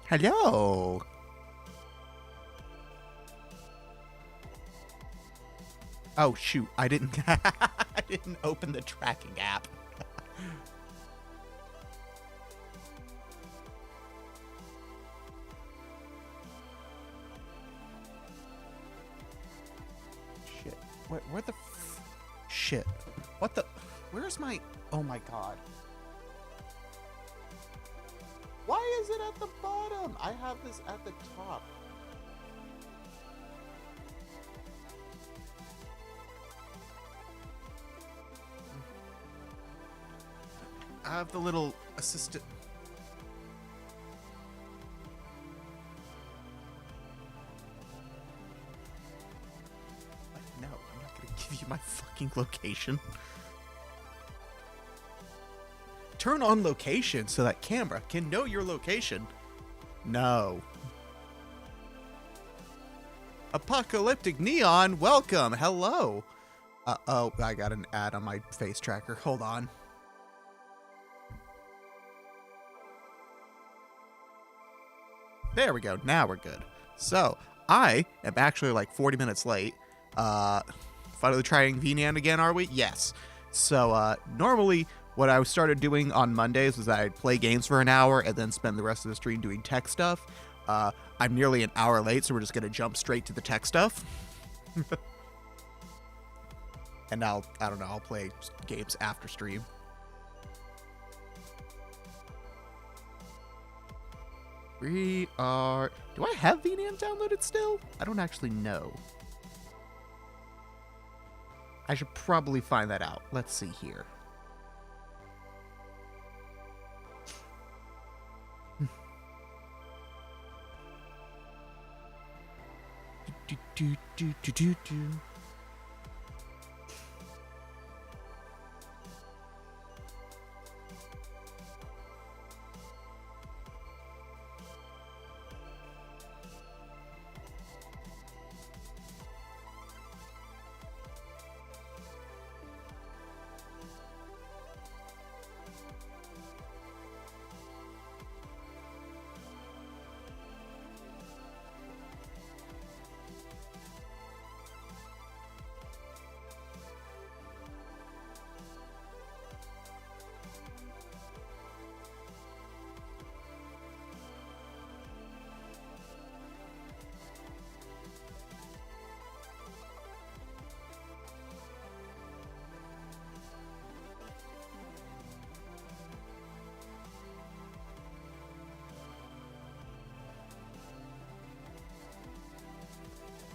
Hello. Oh shoot, I didn't I didn't open the tracking app. Shit. Where the shit? What the where's my oh my god. Why is it at the bottom? I have this at the top. I have the little assistant. No, I'm not gonna give you my fucking location. Turn on location so that camera can know your location. No. Apocalyptic Neon, welcome. Hello. Oh, I got an ad on my face tracker. Hold on. There we go. Now we're good. So, I am actually like 40 minutes late. Finally trying VNyan again, are we? Yes. So, normally what I started doing on Mondays was I'd play games for an hour and then spend the rest of the stream doing tech stuff. I'm nearly an hour late, so we're just going to jump straight to the tech stuff. And I don't know, I'll play games after stream. We are... Do I have VNyan downloaded still? I don't actually know. I should probably find that out. Let's see here. do.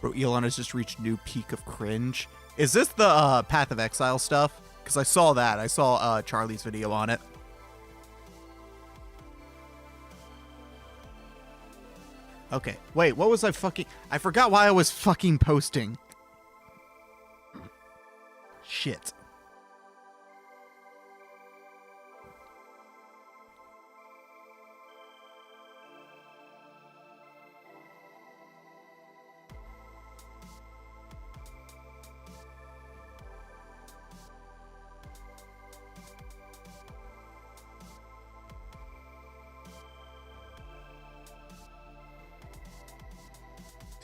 Bro, Elon has just reached new peak of cringe. Is this the Path of Exile stuff? Because I saw that. I saw Charlie's video on it. Okay. Wait, what was I fucking... I forgot why I was fucking posting. Shit.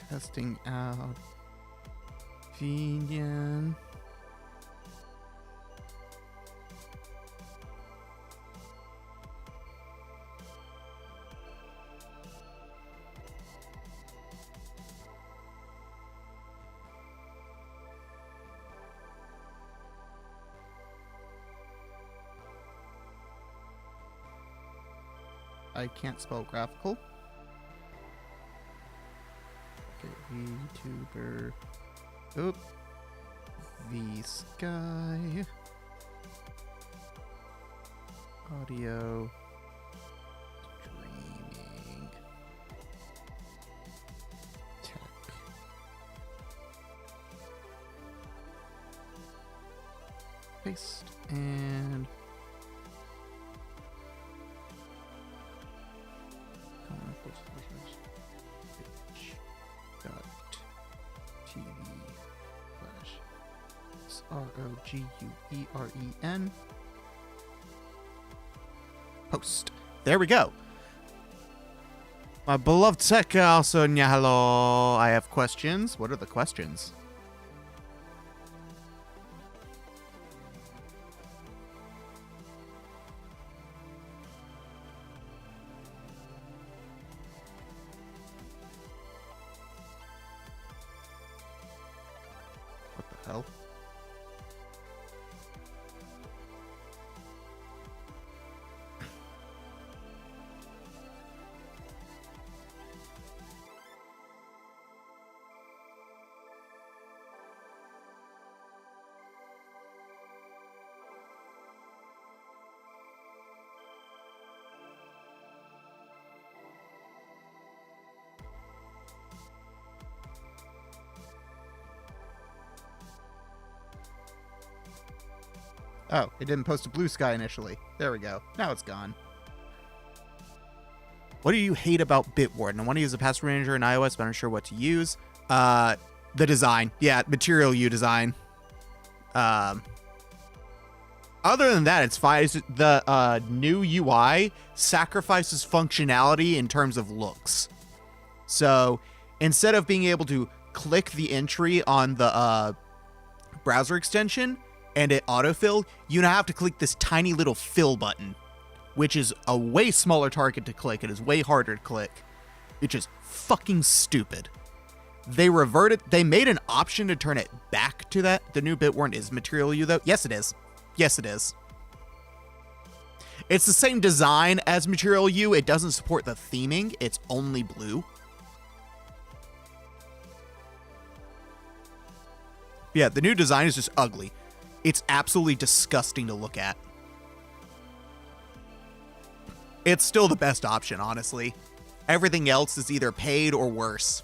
Testing out VNyan. I can't spell graphical. VTuber. Oop. V-Sky. Audio. Streaming. Tech. Paste and TV /ROGUEREN post. There we go. My beloved tech also, hello. I have questions. What are the questions? What the hell? Oh, it didn't post a blue sky initially. There we go. Now it's gone. What do you hate about Bitwarden? I want to use a password manager in iOS, but I'm not sure what to use. The design. Yeah, Material U design. Other than that, it's fine. It's the new UI sacrifices functionality in terms of looks. So instead of being able to click the entry on the browser extension and it autofill, you now have to click this tiny little fill button, which is a way smaller target to click. It is way harder to click, which is fucking stupid. They made an option to turn it back to that. The new Bitwarden is Material U, though. Yes, it is. Yes, it is. It's the same design as Material U. It doesn't support the theming. It's only blue. Yeah, the new design is just ugly. It's absolutely disgusting to look at. It's still the best option, honestly. Everything else is either paid or worse.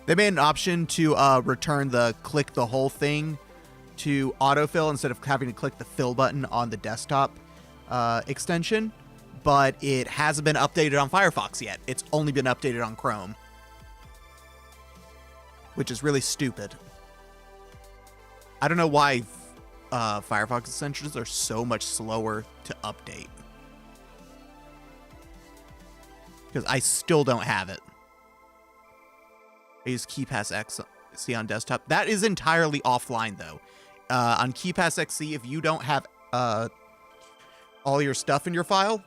They made an option to return the click the whole thing to autofill instead of having to click the fill button on the desktop extension, but it hasn't been updated on Firefox yet. It's only been updated on Chrome, which is really stupid. I don't know why Firefox extensions are so much slower to update, because I still don't have it. I use KeyPass XC on desktop. That is entirely offline, though. On KeyPass XC, if you don't have all your stuff in your file,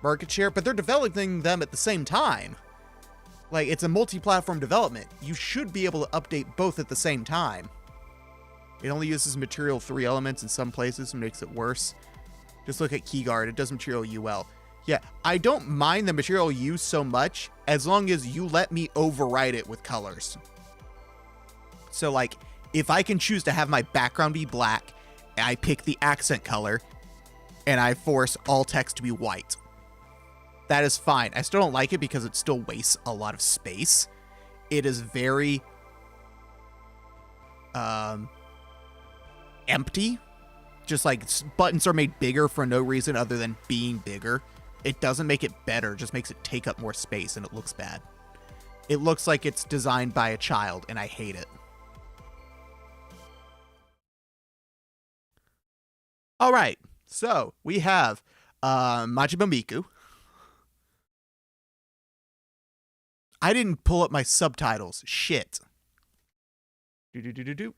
market share, but they're developing them at the same time. Like, it's a multi-platform development. You should be able to update both at the same time. It only uses Material 3 elements in some places and makes it worse. Just look at KeyGuard. It does Material U well. Yeah, I don't mind the Material U so much as long as you let me override it with colors. So, like, if I can choose to have my background be black, I pick the accent color, and I force all text to be white. That is fine. I still don't like it because it still wastes a lot of space. It is very empty. Just like buttons are made bigger for no reason other than being bigger. It doesn't make it better, just makes it take up more space, and it looks bad. It looks like it's designed by a child, and I hate it. All right, so we have Majima Miku. I didn't pull up my subtitles. Shit. Do.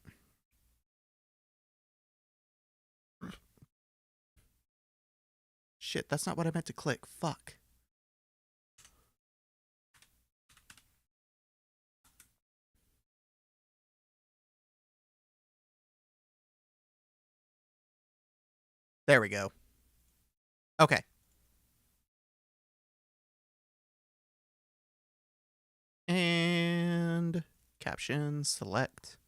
Shit, that's not what I meant to click. Fuck. There we go. Okay. And captions, select.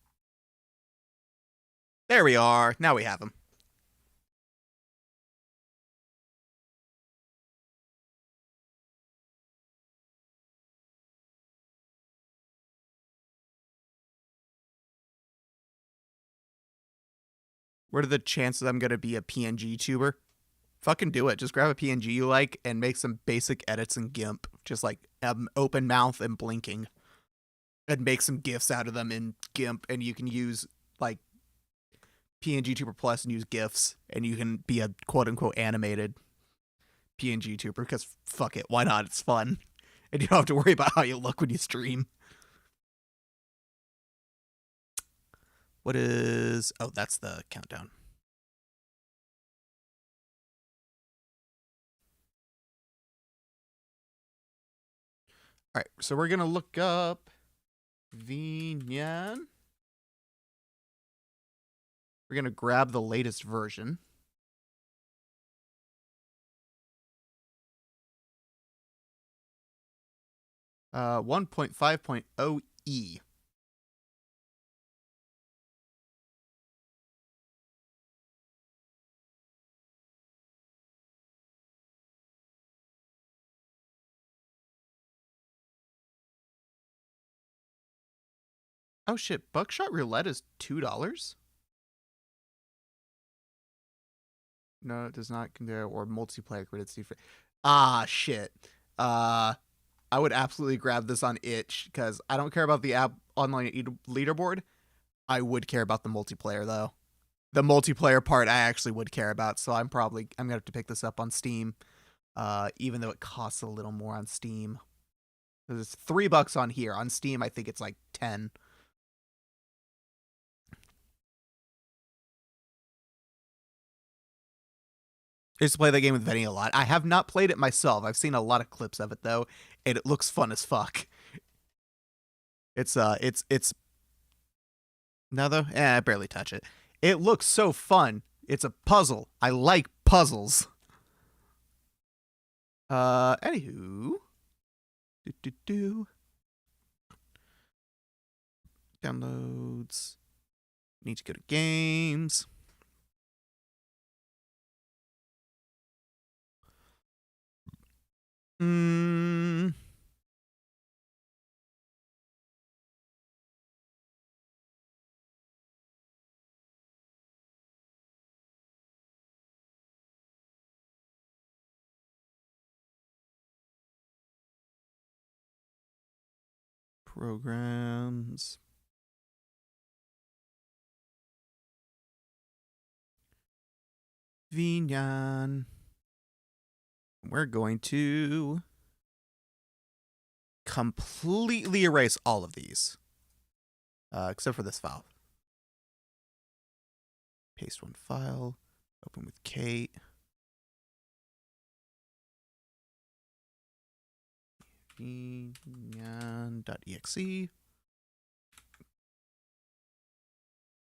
There we are. Now we have them. What are the chances I'm going to be a PNG tuber? Fucking do it. Just grab a PNG you like and make some basic edits in GIMP. Just like open mouth and blinking. And make some GIFs out of them in GIMP. And you can use like PNG Tuber Plus and use GIFs. And you can be a quote unquote animated PNG Tuber. Because fuck it. Why not? It's fun. And you don't have to worry about how you look when you stream. What is... Oh, that's the countdown. All right, so we're going to look up VNyan. We're going to grab the latest version. Uh, 1.5.0e. Oh shit, Buckshot Roulette is $2? No, it does not compare or multiplayer credits. Ah, shit. I would absolutely grab this on itch because I don't care about the app online leaderboard. I would care about the multiplayer though. The multiplayer part I actually would care about, so I'm gonna have to pick this up on Steam. Even though it costs a little more on Steam. It's $3 on here. On Steam, I think it's like 10. I used to play that game with Vinny a lot. I have not played it myself. I've seen a lot of clips of it though, and it looks fun as fuck. It's no though. I barely touch it. It looks so fun. It's a puzzle. I like puzzles. Anywho, downloads. Need to go to games. Programs. VNyan. We're going to completely erase all of these. Except for this file. Paste one file. Open with Kate. VNyan.exe. Here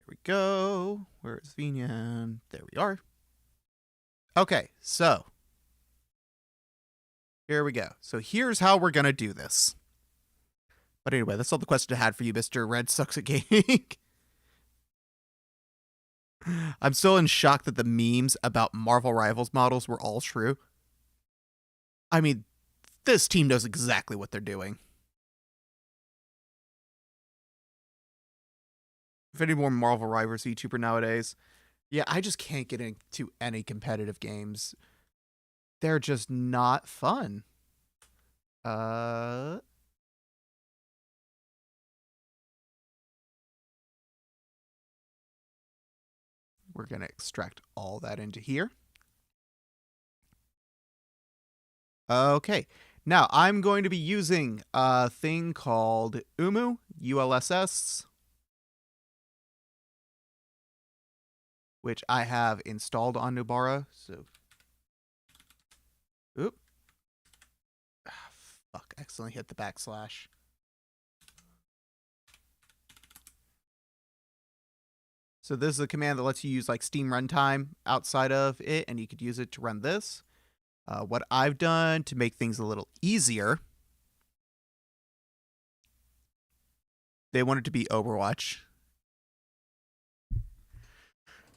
we go. Where is VNyan? There we are. Okay, so here we go. So here's how we're going to do this. But anyway, that's all the question I had for you, Mr. Red Sucks at Gaming. I'm still in shock that the memes about Marvel Rivals models were all true. I mean, this team knows exactly what they're doing. If any more Marvel Rivals VTuber nowadays, yeah, I just can't get into any competitive games. They're just not fun. We're going to extract all that into here. Okay. Now, I'm going to be using a thing called ULSS, which I have installed on Nobara. So, oop. Fuck, accidentally hit the backslash. So this is a command that lets you use like Steam runtime outside of it, and you could use it to run this. What I've done to make things a little easier, they want it to be Overwatch.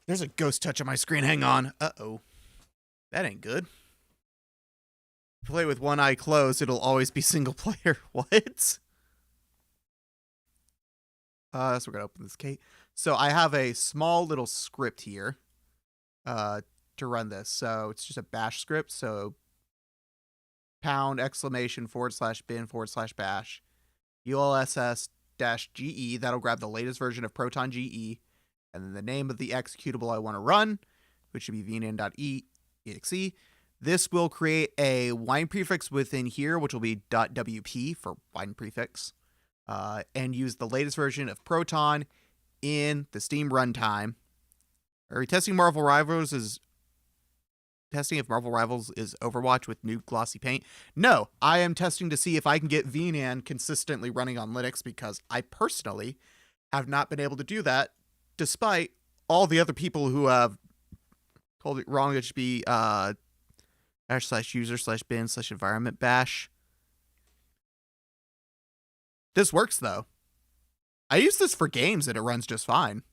There's a ghost touch on my screen. Hang on. Uh-oh. That ain't good. Play with one eye closed, it'll always be single player. What? So we're going to open this Kate. So I have a small little script here to to run this. So it's just a bash script. So pound exclamation /bin/bash ulss-ge. That'll grab the latest version of Proton GE, and then the name of the executable I want to run, which should be VNyan.exe. This will create a wine prefix within here, which will be .wp for wine prefix, and use the latest version of Proton in the Steam runtime. Are we testing Marvel Rivals? Is testing if Marvel Rivals is Overwatch with new glossy paint? No, I am testing to see if I can get VNyan consistently running on Linux, because I personally have not been able to do that, despite all the other people who have told it wrong. It should be /user/bin/environment bash. This works though. I use this for games and it runs just fine.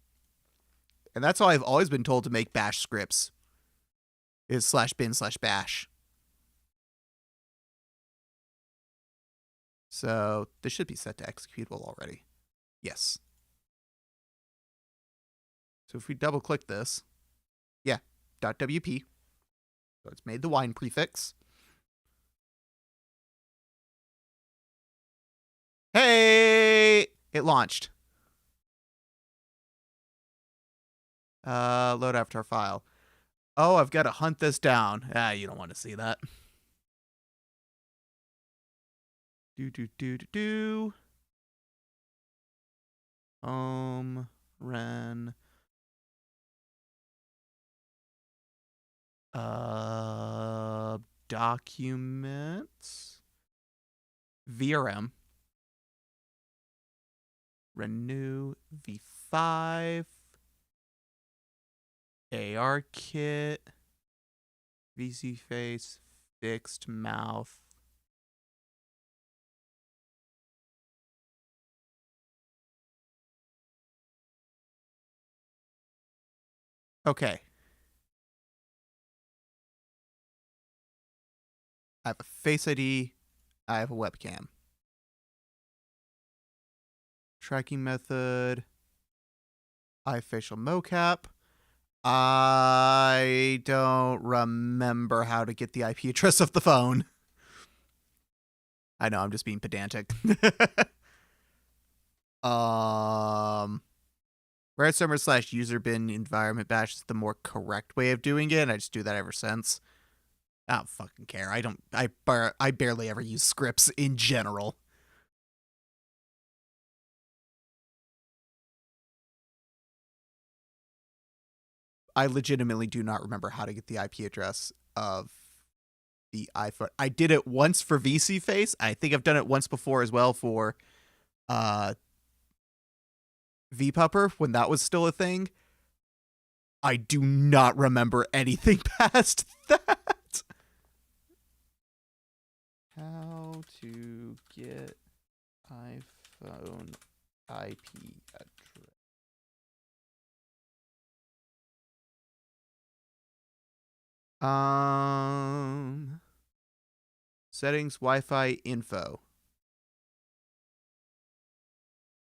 And that's how I've always been told to make bash scripts, is /bin/bash. So this should be set to executable already. Yes. So if we double click this, yeah, .wp. So it's made the wine prefix. Hey, it launched. Load avatar file. Oh, I've got to hunt this down. You don't want to see that. Ren. Documents. VRM. Renew V5. ARKit. VSeeFace. Fixed mouth. Okay. I have a Face ID. I have a webcam. Tracking method. I have facial mocap. I don't remember how to get the IP address of the phone. I know, I'm just being pedantic. Ransomware/user bin environment bash is the more correct way of doing it, and I just do that ever since. I don't fucking care. I barely ever use scripts in general. I legitimately do not remember how to get the IP address of the iPhone. I did it once for VSeeFace. I think I've done it once before as well for VPupper when that was still a thing. I do not remember anything past that. How to get iPhone IP address. Settings, Wi-Fi, info.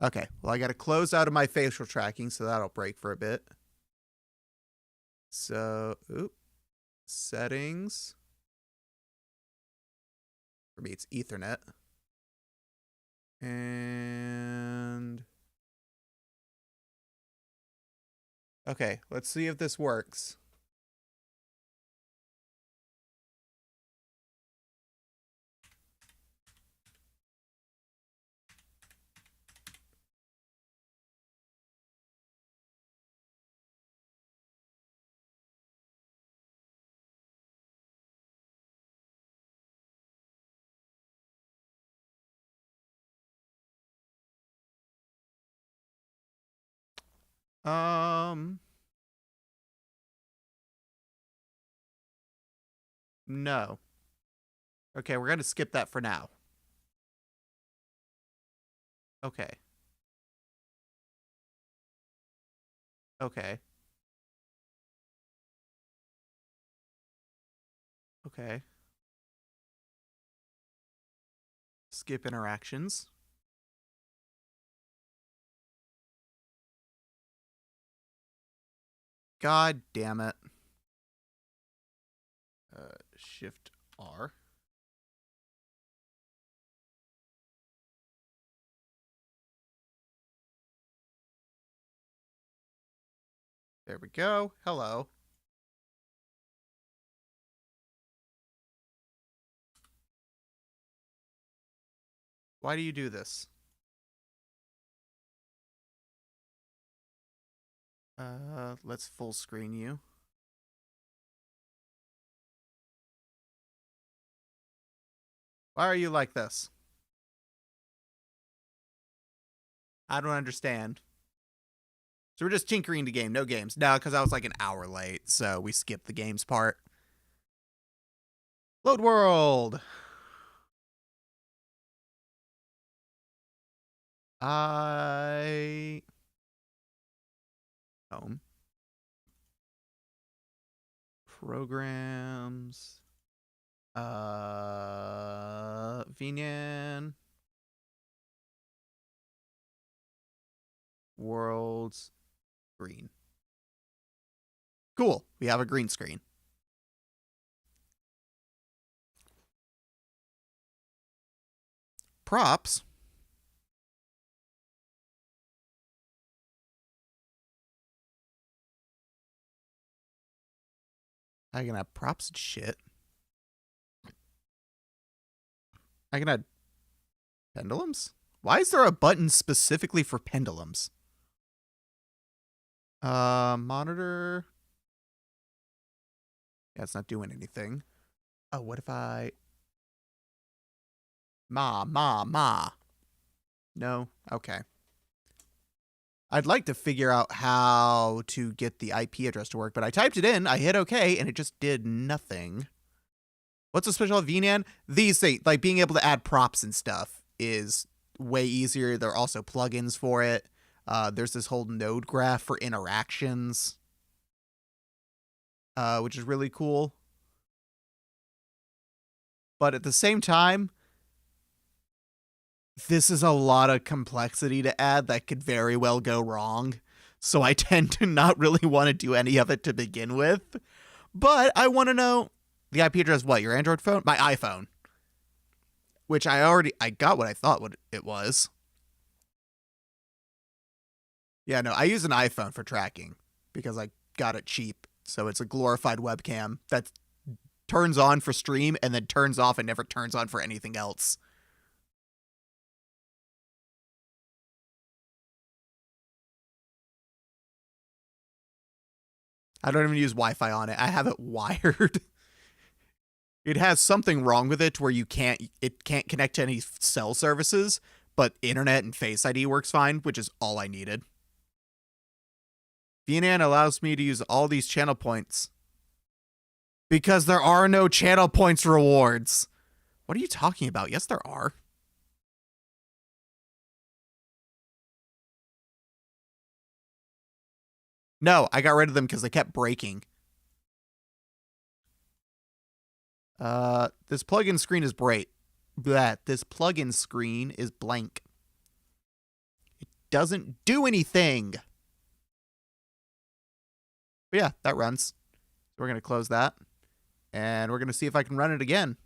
Okay, well, I got to close out of my facial tracking, so that'll break for a bit. So, settings. For me, it's Ethernet. And okay, let's see if this works. No. Okay, we're going to skip that for now. Okay. Okay. Okay. Skip interactions. God damn it. Shift R. There we go. Hello. Why do you do this? Let's full screen you. Why are you like this? I don't understand. So we're just tinkering the game, no games. No, because I was like an hour late, so we skipped the games part. Load world! Home. Programs. VNyan. Worlds. Green. Cool. We have a green screen. Props. I can have props and shit. I can add pendulums? Why is there a button specifically for pendulums? Monitor. Yeah, it's not doing anything. Oh, what if I... Ma. No? Okay. I'd like to figure out how to get the IP address to work, but I typed it in, I hit OK, and it just did nothing. What's so special about VNyan? These things, like being able to add props and stuff, is way easier. There are also plugins for it. There's this whole node graph for interactions, which is really cool. But at the same time, this is a lot of complexity to add that could very well go wrong. So I tend to not really want to do any of it to begin with. But I want to know the IP address. What, your Android phone? My iPhone. Which I got what I thought what it was. Yeah, no, I use an iPhone for tracking because I got it cheap. So it's a glorified webcam that turns on for stream and then turns off and never turns on for anything else. I don't even use Wi-Fi on it. I have it wired. It has something wrong with it where it can't connect to any cell services, but internet and Face ID works fine, which is all I needed. VNyan allows me to use all these channel points because there are no channel points rewards. What are you talking about? Yes, there are. No, I got rid of them because they kept breaking. This plugin screen is bright. This plugin screen is blank. It doesn't do anything. But yeah, that runs. So we're going to close that. And we're going to see if I can run it again.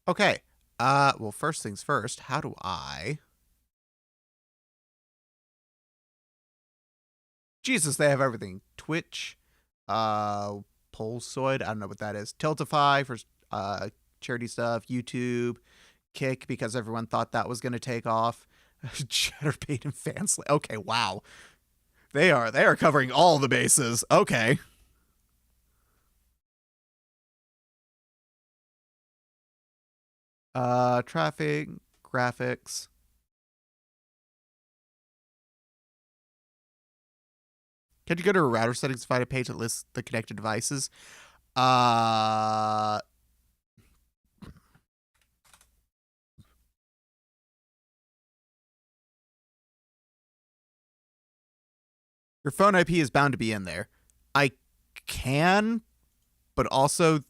Okay. Well, first things first, how do I... Jesus, they have everything. Twitch, Pulsoid, I don't know what that is. Tiltify for charity stuff, YouTube, Kick because everyone thought that was going to take off. Chatterbait and Fansly. Okay, wow. They are covering all the bases. Okay. Traffic, graphics. Can you go to a router settings to find a page that lists the connected devices? Your phone IP is bound to be in there. I can, but also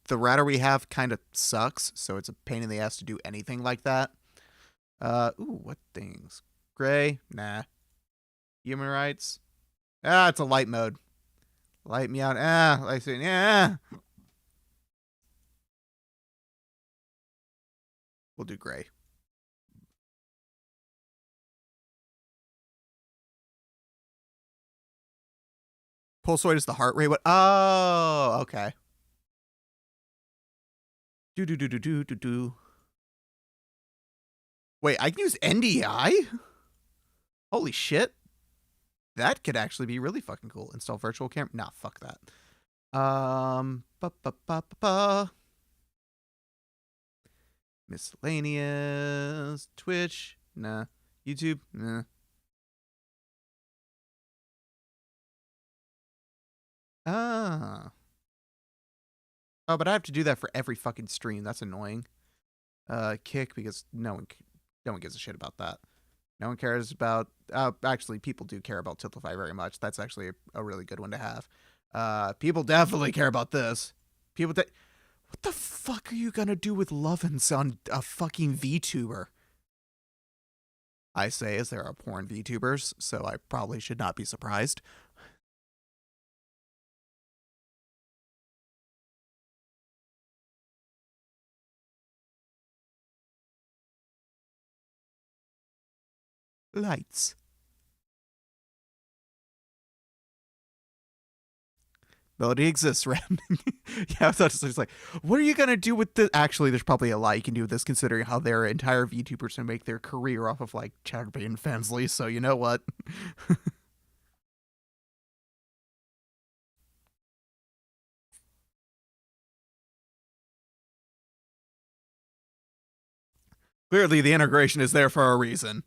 the router we have kind of sucks, so it's a pain in the ass to do anything like that. Ooh, what things? Gray? Nah. Human rights? Ah, it's a light mode. Light me out. I see. Yeah. We'll do gray. Pulse rate is the heart rate. What? Oh, okay. Do. Wait, I can use NDI? Holy shit. That could actually be really fucking cool. Install virtual camera. Nah, fuck that. Miscellaneous. Twitch. Nah. YouTube. Nah. Ah. Oh, but I have to do that for every fucking stream. That's annoying. Kick, because no one gives a shit about that. No one cares about... actually, people do care about Tiltify very much. That's actually a really good one to have. People definitely care about this. What the fuck are you gonna do with Lovin's on a fucking VTuber? I say as there are porn VTubers, so I probably should not be surprised. Lights. Ability exists, right? Yeah, I thought it's like, what are you gonna do with this? Actually, there's probably a lot you can do with this, considering how their entire VTubers can make their career off of like Chatterbait and Fensley. So you know what? Clearly, the integration is there for a reason.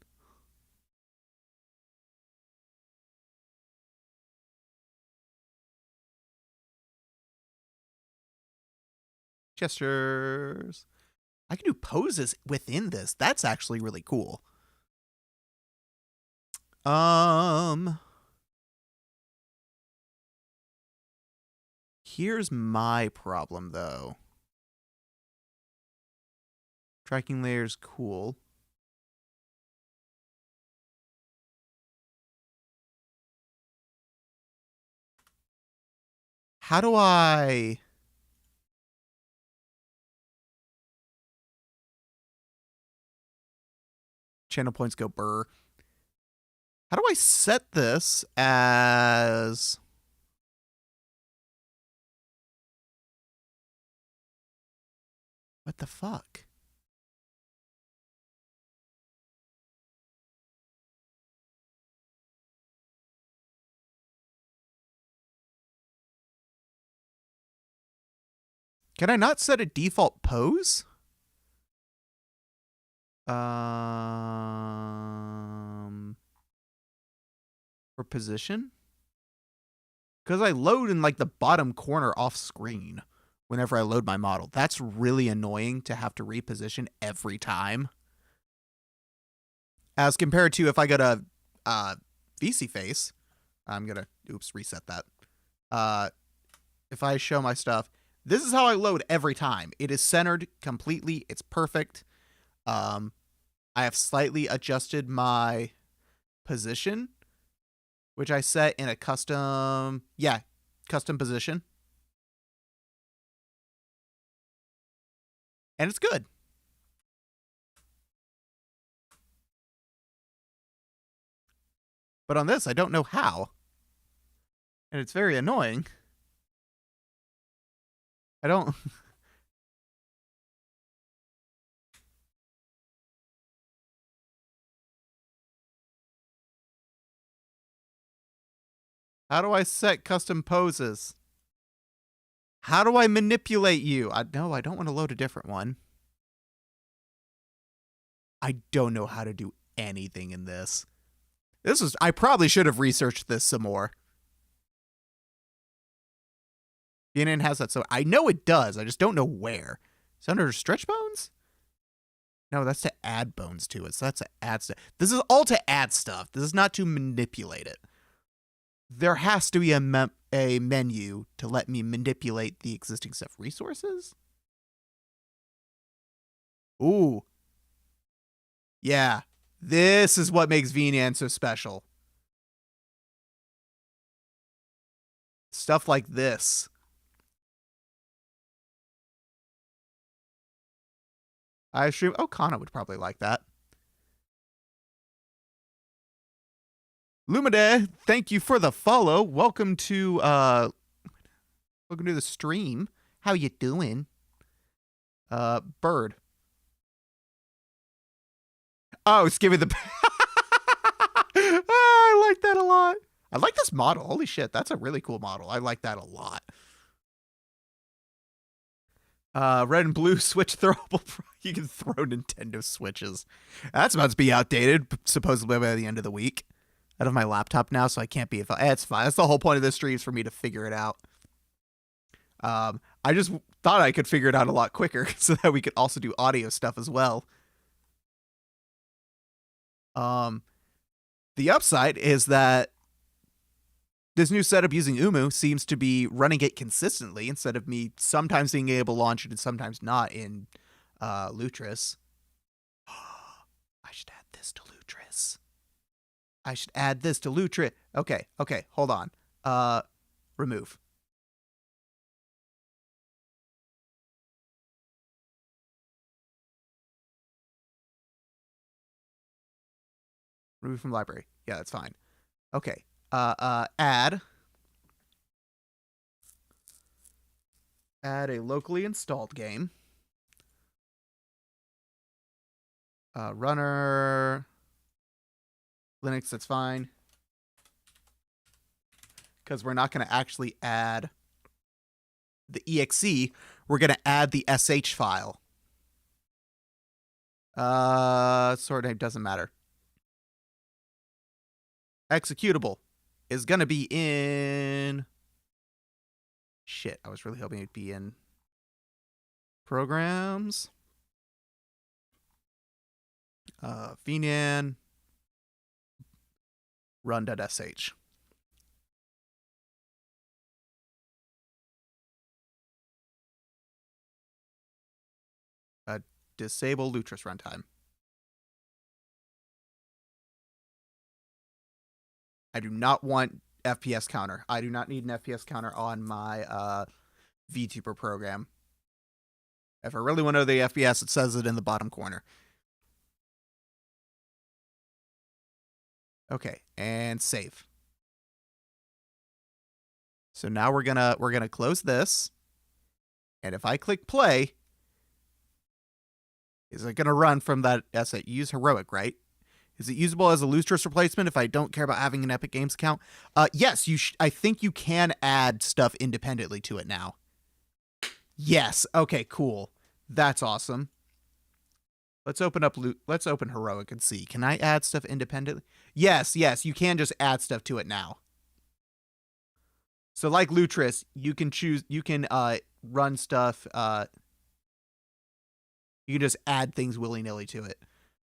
Gestures. I can do poses within this. That's actually really cool. Here's my problem, though. Tracking layer's cool. How do I... Channel points go burr. How do I set this as... What the fuck? Can I not set a default pose? For position? Because I load in like the bottom corner off screen whenever I load my model. That's really annoying to have to reposition every time. As compared to if I go to VSeeFace, I'm going to, reset that. If I show my stuff, this is how I load every time. It is centered completely. It's perfect. I have slightly adjusted my position, which I set in a custom position. And it's good. But on this, I don't know how. And it's very annoying. I don't... How do I set custom poses? How do I manipulate you? No, I don't want to load a different one. I don't know how to do anything in this. I probably should have researched this some more. VNyan has that, so I know it does. I just don't know where. Is it under stretch bones? No, that's to add bones to it. So that's to add stuff. This is all to add stuff. This is not to manipulate it. There has to be a menu to let me manipulate the existing stuff. Resources? Ooh. Yeah. This is what makes VNyan so special. Stuff like this. I assume Kana would probably like that. Lumide, thank you for the follow. Welcome to the stream. How you doing? Bird. Oh, it's giving the I like that a lot. I like this model. Holy shit, that's a really cool model. I like that a lot. Red and blue Switch throwable. You can throw Nintendo Switches. That's about to be outdated, supposedly by the end of the week. I have my laptop now, so I can't be. It's fine. That's the whole point of this stream, is for me to figure it out. I just thought I could figure it out a lot quicker, so that we could also do audio stuff as well. The upside is that this new setup using Umu seems to be running it consistently, instead of me sometimes being able to launch it and sometimes not in Lutris. I should add this to Lutris. I should add this to Lutris. Okay, hold on. Remove. Remove from library. Yeah, that's fine. Okay. Add a locally installed game. Runner Linux, that's fine. Because we're not going to actually add the exe. We're going to add the sh file. Sort name doesn't matter. Executable is going to be in... Shit, I was really hoping it'd be in programs. VNyan run.sh. Disable Lutris runtime. I do not want FPS counter. I do not need an FPS counter on my VTuber program. If I really want to know the FPS, it says it in the bottom corner. Okay, and save. So now we're gonna close this, and if I click play, is it gonna run from that? That's it. Use heroic, right? Is it usable as a Lutris replacement if I don't care about having an Epic Games account? Yes, I think you can add stuff independently to it now. Yes. Okay, cool. That's awesome. Let's open heroic and see. Can I add stuff independently? Yes, you can just add stuff to it now. So like Lutris, you can run stuff, you can just add things willy-nilly to it,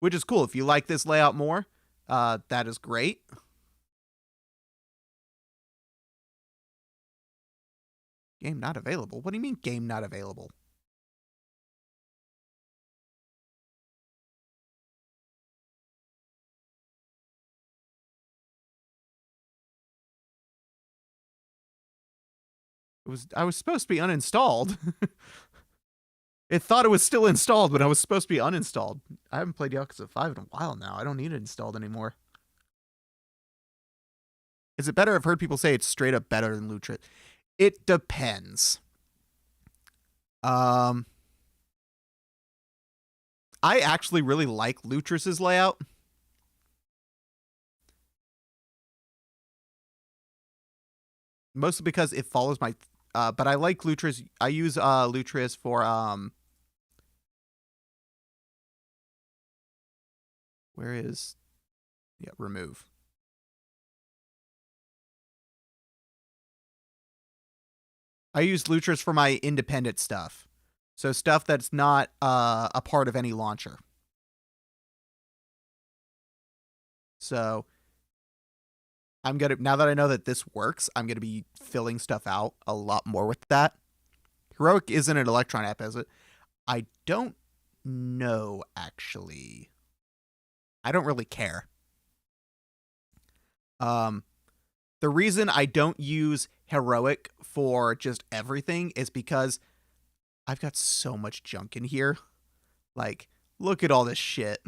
which is cool. If you like this layout more, that is great. Game not available? What do you mean game not available? I was supposed to be uninstalled. It thought it was still installed, but I was supposed to be uninstalled. I haven't played Yakuza 5 in a while now. I don't need it installed anymore. Is it better? I've heard people say it's straight up better than Lutris. It depends. I actually really like Lutris's layout. Mostly because it follows my... but I like Lutris. I use Lutris for... Where is... Yeah, remove. I use Lutris for my independent stuff. So stuff that's not a part of any launcher. So I'm going to, now that I know that this works, I'm going to be filling stuff out a lot more with that. Heroic isn't an Electron app, is it? I don't know, actually. I don't really care. The reason I don't use Heroic for just everything is because I've got so much junk in here. Like, look at all this shit.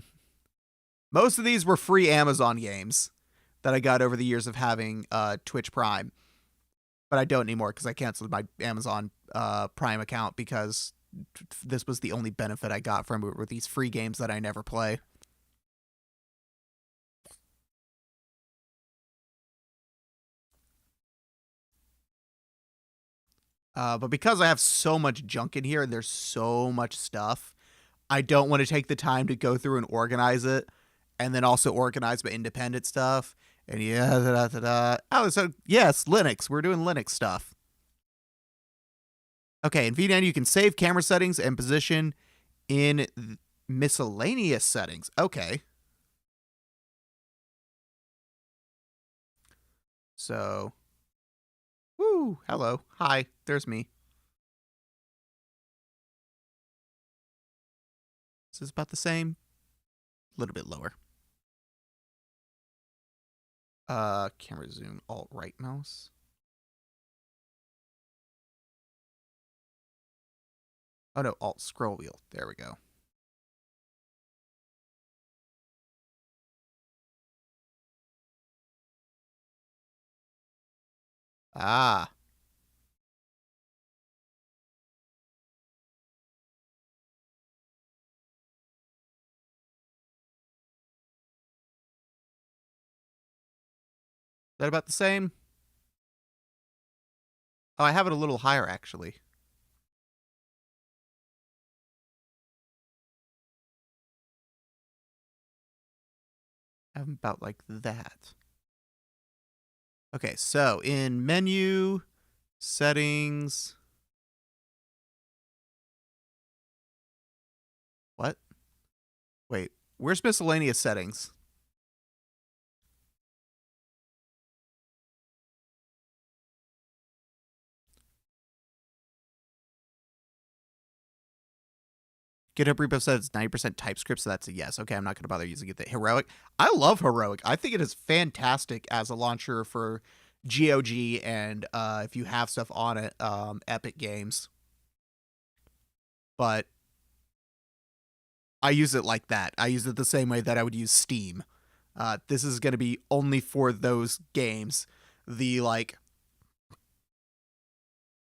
Most of these were free Amazon games that I got over the years of having Twitch Prime. But I don't anymore because I canceled my Amazon Prime account because this was the only benefit I got from it, were these free games that I never play. But because I have so much junk in here and there's so much stuff, I don't want to take the time to go through and organize it, and then also organize my independent stuff. And Oh, so yes, Linux. We're doing Linux stuff. Okay, in VNyan, you can save camera settings and position in miscellaneous settings. Okay. So, woo, hello, hi, there's me. This is about the same, a little bit lower. Camera zoom, alt right mouse. Oh no, alt scroll wheel. There we go. Ah. Is that about the same? Oh, I have it a little higher, actually. I have about like that. Okay, so in menu, settings. What? Wait, where's miscellaneous settings? GitHub repo says 90% TypeScript, so that's a yes. Okay, I'm not going to bother using it. The Heroic. I love Heroic. I think it is fantastic as a launcher for GOG and if you have stuff on it, Epic Games. But I use it like that. I use it the same way that I would use Steam. This is going to be only for those games. The, like,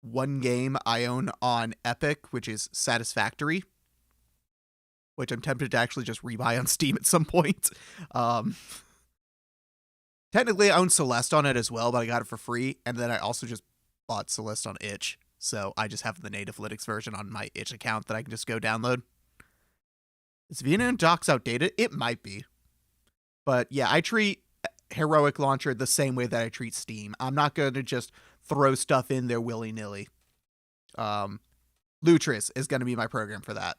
one game I own on Epic, which is Satisfactory, which I'm tempted to actually just rebuy on Steam at some point. Technically, I own Celeste on it as well, but I got it for free, and then I also just bought Celeste on itch, so I just have the native Linux version on my itch account that I can just go download. Is VNyan docs outdated? It might be. But yeah, I treat Heroic Launcher the same way that I treat Steam. I'm not going to just throw stuff in there willy-nilly. Lutris is going to be my program for that.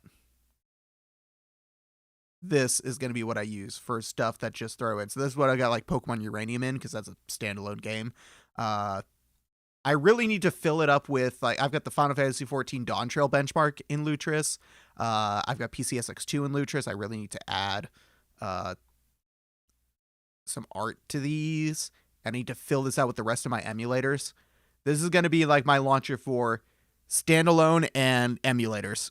This is going to be what I use for stuff that just throw in. So this is what I got like Pokemon Uranium in, because that's a standalone game. I really need to fill it up with, like, I've got the Final Fantasy XIV Dawn Trail benchmark in Lutris. I've got PCSX2 in Lutris. I really need to add some art to these. I need to fill this out with the rest of my emulators. This is going to be like my launcher for standalone and emulators.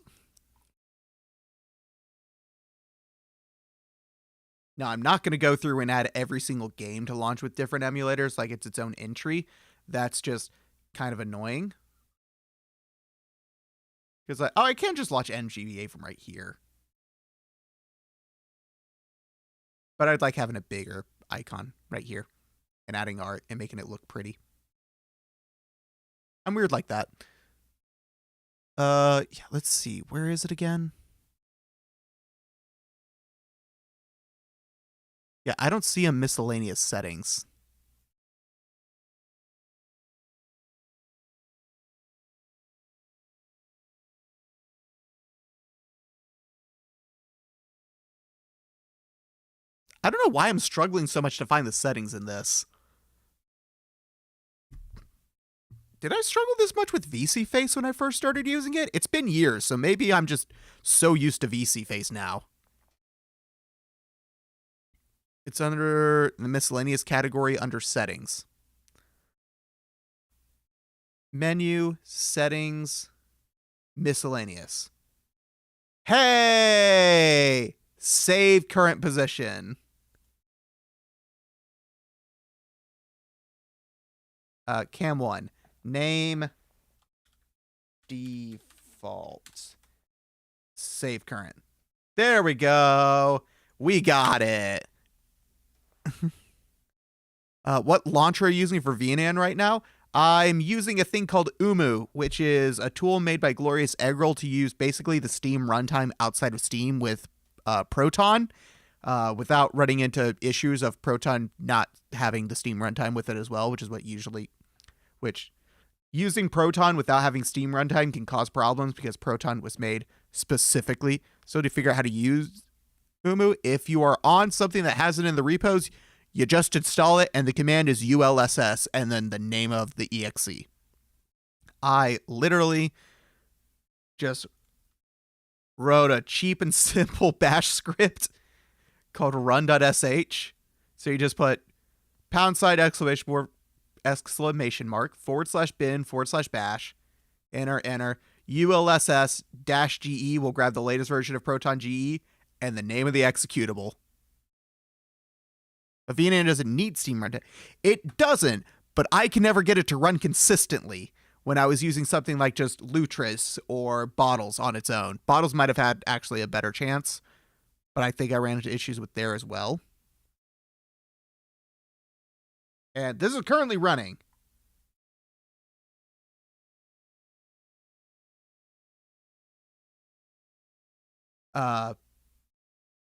Now, I'm not going to go through and add every single game to launch with different emulators like it's its own entry. That's just kind of annoying. Because, like, oh, I can't just launch MGBA from right here. But I'd like having a bigger icon right here and adding art and making it look pretty. I'm weird like that. Yeah, let's see. Where is it again? Yeah, I don't see a miscellaneous settings. I don't know why I'm struggling so much to find the settings in this. Did I struggle this much with VSeeFace when I first started using it? It's been years, so maybe I'm just so used to VSeeFace now. It's under the miscellaneous category under settings. Menu, settings, miscellaneous. Hey! Save current position. Cam 1. Name. Default. Save current. There we go. We got it. What launcher are you using for VNyan right now? I'm using a thing called Umu, which is a tool made by Glorious Eggroll to use basically the Steam runtime outside of Steam with Proton, without running into issues of Proton not having the Steam runtime with it as well, which using Proton without having Steam runtime can cause problems because Proton was made specifically so to figure out how to use Umu. If you are on something that has it in the repos, you just install it, and the command is ulss and then the name of the exe. I literally just wrote a cheap and simple bash script called run.sh. So you just put exclamation mark /bin/bash, enter, ulss-ge will grab the latest version of Proton GE and the name of the executable. A VNyan doesn't need Steam runtime. It doesn't, but I can never get it to run consistently when I was using something like just Lutris or Bottles on its own. Bottles might have had actually a better chance, but I think I ran into issues with there as well. And this is currently running. But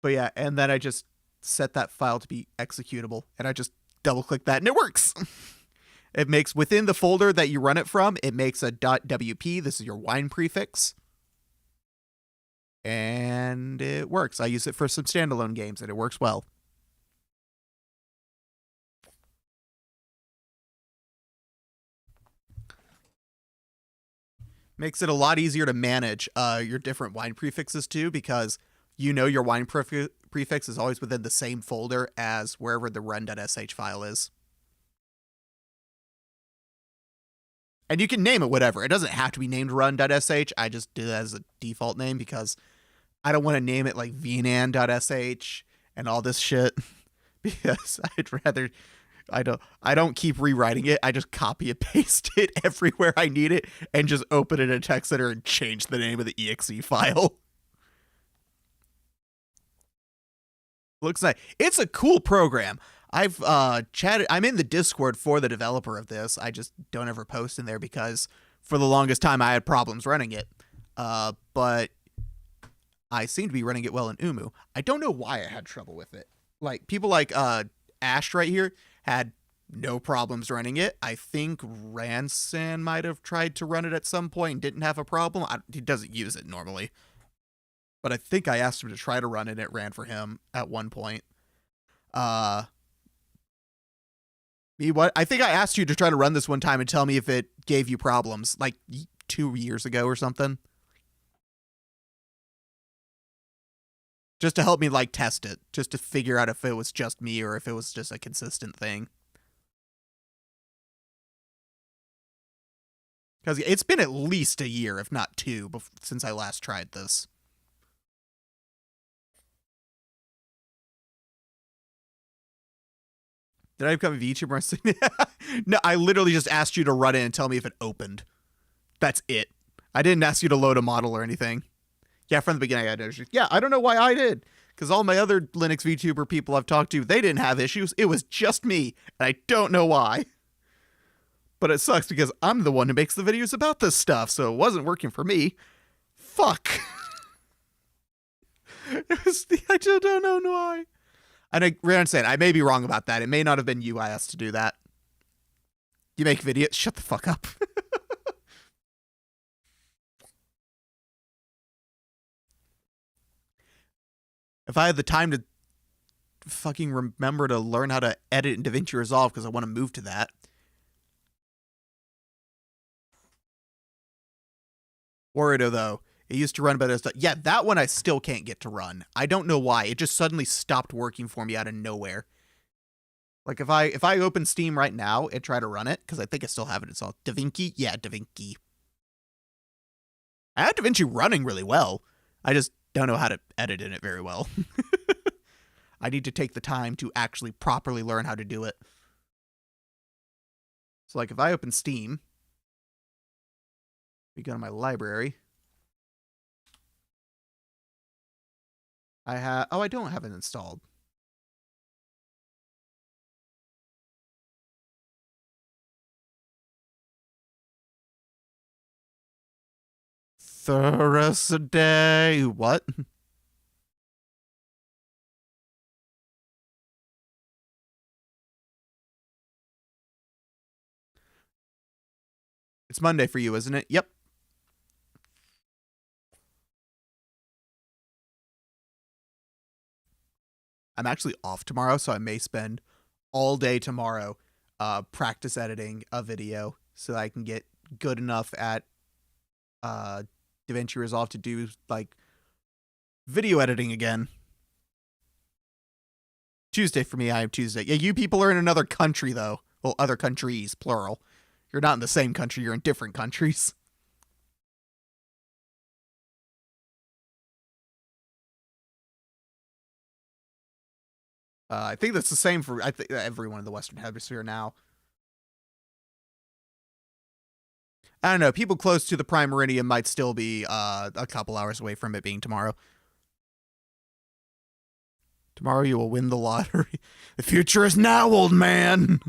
yeah, and then I just set that file to be executable, and I just double click that and it works. It makes, within the folder that you run it from, it makes a .wp. This is your wine prefix. And it works. I use it for some standalone games and it works well. Makes it a lot easier to manage your different wine prefixes too, because you know your wine prefix is always within the same folder as wherever the run.sh file is. And you can name it whatever. It doesn't have to be named run.sh. I just do that as a default name because I don't want to name it like vnan.sh and all this shit because I'd rather... I don't keep rewriting it. I just copy and paste it everywhere I need it and just open it in a text editor and change the name of the exe file. Looks like it's a cool program. I've chatted. I'm in the Discord for the developer of this. I just don't ever post in there because for the longest time I had problems running it. But I seem to be running it well in Umu. I don't know why I had trouble with it. Like people like Ash right here had no problems running it. I think Ransan might have tried to run it at some point and didn't have a problem. He doesn't use it normally. But I think I asked him to try to run it and it ran for him at one point. I think I asked you to try to run this one time and tell me if it gave you problems, like 2 years ago or something. Just to help me, like, test it. Just to figure out if it was just me or if it was just a consistent thing. Because it's been at least a year, if not 2, since I last tried this. Did I become a VTuber? No, I literally just asked you to run it and tell me if it opened. That's it. I didn't ask you to load a model or anything. Yeah, from the beginning I had issues. Yeah, I don't know why I did. Because all my other Linux VTuber people I've talked to, they didn't have issues. It was just me. And I don't know why. But it sucks because I'm the one who makes the videos about this stuff. So it wasn't working for me. Fuck. I just don't know why. And Rand said, I may be wrong about that. It may not have been you I asked to do that. You make videos? Shut the fuck up. If I had the time to fucking remember to learn how to edit in DaVinci Resolve because I want to move to that. Warudo, though, it used to run better stuff. Yeah, that one I still can't get to run. I don't know why. It just suddenly stopped working for me out of nowhere. Like, if I open Steam right now and try to run it, because I think I still have it installed. DaVinci? Yeah, DaVinci. I have DaVinci running really well. I just don't know how to edit in it very well. I need to take the time to actually properly learn how to do it. So, like, if I open Steam, we go to my library. I don't have it installed. Thursday. What? It's Monday for you, isn't it? Yep. I'm actually off tomorrow, so I may spend all day tomorrow practice editing a video so that I can get good enough at DaVinci Resolve to do, like, video editing again. Tuesday for me, I am Tuesday. Yeah, you people are in another country, though. Well, other countries, plural. You're not in the same country, you're in different countries. I think that's the same for everyone in the Western Hemisphere now. I don't know. People close to the Prime Meridian might still be a couple hours away from it being tomorrow. Tomorrow you will win the lottery. The future is now, old man.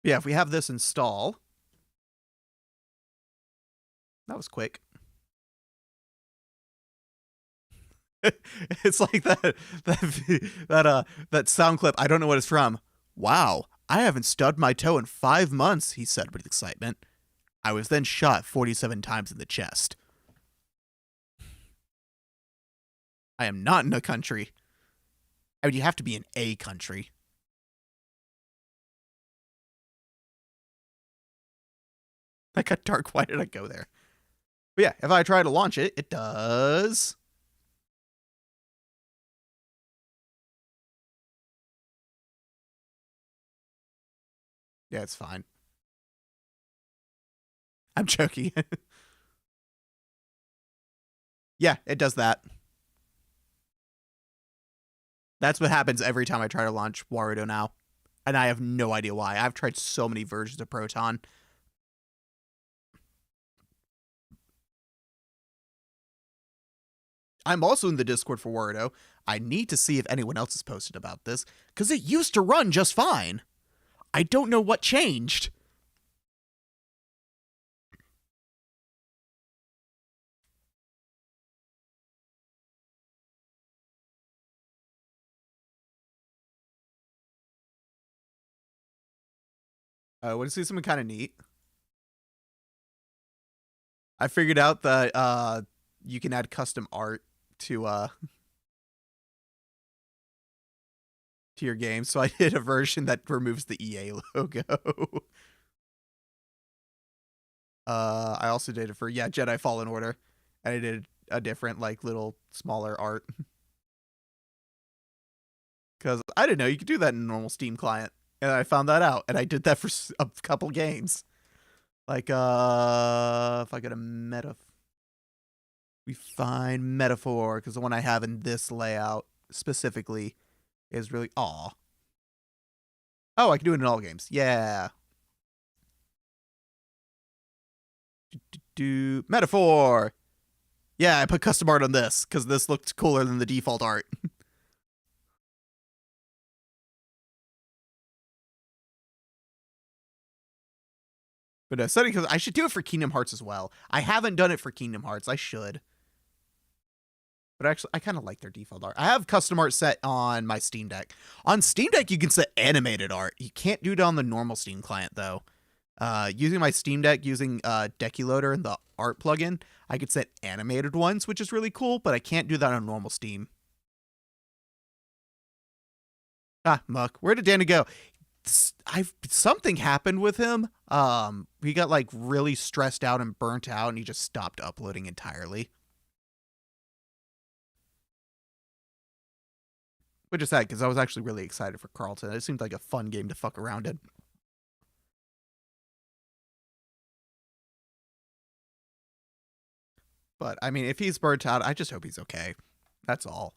Yeah, if we have this install. That was quick. It's like that sound clip. I don't know what it's from. Wow, I haven't stubbed my toe in 5 months, he said with excitement. I was then shot 47 times in the chest. I am not in a country. I mean, you have to be in a country. That got dark. Why did I go there? But yeah, if I try to launch it, it does. Yeah, it's fine. I'm joking. Yeah, it does that. That's what happens every time I try to launch Warudo now. And I have no idea why. I've tried so many versions of Proton. I'm also in the Discord for Warudo. I need to see if anyone else has posted about this, because it used to run just fine. I don't know what changed. Want to see something kind of neat? I figured out that you can add custom art to your game, so I did a version that removes the EA logo. I also did it for Jedi Fallen Order, and I did a different, like, little smaller art because I didn't know you could do that in a normal Steam client, and I found that out, and I did that for a couple games. Like, if I get a we find metaphor, because the one I have in this layout specifically is really oh, I can do it in all games. Yeah. Do metaphor. Yeah, I put custom art on this because this looked cooler than the default art. But setting, because I should do it for Kingdom Hearts as well. I haven't done it for Kingdom Hearts. I should. But actually, I kind of like their default art. I have custom art set on my Steam Deck. On Steam Deck, you can set animated art. You can't do it on the normal Steam client, though. Using my Steam Deck, using Decky Loader and the art plugin, I could set animated ones, which is really cool, but I can't do that on normal Steam. Ah, Muck. Where did Danny go? Something happened with him. He got like really stressed out and burnt out, and he just stopped uploading entirely. Which is sad, because I was actually really excited for Carlton. It seemed like a fun game to fuck around in. But, I mean, if he's burnt out, I just hope he's okay. That's all.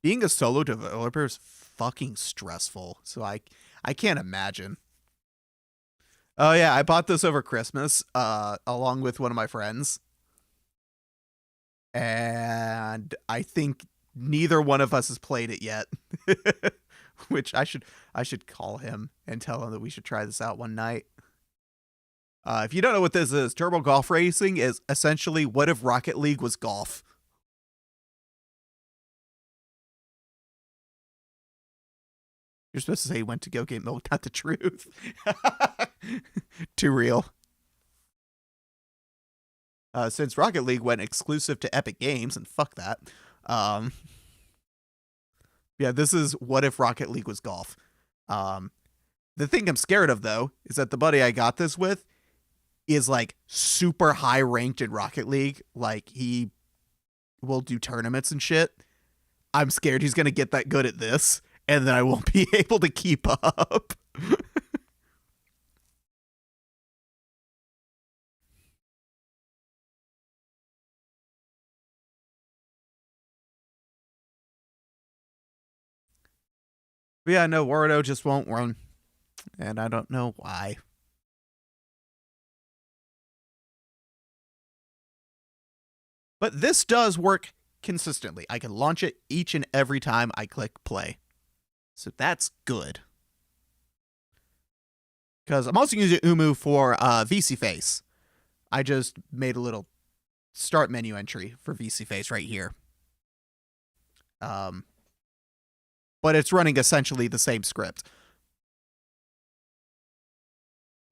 Being a solo developer is fucking stressful, so I can't imagine. Oh, yeah, I bought this over Christmas, along with one of my friends. And I think neither one of us has played it yet. Which I should call him and tell him that we should try this out one night. If you don't know what this is, Turbo Golf Racing is essentially what if Rocket League was golf. You're supposed to say you went to go get milk, not the truth. Too real. Since Rocket League went exclusive to Epic Games, and fuck that. Yeah, this is what if Rocket League was golf. The thing I'm scared of, though, is that the buddy I got this with is like super high ranked in Rocket League. Like, he will do tournaments and shit. I'm scared he's going to get that good at this, and then I won't be able to keep up. But yeah, no, Warudo just won't run. And I don't know why. But this does work consistently. I can launch it each and every time I click play. So that's good. Because I'm also using Umu for VSeeFace. I just made a little start menu entry for VSeeFace right here. But it's running essentially the same script.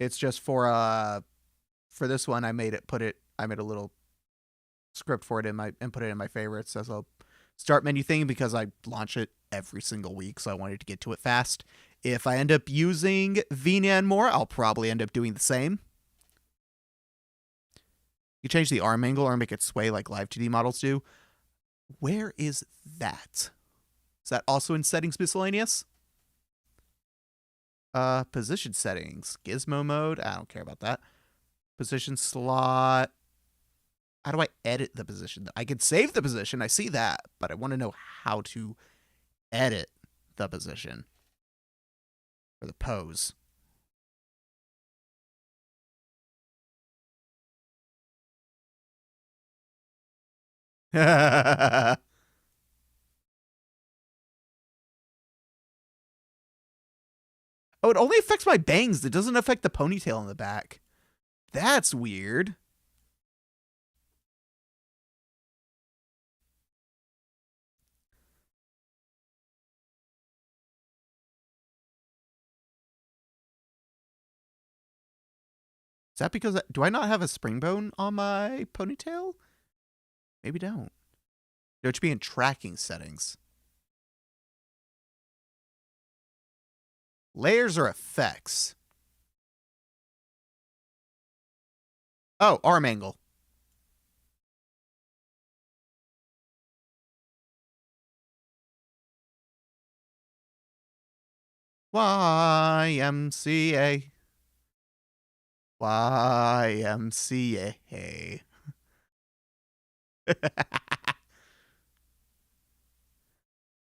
It's just for this one I made a little script for it and put it in my favorites as a start menu thing, because I launch it every single week, so I wanted to get to it fast. If I end up using VNyan more, I'll probably end up doing the same. You change the arm angle or make it sway like live 2D models do. Where is that? Is that also in settings miscellaneous? Position settings. Gizmo mode. I don't care about that. Position slot. How do I edit the position? I can save the position. I see that, but I want to know how to edit the position or the pose. Oh, it only affects my bangs. It doesn't affect the ponytail in the back. That's weird. Is that because do I not have a spring bone on my ponytail? Maybe don't. It should be in tracking settings. Layers or effects? Oh, arm angle. YMCA. YMCA.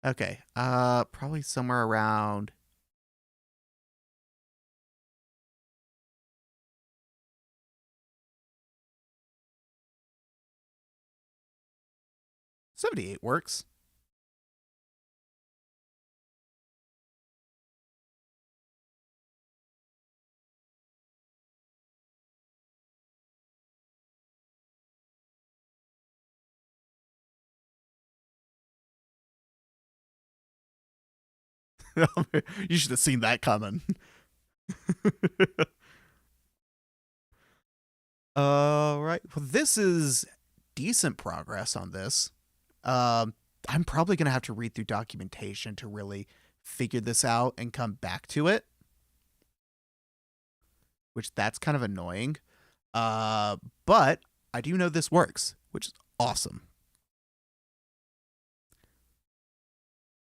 Okay. Probably somewhere around 78 works. You should have seen that coming. All right. Well, this is decent progress on this. I'm probably going to have to read through documentation to really figure this out and come back to it, which that's kind of annoying. But I do know this works, which is awesome.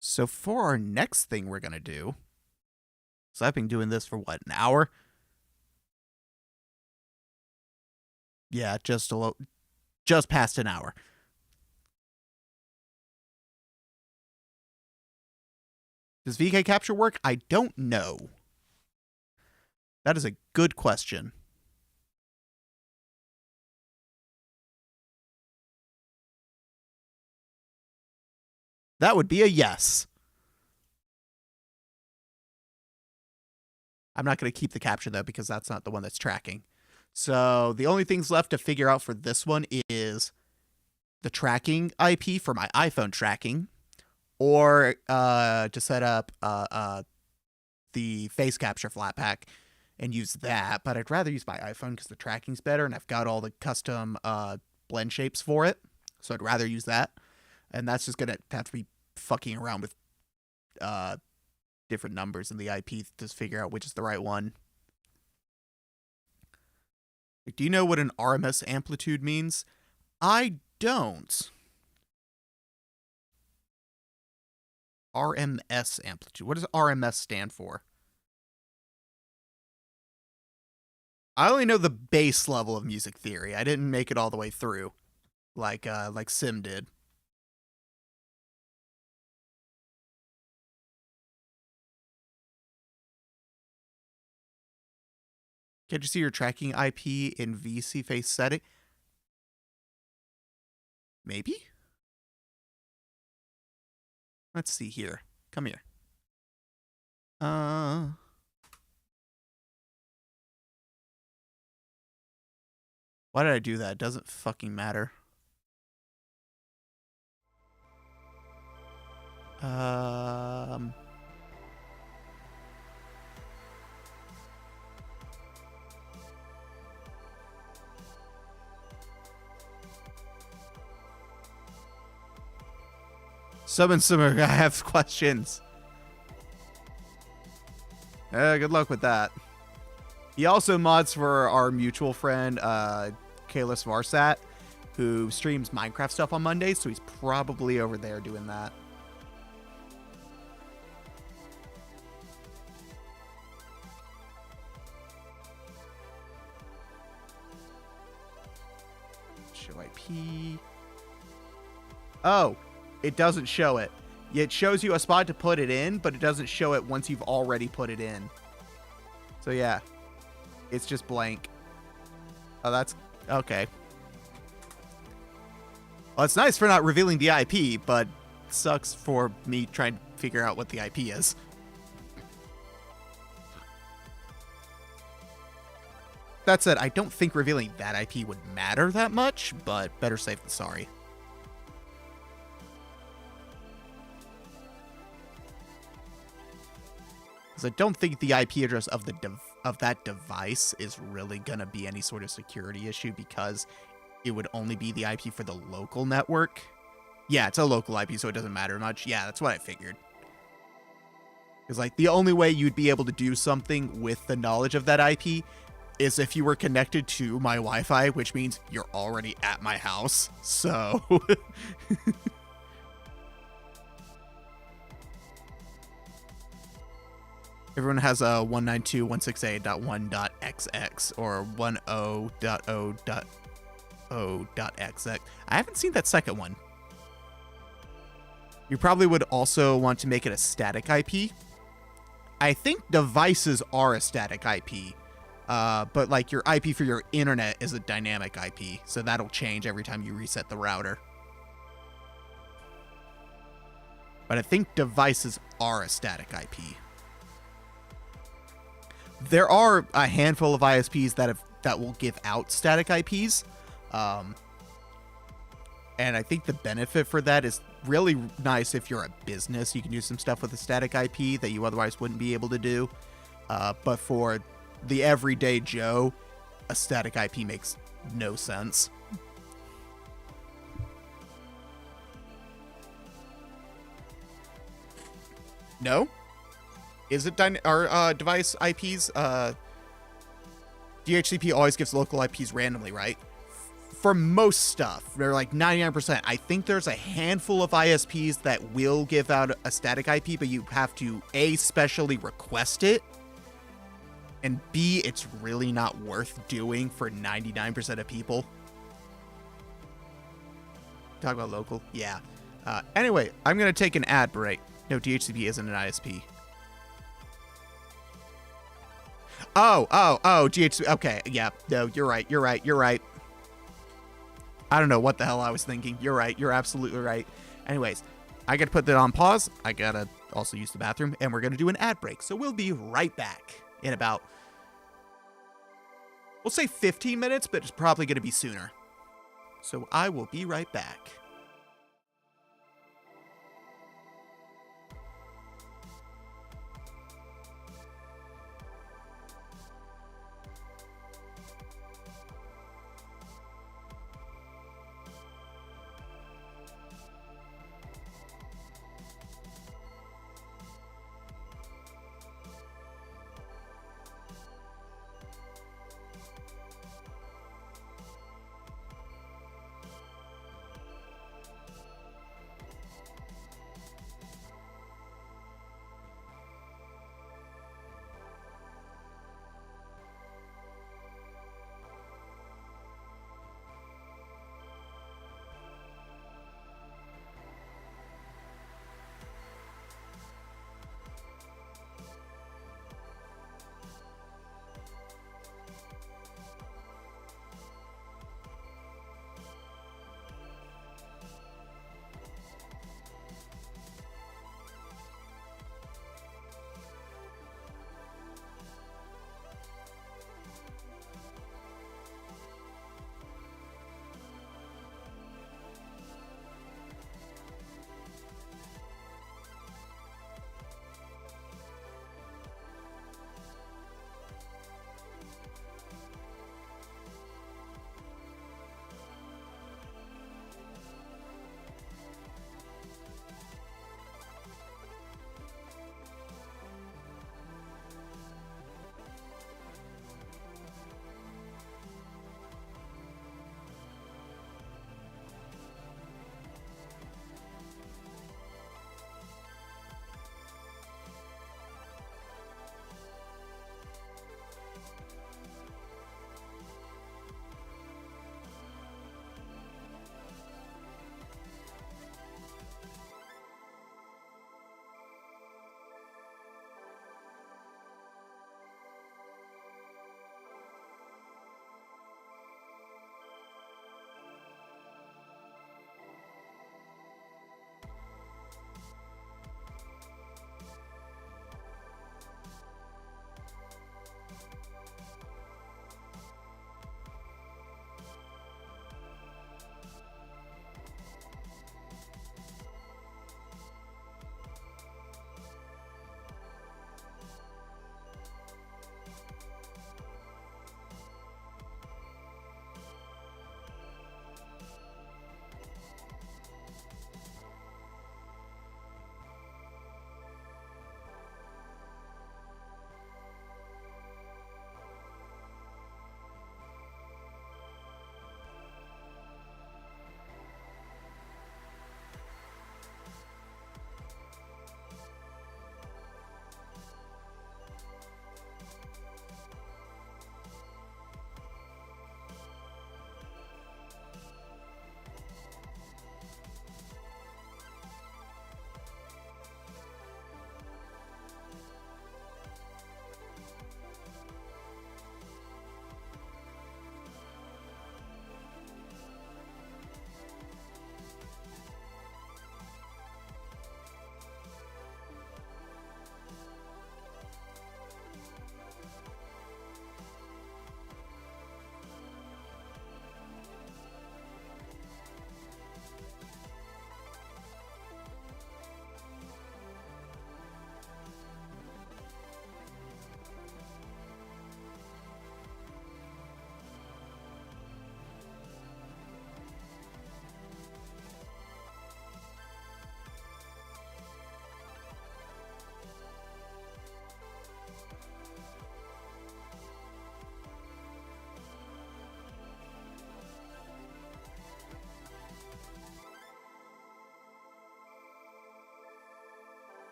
So for our next thing we're going to do, so I've been doing this for what, an hour? Yeah, just past an hour. Does VK capture work? I don't know. That is a good question. That would be a yes. I'm not going to keep the capture, though, because that's not the one that's tracking. So the only things left to figure out for this one is the tracking IP for my iPhone tracking, or to set up the face capture flat pack and use that. But I'd rather use my iPhone because the tracking's better, and I've got all the custom blend shapes for it. So I'd rather use that. And that's just going to have to be fucking around with different numbers in the IP to figure out which is the right one. Do you know what an RMS amplitude means? I don't. RMS amplitude. What does RMS stand for? I only know the base level of music theory. I didn't make it all the way through, like Sim did. Can't you see your tracking IP in VSeeFace setting? Maybe? Let's see here. Come here. Why did I do that? It doesn't fucking matter. Summon Simmer, I have questions. Good luck with that. He also mods for our mutual friend, Kalis Varsat, who streams Minecraft stuff on Mondays, so he's probably over there doing that. Show IP. Oh, it doesn't show it. It shows you a spot to put it in, but it doesn't show it once you've already put it in. So yeah, it's just blank. Oh, that's okay. Well, it's nice for not revealing the IP, but sucks for me trying to figure out what the IP is. That said, I don't think revealing that IP would matter that much, but better safe than sorry. Because I don't think the IP address of that device is really going to be any sort of security issue, because it would only be the IP for the local network. Yeah, it's a local IP, so it doesn't matter much. Yeah, that's what I figured. Because, like, the only way you'd be able to do something with the knowledge of that IP is if you were connected to my Wi-Fi, which means you're already at my house. So... Everyone has a 192.168.1.xx or 10.0.0.xx. I haven't seen that second one. You probably would also want to make it a static IP. I think devices are a static IP, but like your IP for your internet is a dynamic IP, so that'll change every time you reset the router. But I think devices are a static IP. There are a handful of ISPs that will give out static IPs, and I think the benefit for that is really nice if you're a business. You can do some stuff with a static IP that you otherwise wouldn't be able to do. But for the everyday Joe, a static IP makes no sense. No? Is it device IPs? DHCP always gives local IPs randomly, right? For most stuff, they're like 99%. I think there's a handful of ISPs that will give out a static IP, but you have to A, specially request it, and B, it's really not worth doing for 99% of people. Talk about local? Yeah. Anyway, I'm going to take an ad break. No, DHCP isn't an ISP. Oh, DHCP. Okay, yeah. No, you're right. I don't know what the hell I was thinking. You're right. You're absolutely right. Anyways, I got to put that on pause. I got to also use the bathroom, and we're going to do an ad break. So we'll be right back in about, we'll say 15 minutes, but it's probably going to be sooner. So I will be right back.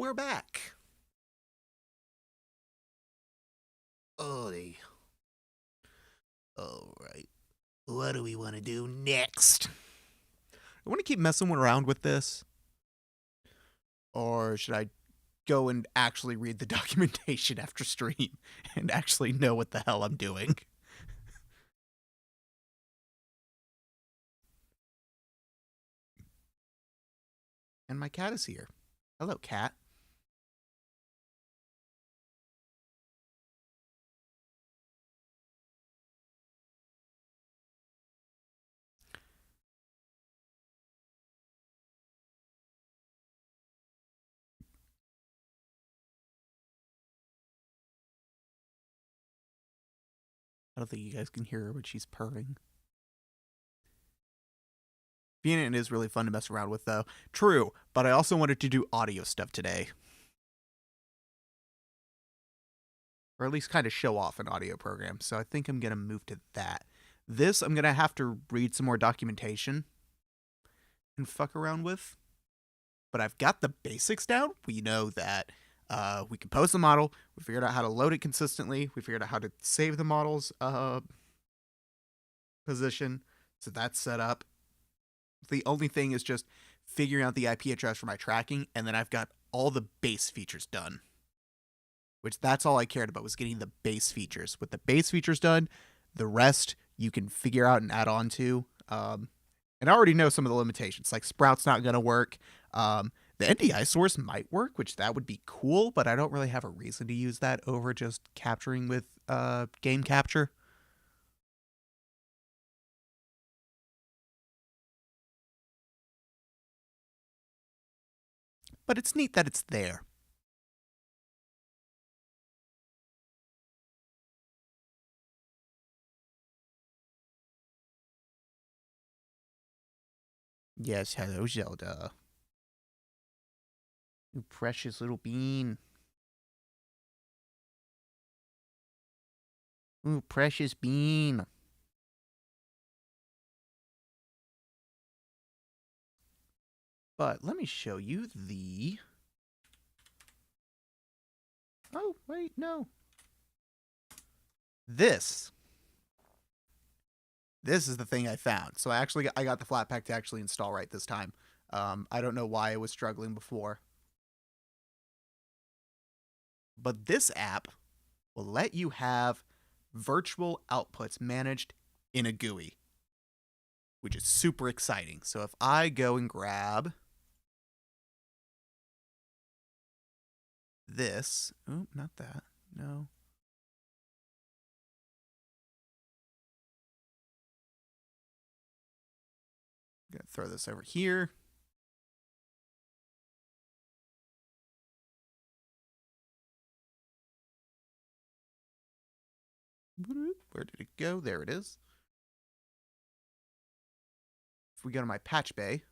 we're back. Alright. What do we want to do next? I want to keep messing around with this. Or should I go and actually read the documentation after stream and actually know what the hell I'm doing? And my cat is here. Hello, cat. I don't think you guys can hear her, but she's purring. VNyan is really fun to mess around with, though. True, but I also wanted to do audio stuff today. Or at least kind of show off an audio program, so I think I'm going to move to that. This, I'm going to have to read some more documentation and fuck around with. But I've got the basics down. We know that we can pose the model. We figured out how to load it consistently. We figured out how to save the model's position. So that's set up. The only thing is just figuring out the IP address for my tracking, and then I've got all the base features done. Which that's all I cared about, was getting the base features. With the base features done, the rest you can figure out and add on to. And I already know some of the limitations, like Sprout's not going to work. The NDI source might work, which that would be cool, but I don't really have a reason to use that over just capturing with game capture. But it's neat that it's there. Yes, hello, Zelda. You precious little bean. Ooh, precious bean. But let me show you the... Oh, wait, no. This is the thing I found. So I got the Flatpak to actually install right this time. I don't know why I was struggling before. But this app will let you have virtual outputs managed in a GUI, which is super exciting. So if I go and grab this, oh, not that, no. I'm gonna throw this over here. Where did it go? There it is. If we go to my patch bay,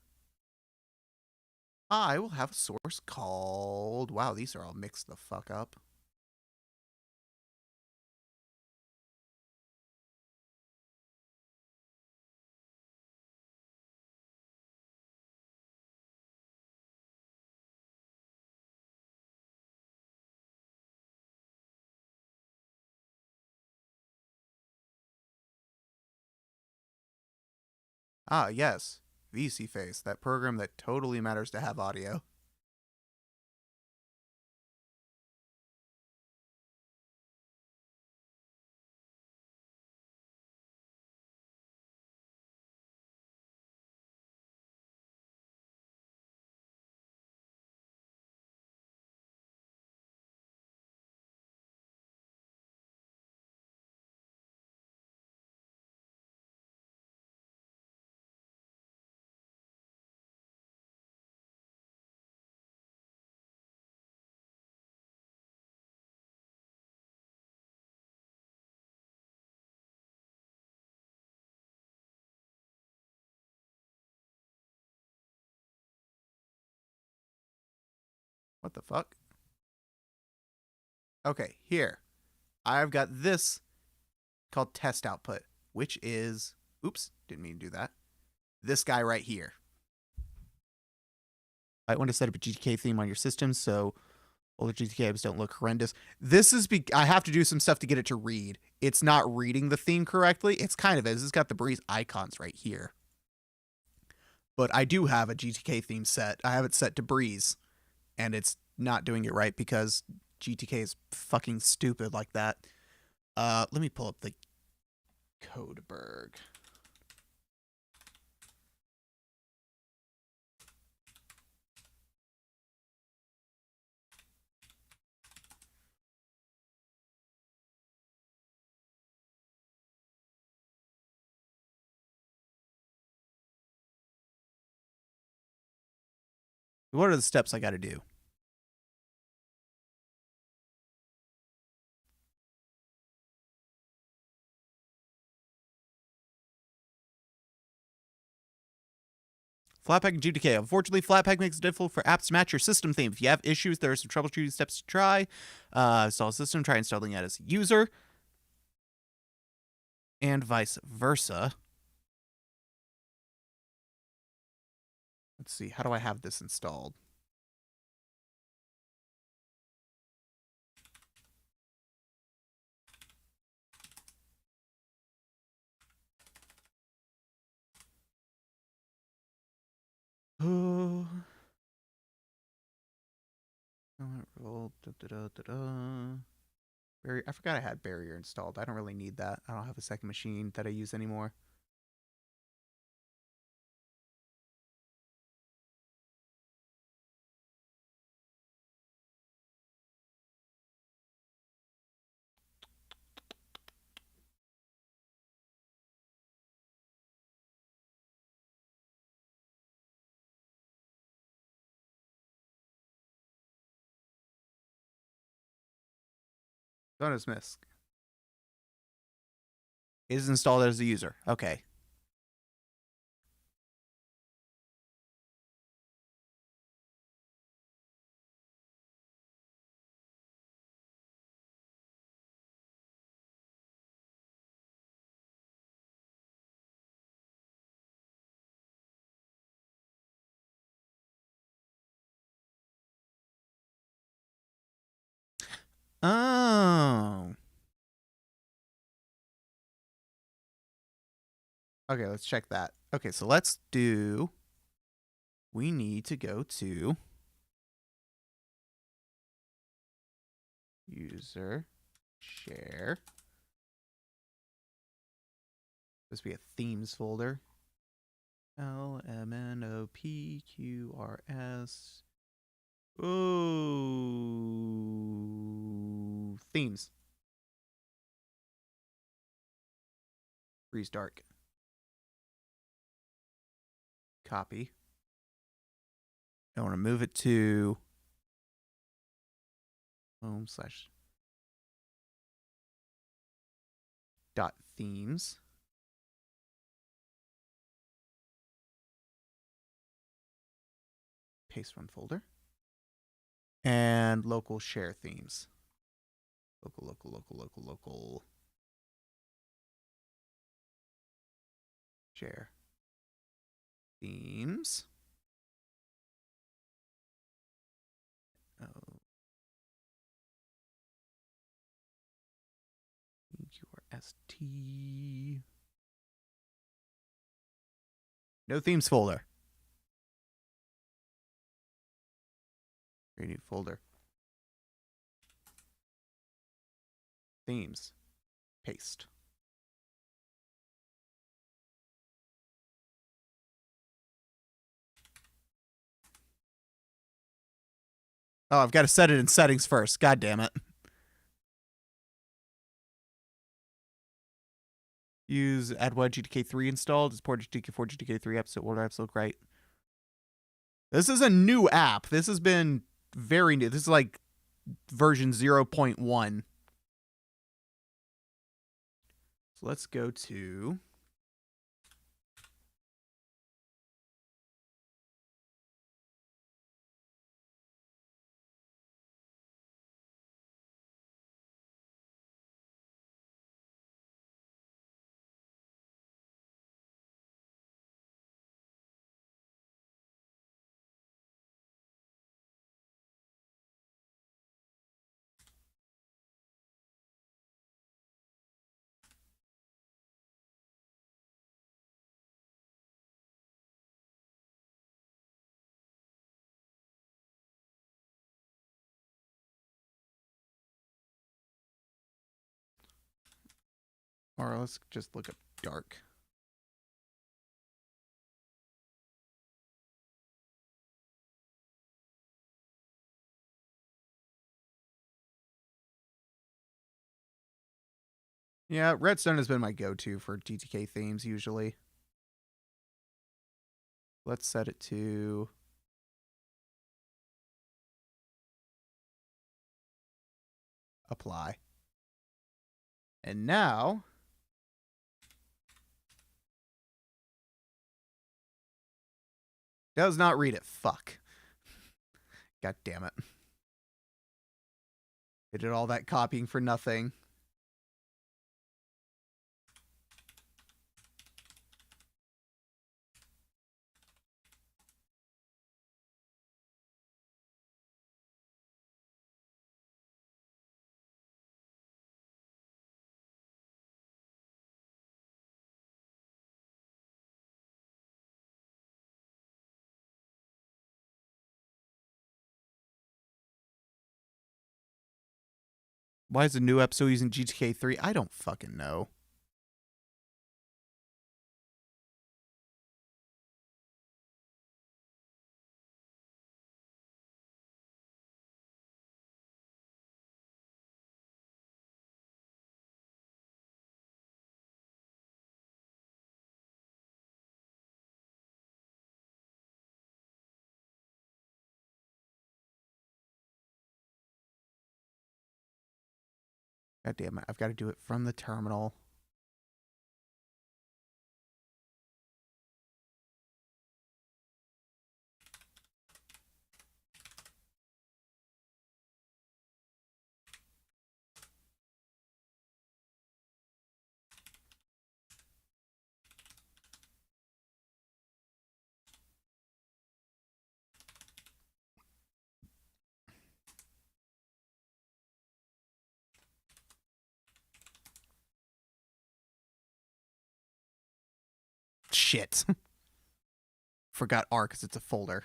I will have a source called... Wow, these are all mixed the fuck up. Ah, yes. VSeeFace, that program that totally matters to have audio. What the fuck? Okay, here. I've got this called test output, which is... Oops, didn't mean to do that. This guy right here. I want to set up a GTK theme on your system, so Older GTK games don't look horrendous. This is I have to do some stuff to get it to read. It's not reading the theme correctly. It's kind of is. It's got the Breeze icons right here. But I do have a GTK theme set. I have it set to Breeze, and it's not doing it right because GTK is fucking stupid like that. Let me pull up the Codeberg. What are the steps I got to do? Flatpak and GTK. Unfortunately, Flatpak makes it difficult for apps to match your system theme. If you have issues, there are some troubleshooting steps to try. Install a system, try installing it as a user, and vice versa. Let's see, how do I have this installed? Oh. I forgot I had Barrier installed. I don't really need that. I don't have a second machine that I use anymore. Don't dismiss. It is installed as a user. Okay. Oh. Okay, let's check that. Okay, so let's do... We need to go to... User. Share. This be a themes folder. LMNOPQRS. Ooh. Themes. Breeze Dark. Copy. I want to move it to home slash dot themes. Paste one folder. And local share themes. Local. Share themes. Oh. QRST. No themes folder. Create a new folder. Themes. Paste. Oh, I've got to set it in settings first. God damn it. Use AdWeb GTK3 installed. It's ported GTK4, GTK3 apps. Older apps look right. This is a new app. This has been very new. This is like version 0.1. So let's go to... Or let's just look up dark. Yeah, redstone has been my go-to for GTK themes usually. Let's set it to apply. And now does not read it. Fuck. God damn it. They did all that copying for nothing. Why is the new episode using GTK 3? I don't fucking know. God damn it. I've got to do it from the terminal. Shit. Forgot R because it's a folder.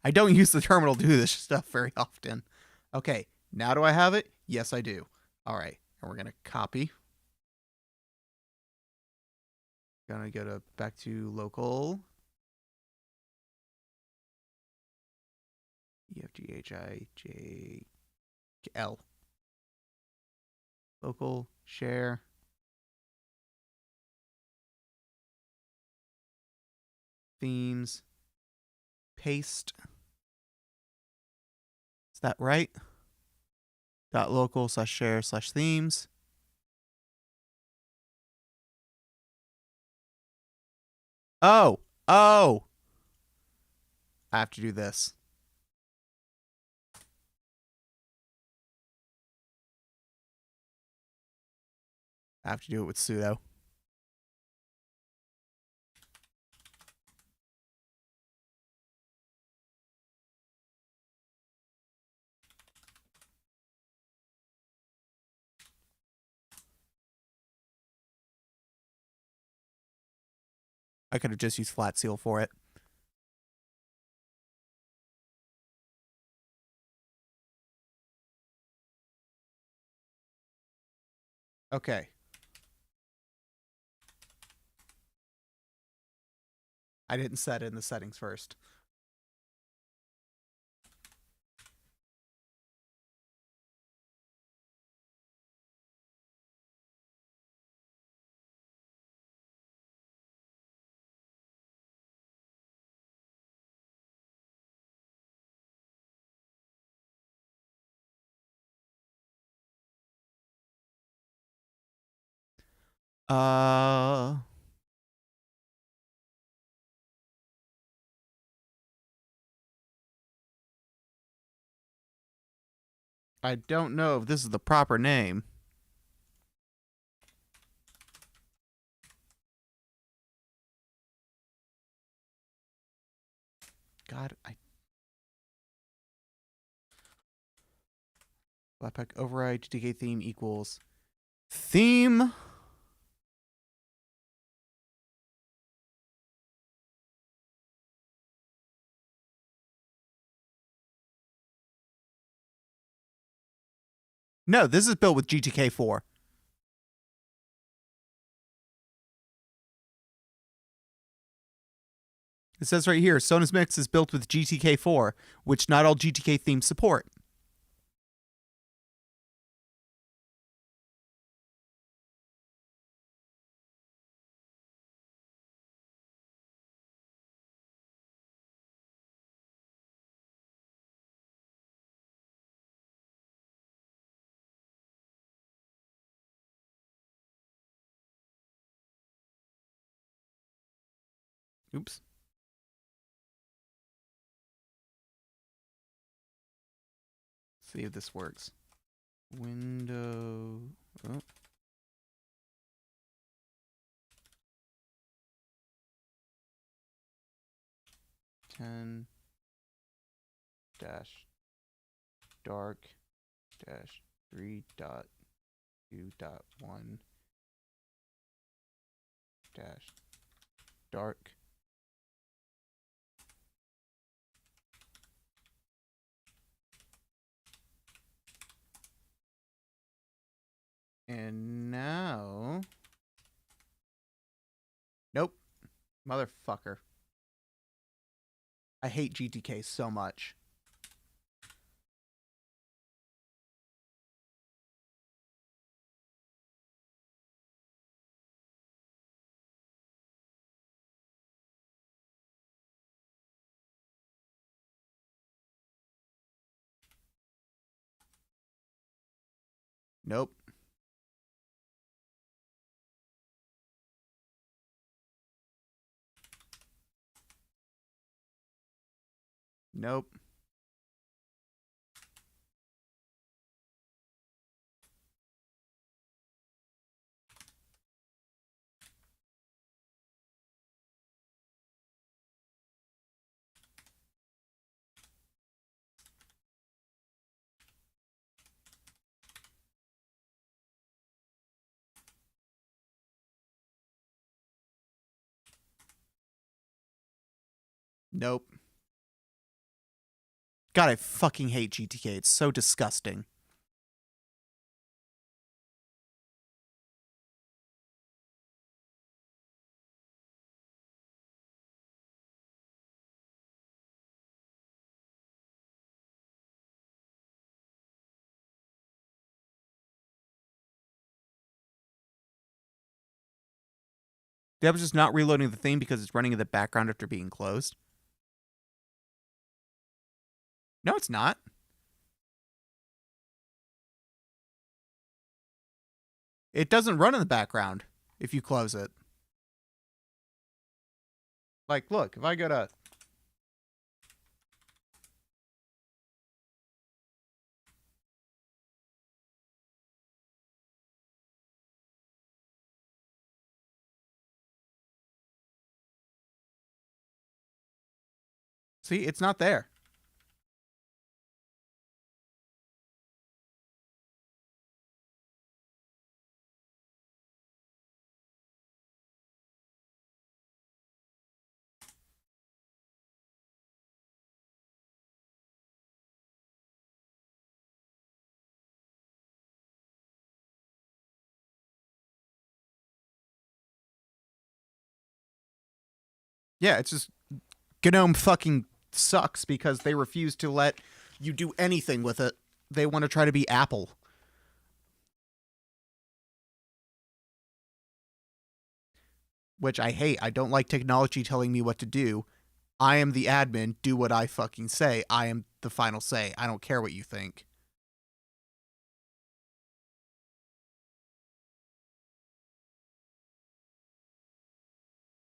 I don't use the terminal to do this stuff very often. Okay, now do I have it? Yes, I do. All right, and we're going to copy. Gonna go to back to local. EFGHIJL. Local, share. Themes. Paste. Is that right? .local/share/themes. Oh, I have to do this. I have to do it with sudo. I could have just used flat seal for it. Okay. I didn't set it in the settings first. I don't know if this is the proper name. God, Flatpak override GTK theme equals theme. No, this is built with GTK 4. It says right here, Sona's Mix is built with GTK4, which not all GTK themes support. Oops. See if this works. Window. Oh. Ten dash dark dash 3.2.1 dash dark. And now... Nope. Motherfucker. I hate GTK so much. Nope. Nope. Nope. God, I fucking hate GTK. It's so disgusting. That was just not reloading the theme because it's running in the background after being closed. No, it's not. It doesn't run in the background if you close it. Like, look, if I go to... See, it's not there. Yeah, it's just... GNOME fucking sucks because they refuse to let you do anything with it. They want to try to be Apple. Which I hate. I don't like technology telling me what to do. I am the admin. Do what I fucking say. I am the final say. I don't care what you think.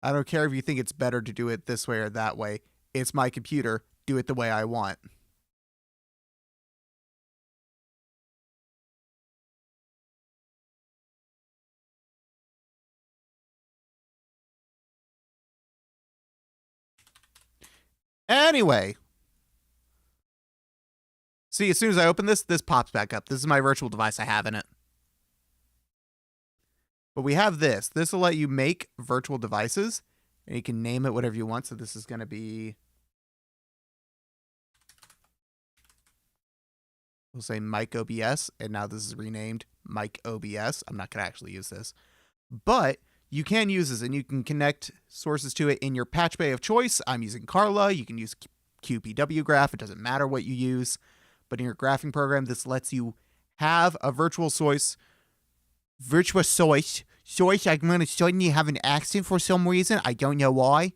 I don't care if you think it's better to do it this way or that way. It's my computer. Do it the way I want. Anyway. See, as soon as I open this, this pops back up. This is my virtual device I have in it. But we have this. This will let you make virtual devices. And you can name it whatever you want. So this is going to be... We'll say Mic OBS. And now this is renamed Mic OBS. I'm not going to actually use this. But you can use this, and you can connect sources to it in your patch bay of choice. I'm using Carla. You can use QPW graph. It doesn't matter what you use. But in your graphing program, this lets you have a virtual source. Source I'm going to suddenly have an accent for some reason. I don't know why.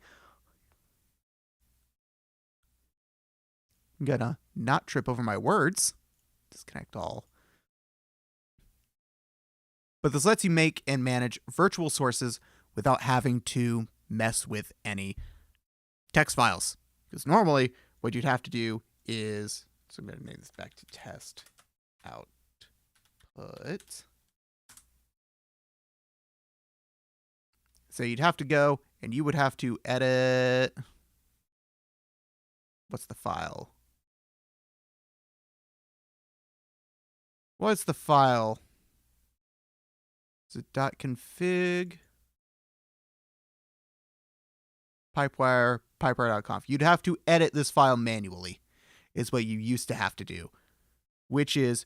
I'm going to not trip over my words. Disconnect all. But this lets you make and manage virtual sources without having to mess with any text files. Because normally what you'd have to do is, so I'm going to name this back to test output. So you'd have to go and you would have to edit. What's the file? What's the file? Is it .config? Pipewire, pipewire.conf. You'd have to edit this file manually, is what you used to have to do, which is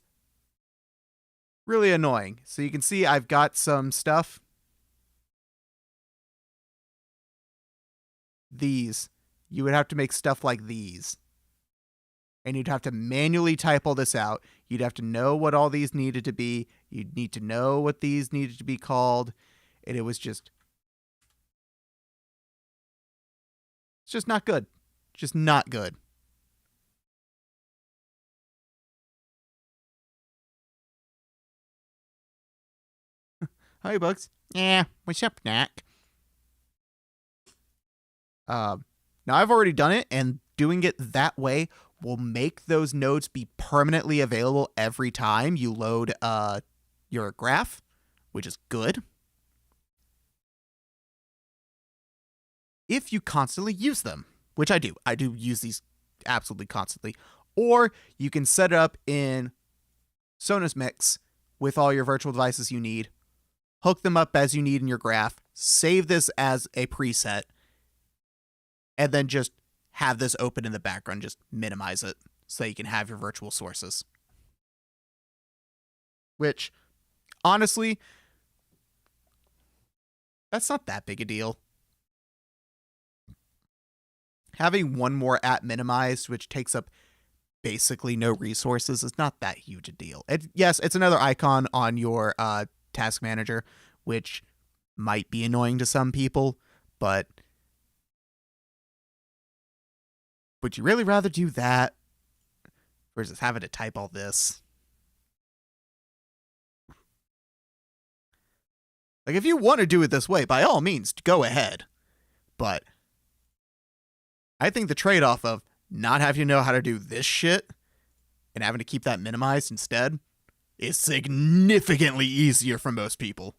really annoying. So you can see I've got some stuff. These. You would have to make stuff like these. And you'd have to manually type all this out. You'd have to know what all these needed to be. You'd need to know what these needed to be called. And it was just... It's just not good. Just not good. Hi, Bugs. Yeah, what's up, Knack? Now, I've already done it, and doing it that way will make those nodes be permanently available every time you load your graph, which is good. If you constantly use them, which I do. I do use these absolutely constantly. Or you can set it up in Sonos Mix with all your virtual devices you need, hook them up as you need in your graph, save this as a preset, and then just have this open in the background. Just minimize it so you can have your virtual sources. Which, honestly, that's not that big a deal. Having one more app minimized, which takes up basically no resources, is not that huge a deal. Yes, it's another icon on your task manager, which might be annoying to some people, but would you really rather do that versus having to type all this? Like, if you want to do it this way, by all means, go ahead. But I think the trade-off of not having to know how to do this shit and having to keep that minimized instead is significantly easier for most people.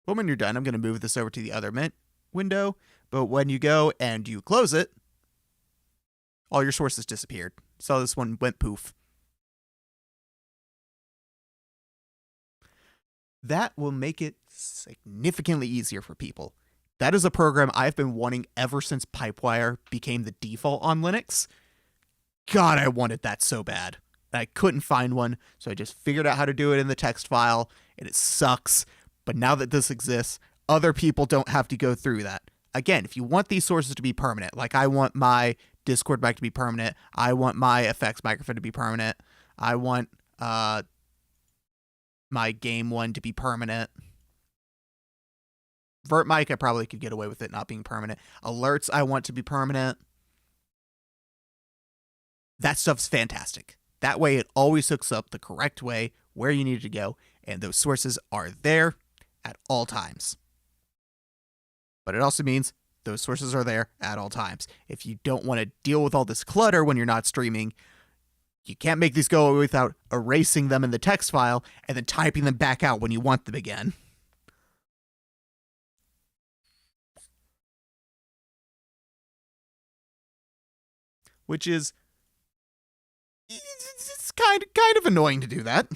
But when you're done, I'm going to move this over to the other window. But when you go and you close it, all your sources disappeared. So this one went poof. That will make it significantly easier for people. That is a program I've been wanting ever since Pipewire became the default on Linux. God, I wanted that so bad. I couldn't find one, so I just figured out how to do it in the text file, and it sucks. But now that this exists, other people don't have to go through that. Again, if you want these sources to be permanent, like I want my Discord mic to be permanent, I want my effects microphone to be permanent, I want my game one to be permanent. Vert mic, I probably could get away with it not being permanent. Alerts, I want to be permanent. That stuff's fantastic. That way it always hooks up the correct way where you need it to go, and those sources are there at all times. But it also means those sources are there at all times. If you don't want to deal with all this clutter when you're not streaming, you can't make these go away without erasing them in the text file and then typing them back out when you want them again. Which is, it's kind of annoying to do that.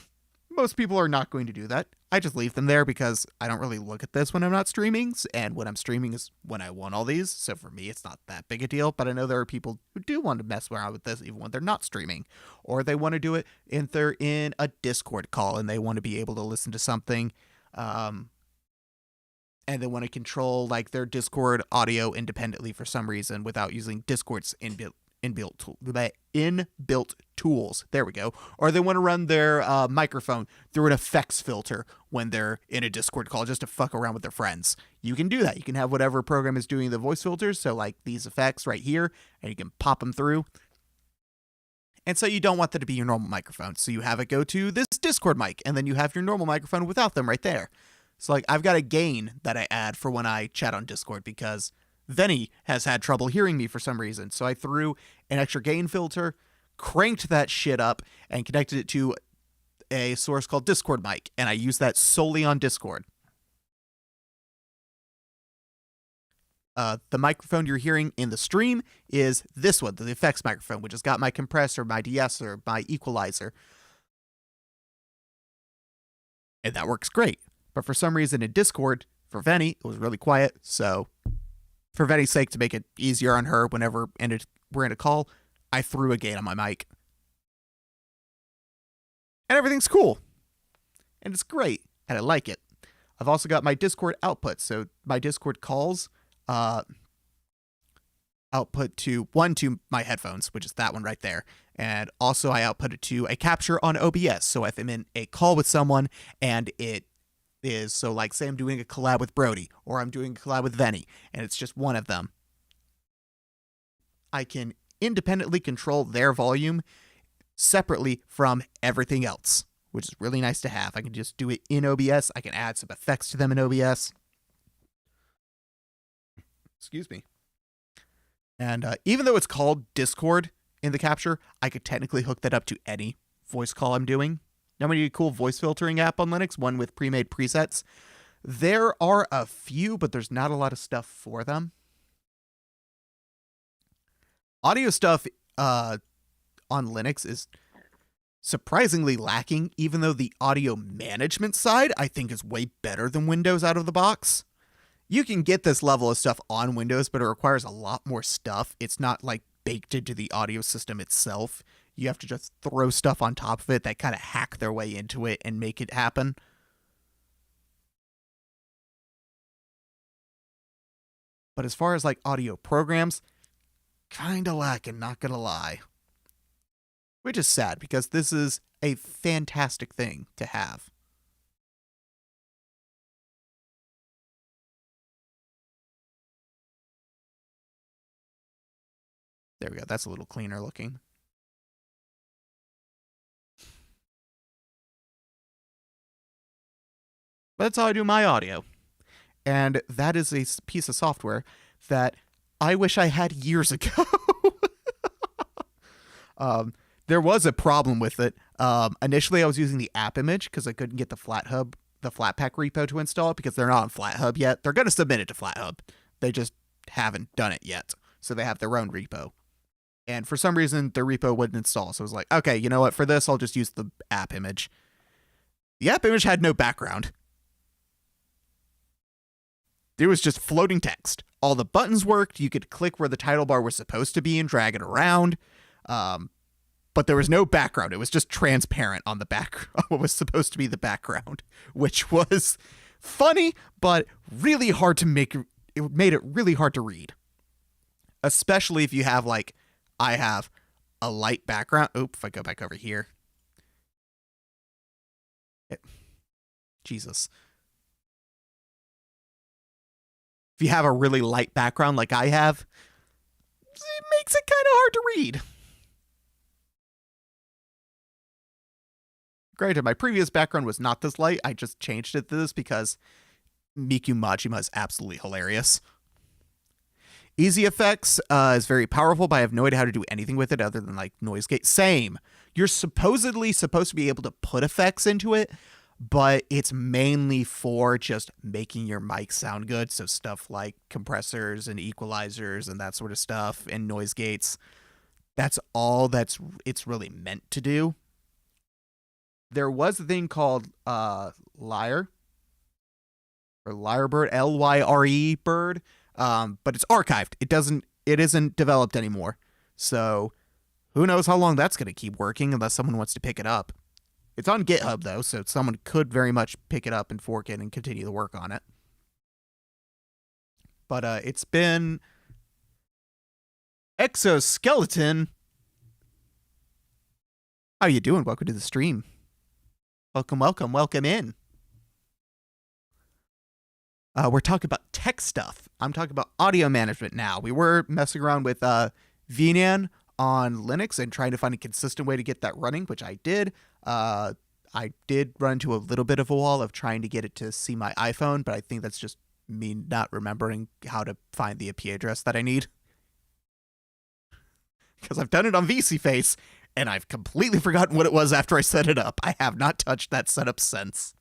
Most people are not going to do that. I just leave them there because I don't really look at this when I'm not streaming, and when I'm streaming is when I want all these, so for me it's not that big a deal, but I know there are people who do want to mess around with this even when they're not streaming, or they want to do it if they're in a Discord call and they want to be able to listen to something, and they want to control like their Discord audio independently for some reason without using Discord's inbuilt tools. There we go. Or they want to run their microphone through an effects filter when they're in a Discord call just to fuck around with their friends. You can do that. You can have whatever program is doing the voice filters, so like these effects right here, and you can pop them through. And so you don't want that to be your normal microphone, so you have it go to this Discord mic, and then you have your normal microphone without them right there. So like I've got a gain that I add for when I chat on Discord because Venny has had trouble hearing me for some reason. So I threw an extra gain filter, cranked that shit up, and connected it to a source called Discord mic. And I use that solely on Discord. The microphone you're hearing in the stream is this one, the effects microphone, which has got my compressor, my de-esser, my equalizer. And that works great. But for some reason in Discord, for Venny, it was really quiet, so for Venny's sake, to make it easier on her whenever we're in a call, I threw a gain on my mic. And everything's cool. And it's great. And I like it. I've also got my Discord output. So my Discord calls output to my headphones, which is that one right there. And also I output it to a capture on OBS. So if I'm in a call with someone and it is, so like say I'm doing a collab with Brody or I'm doing a collab with Venny and it's just one of them, I can independently control their volume separately from everything else, which is really nice to have. I can just do it in OBS. I can add some effects to them in OBS. Excuse me. And even though it's called Discord in the capture, I could technically hook that up to any voice call I'm doing. Now, we need a cool voice filtering app on Linux, one with pre-made presets. There are a few, but there's not a lot of stuff for them. Audio stuff on Linux is surprisingly lacking, even though the audio management side, I think, is way better than Windows out of the box. You can get this level of stuff on Windows, but it requires a lot more stuff. It's not like baked into the audio system itself. You have to just throw stuff on top of it that kind of hack their way into it and make it happen. But as far as like audio programs, kind of lacking, not gonna lie. Which is sad because this is a fantastic thing to have. There we go. That's a little cleaner looking. But that's how I do my audio. And that is a piece of software that I wish I had years ago. There was a problem with it. Initially, I was using the app image because I couldn't get the Flatpak repo to install it because they're not on FlatHub yet. They're going to submit it to FlatHub. They just haven't done it yet. So they have their own repo. And for some reason, their repo wouldn't install. So I was like, okay, you know what? For this, I'll just use the app image. The app image had no background. It was just floating text. All the buttons worked. You could click where the title bar was supposed to be and drag it around. But there was no background. It was just transparent on the back, what was supposed to be the background, which was funny, but really hard to make. It made it really hard to read. Especially if you have, like, I have a light background. Oop, if I go back over here. Jesus. If you have a really light background like I have, it makes it kind of hard to read. Granted, my previous background was not this light. I just changed it to this because Miku Majima is absolutely hilarious. Easy Effects is very powerful, but I have no idea how to do anything with it other than like noise gate. Same. You're supposedly supposed to be able to put effects into it, but it's mainly for just making your mic sound good. So stuff like compressors and equalizers and that sort of stuff and noise gates. That's all it's really meant to do. there was a thing called Lyre or Lyrebird, Lyre bird, but it's archived. It isn't developed anymore. So who knows how long that's going to keep working unless someone wants to pick it up. It's on GitHub though, so someone could very much pick it up and fork it and continue the work on it. But it's been Exoskeleton. How you doing? Welcome to the stream. Welcome in. We're talking about tech stuff. I'm talking about audio management now. We were messing around with VNyan on Linux and trying to find a consistent way to get that running, which I did. I did run into a little bit of a wall of trying to get it to see my iPhone, but I think that's just me not remembering how to find the IP address that I need. Because I've done it on VSeeFace, and I've completely forgotten what it was after I set it up. I have not touched that setup since.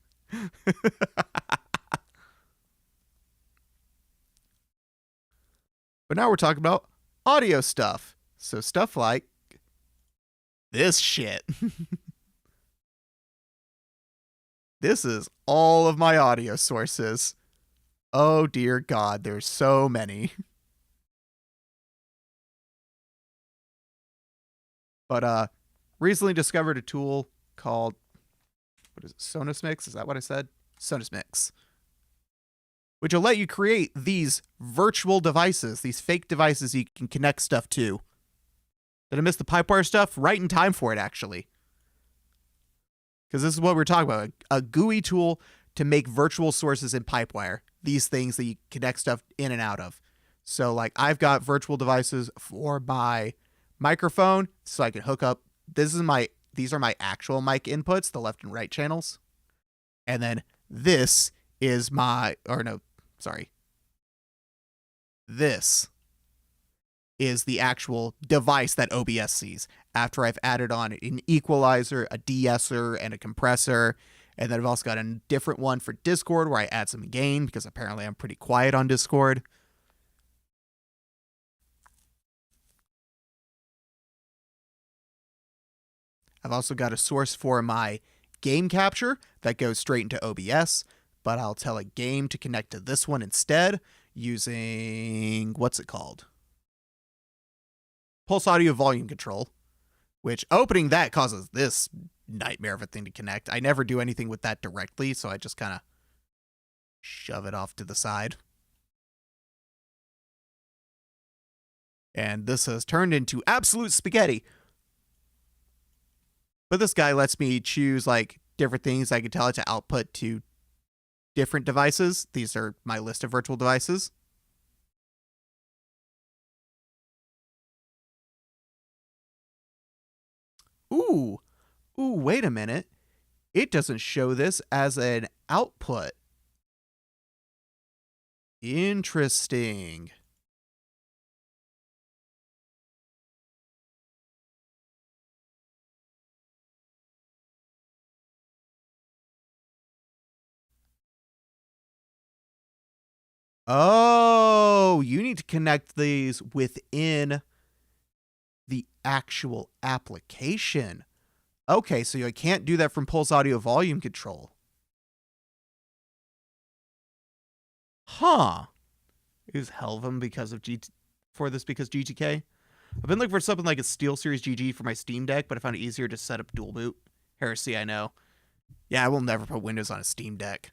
But now we're talking about audio stuff. So stuff like this shit. This is all of my audio sources. Oh dear God, there's so many. But recently discovered a tool called, what is it, Sonos Mix? Is that what I said? Sonos Mix. Which will let you create these virtual devices, these fake devices you can connect stuff to. Did I miss the Pipewire stuff? Right in time for it, actually. Because this is what we're talking about. A GUI tool to make virtual sources in Pipewire. These things that you connect stuff in and out of. So, like, I've got virtual devices for my microphone, so I can hook up. These are my actual mic inputs, the left and right channels. And then this is this is the actual device that OBS sees after I've added on an equalizer, a de-esser, and a compressor. And then I've also got a different one for Discord where I add some gain because apparently I'm pretty quiet on Discord. I've also got a source for my game capture that goes straight into OBS, but I'll tell a game to connect to this one instead using, what's it called? Pulse Audio Volume Control, which opening that causes this nightmare of a thing to connect. I never do anything with that directly, so I just kind of shove it off to the side. And this has turned into absolute spaghetti. But this guy lets me choose like different things I can tell it to output to different devices. These are my list of virtual devices. Ooh, wait a minute. It doesn't show this as an output. Interesting. Oh, you need to connect these within the actual application. Okay, so I can't do that from Pulse Audio Volume Control. Huh. Is Helvum because GTK? I've been looking for something like a SteelSeries GG for my Steam Deck, but I found it easier to set up dual boot. Heresy, I know. Yeah, I will never put Windows on a Steam Deck.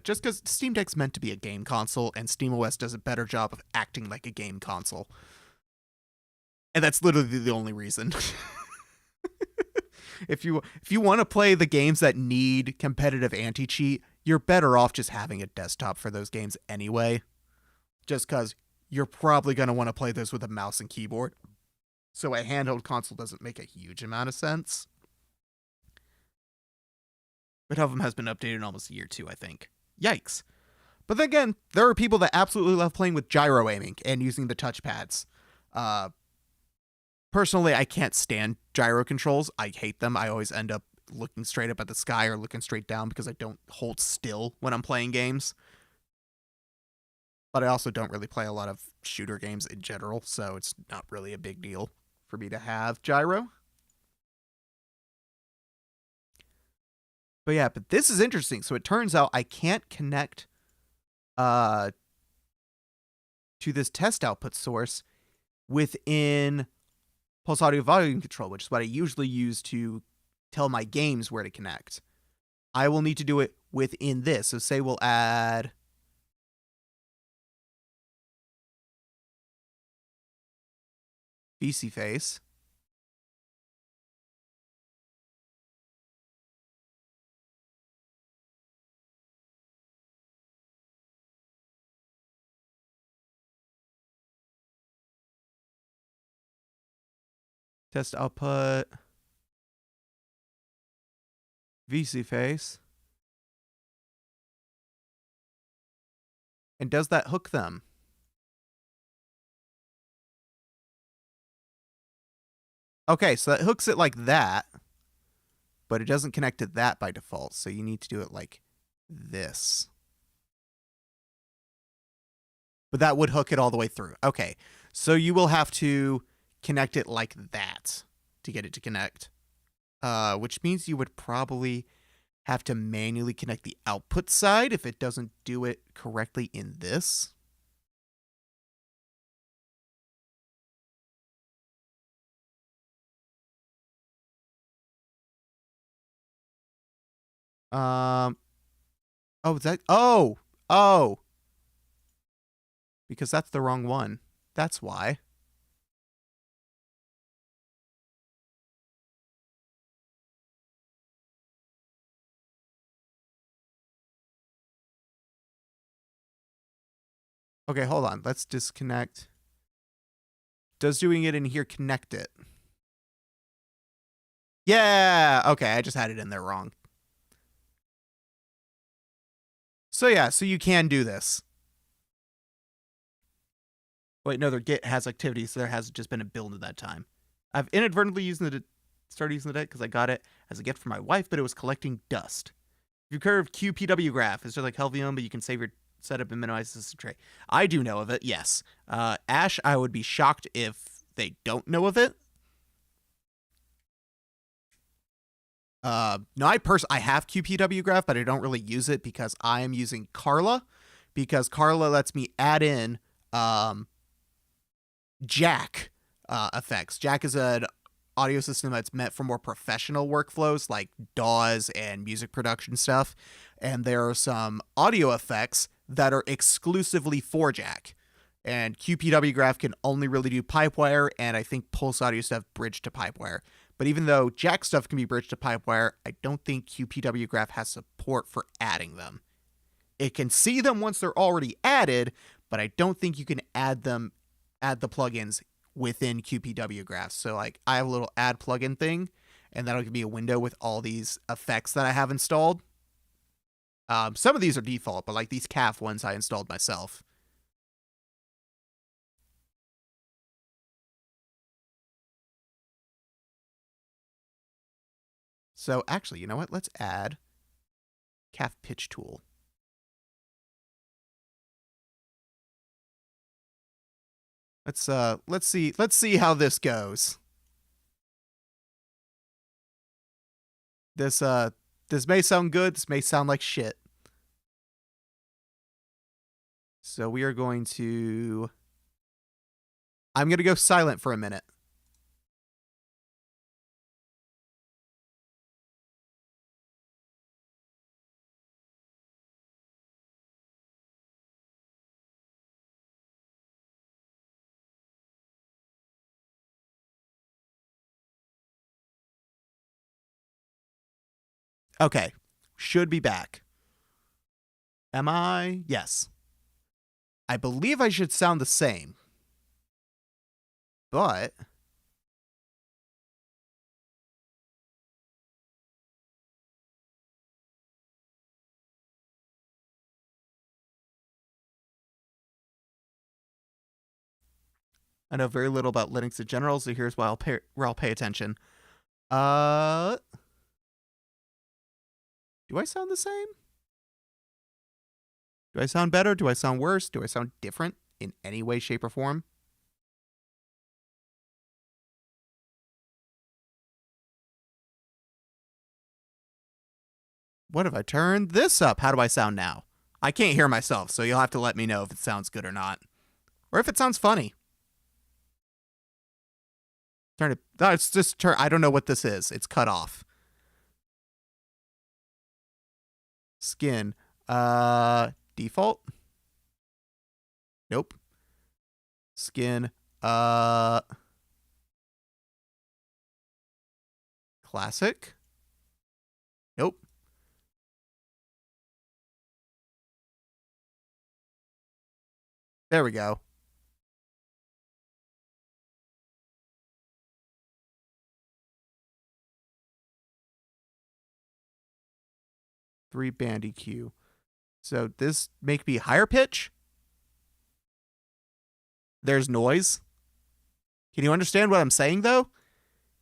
Just because Steam Deck's meant to be a game console, and SteamOS does a better job of acting like a game console. And that's literally the only reason. If you want to play the games that need competitive anti-cheat, you're better off just having a desktop for those games anyway. Just because you're probably going to want to play those with a mouse and keyboard. So a handheld console doesn't make a huge amount of sense. But Helvum has been updated in almost a year too, I think. Yikes. But then again, there are people that absolutely love playing with gyro aiming and using the touchpads. Personally, I can't stand gyro controls. I hate them. I always end up looking straight up at the sky or looking straight down because I don't hold still when I'm playing games. But I also don't really play a lot of shooter games in general, so it's not really a big deal. for me to have gyro. But yeah, but this is interesting. So it turns out I can't connect to this test output source within Pulse Audio Volume Control, which is what I usually use to tell my games where to connect. I will need to do it within this. So say we'll add VSeeFace. Test output. VSeeFace. And does that hook them? Okay, so that hooks it like that, but it doesn't connect to that by default. So you need to do it like this. But that would hook it all the way through. Okay, so you will have to connect it like that to get it to connect, which means you would probably have to manually connect the output side if it doesn't do it correctly in this. Oh, is that? Oh, because that's the wrong one. That's why. Okay, hold on. Let's disconnect. Does doing it in here connect it? Yeah. Okay, I just had it in there wrong. So yeah, so you can do this. Wait, no, their Git has activity, so there has just been a build at that time. I've inadvertently started using the deck because I got it as a gift for my wife, but it was collecting dust. If you curve QPW graph, it's just like Helvium, but you can save your setup and minimize the system tray. I do know of it, yes. Ash, I would be shocked if they don't know of it. No, I have QPW graph, but I don't really use it because I am using Carla, because Carla lets me add in Jack effects. Jack is an audio system that's meant for more professional workflows like DAWs and music production stuff. And there are some audio effects that are exclusively for Jack. And QPW graph can only really do Pipewire, and I think Pulse Audio stuff bridged to Pipewire. But even though Jack stuff can be bridged to Pipewire, I don't think QPW graph has support for adding them. It can see them once they're already added, but I don't think you can add the plugins within QPW graph. So like I have a little add plugin thing, and that'll give me a window with all these effects that I have installed. Some of these are default, but like these CAF ones I installed myself. So actually, you know what? Let's add CAF pitch tool. Let's see how this goes. This may sound good, this may sound like shit. So we are going to I'm going to go silent for a minute. Okay. Should be back. Am I? Yes. I believe I should sound the same. But I know very little about Linux in general, so here's where I'll pay attention. Do I sound the same? Do I sound better? Do I sound worse? Do I sound different in any way, shape, or form? What if I turn this up? How do I sound now? I can't hear myself, so you'll have to let me know if it sounds good or not. Or if it sounds funny. Turn it. No, it's just turn. I don't know what this is. It's cut off. Skin. Default? Nope. Skin. Classic? Nope. There we go. Three band EQ. So this make me higher pitch? There's noise. Can you understand what I'm saying though?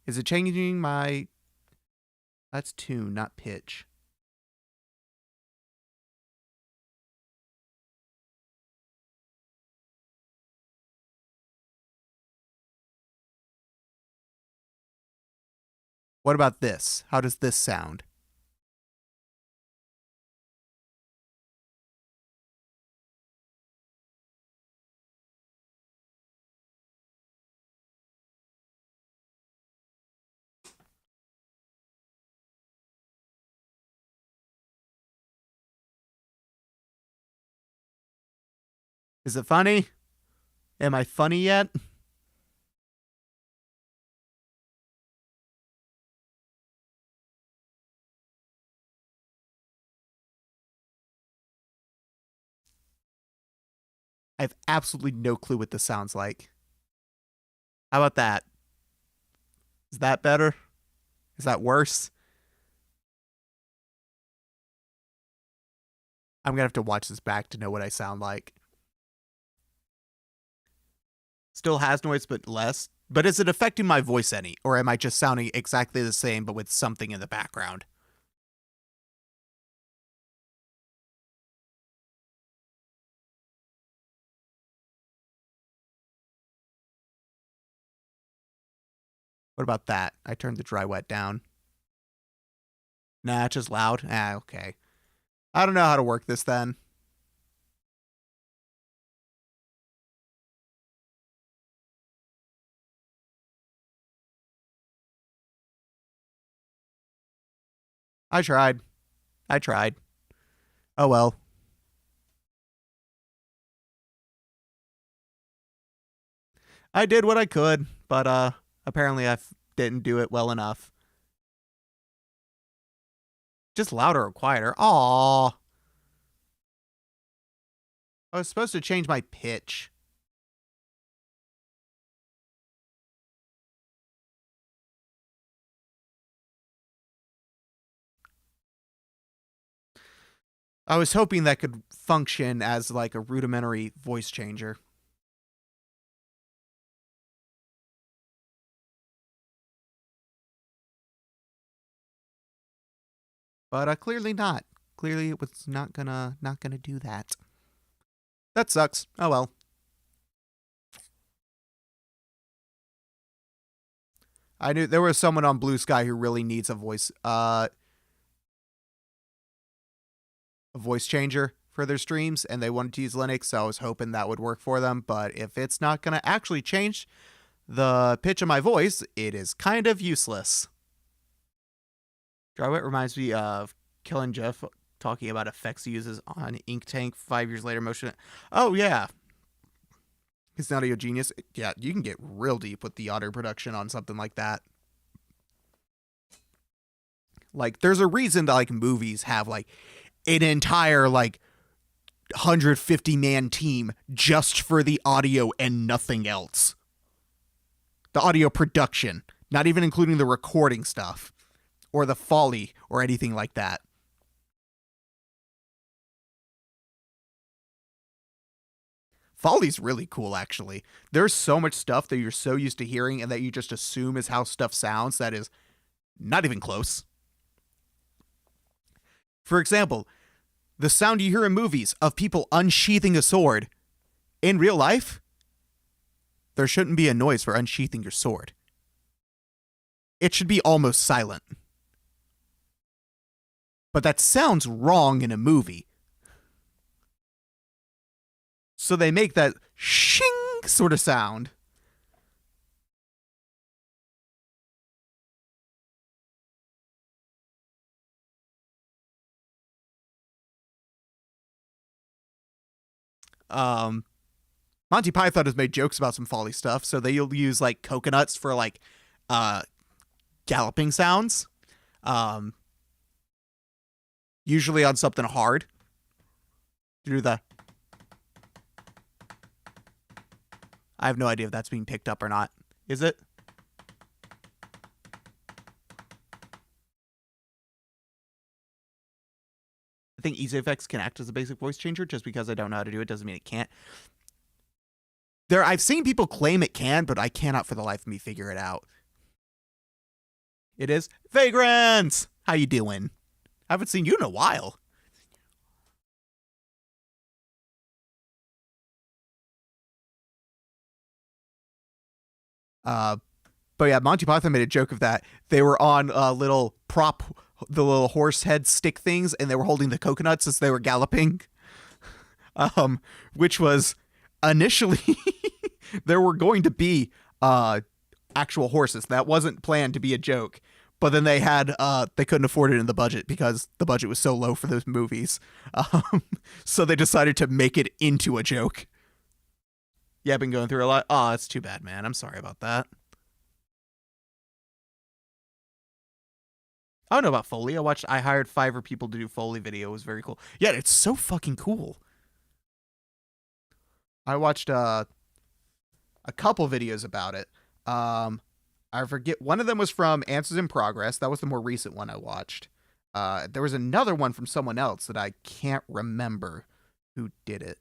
Is it changing my... That's tune, not pitch. What about this? How does this sound? Is it funny? Am I funny yet? I have absolutely no clue what this sounds like. How about that? Is that better? Is that worse? I'm going to have to watch this back to know what I sound like. Still has noise, but less. But is it affecting my voice any? Or am I just sounding exactly the same, but with something in the background? What about that? I turned the dry wet down. Nah, it's just loud. Ah, okay. I don't know how to work this then. I tried. Oh well. I did what I could, but apparently I didn't do it well enough. Just louder or quieter. Aww. I was supposed to change my pitch. I was hoping that could function as like a rudimentary voice changer. But clearly not. Clearly it was not gonna do that. That sucks. Oh well. I knew there was someone on Blue Sky who really needs a voice changer for their streams, and they wanted to use Linux, so I was hoping that would work for them. But if it's not gonna actually change the pitch of my voice, it is kind of useless. Drywet reminds me of Killing Jeff talking about effects he uses on Ink Tank 5 years later motion. Oh, yeah. He's an audio genius. Yeah, you can get real deep with the audio production on something like that. Like, there's a reason that, like, movies have, like, an entire, like, 150-man team just for the audio and nothing else. The audio production, not even including the recording stuff or the Foley or anything like that. Foley's really cool, actually. There's so much stuff that you're so used to hearing and that you just assume is how stuff sounds that is not even close. For example, the sound you hear in movies of people unsheathing a sword, in real life, there shouldn't be a noise for unsheathing your sword. It should be almost silent. but that sounds wrong in a movie. So they make that shing sort of sound. Monty Python has made jokes about some folly stuff, so they'll use like coconuts for like galloping sounds. Usually on something hard. Do the. I have no idea if that's being picked up or not. Is it? I think EasyFX can act as a basic voice changer. Just because I don't know how to do it doesn't mean it can't. I've seen people claim it can, but I cannot for the life of me figure it out. It is Vagrants. How you doing? I haven't seen you in a while. But yeah, Monty Python made a joke of that. They were on little the little horse head stick things, and they were holding the coconuts as they were galloping. Which was initially there were going to be actual horses. That wasn't planned to be a joke. But then they couldn't afford it in the budget because the budget was so low for those movies. So they decided to make it into a joke. Yeah, I've been going through a lot. Oh, that's too bad, man. I'm sorry about that. I don't know about Foley. I hired Fiverr people to do Foley video. It was very cool. Yeah, it's so fucking cool. I watched a couple videos about it. I forget. One of them was from Answers in Progress. That was the more recent one I watched. There was another one from someone else that I can't remember who did it.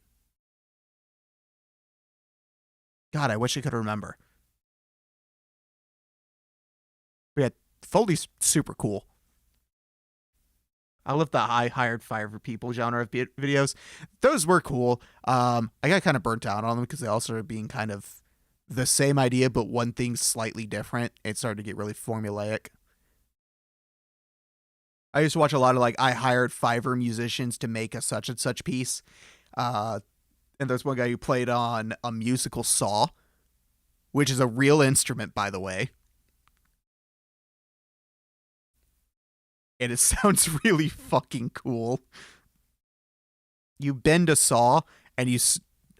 God, I wish I could remember. But yeah, Foley's super cool. I love the I hired Fiverr people genre of videos. Those were cool. I got kind of burnt out on them because they all started being kind of the same idea, but one thing slightly different. It started to get really formulaic. I used to watch a lot of like I hired Fiverr musicians to make a such and such piece. And there's one guy who played on a musical saw, which is a real instrument, by the way. And it sounds really fucking cool. You bend a saw and you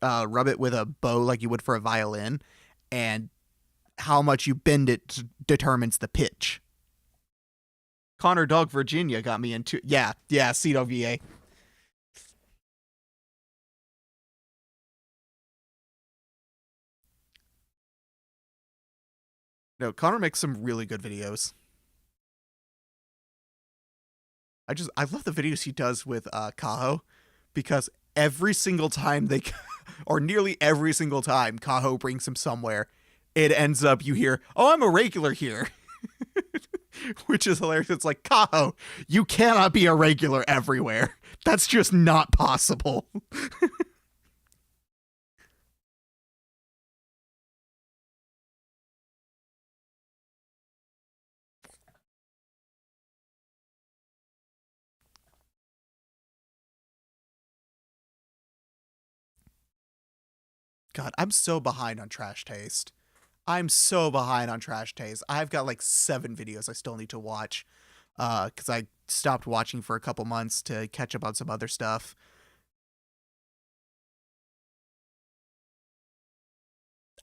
rub it with a bow like you would for a violin, and how much you bend it determines the pitch. Connor Dog Virginia got me into yeah, CWVA. No, Connor makes some really good videos. I love the videos he does with Kaho, because every single time or nearly every single time Kaho brings him somewhere, it ends up you hear, "Oh, I'm a regular here." Which is hilarious. It's like, Kaho, you cannot be a regular everywhere. That's just not possible. God, I'm so behind on Trash Taste. I'm so behind on Trash Taste. I've got like 7 videos I still need to watch. Because I stopped watching for a couple months to catch up on some other stuff.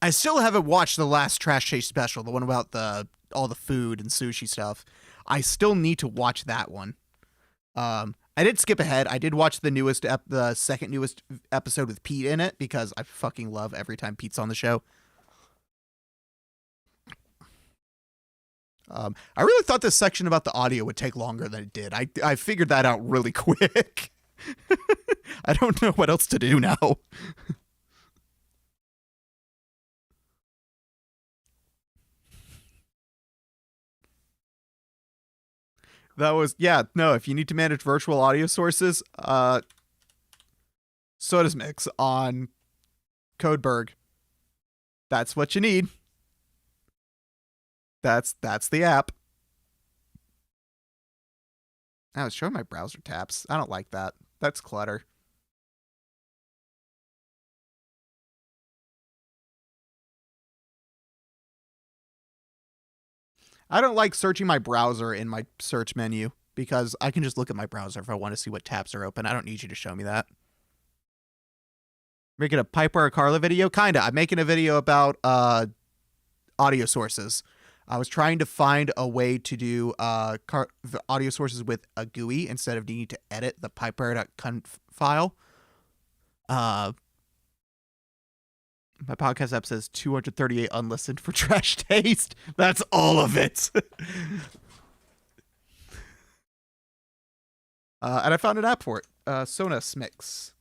I still haven't watched the last Trash Taste special, the one about all the food and sushi stuff. I still need to watch that one. I did skip ahead. I did watch the second newest episode with Pete in it because I fucking love every time Pete's on the show. I really thought this section about the audio would take longer than it did. I figured that out really quick. I don't know what else to do now. That was, yeah, no, if you need to manage virtual audio sources, so does Mix on Codeberg. That's what you need. That's the app. I was showing my browser tabs. I don't like that. That's clutter. I don't like searching my browser in my search menu because I can just look at my browser if I want to see what tabs are open. I don't need you to show me that. Making a Pipewire Carla video? Kinda. I'm making a video about audio sources. I was trying to find a way to do the audio sources with a GUI instead of needing to edit the pipewire.conf file. My podcast app says 238 unlistened for trash taste. That's all of it. And I found an app for it. Sonos Mix.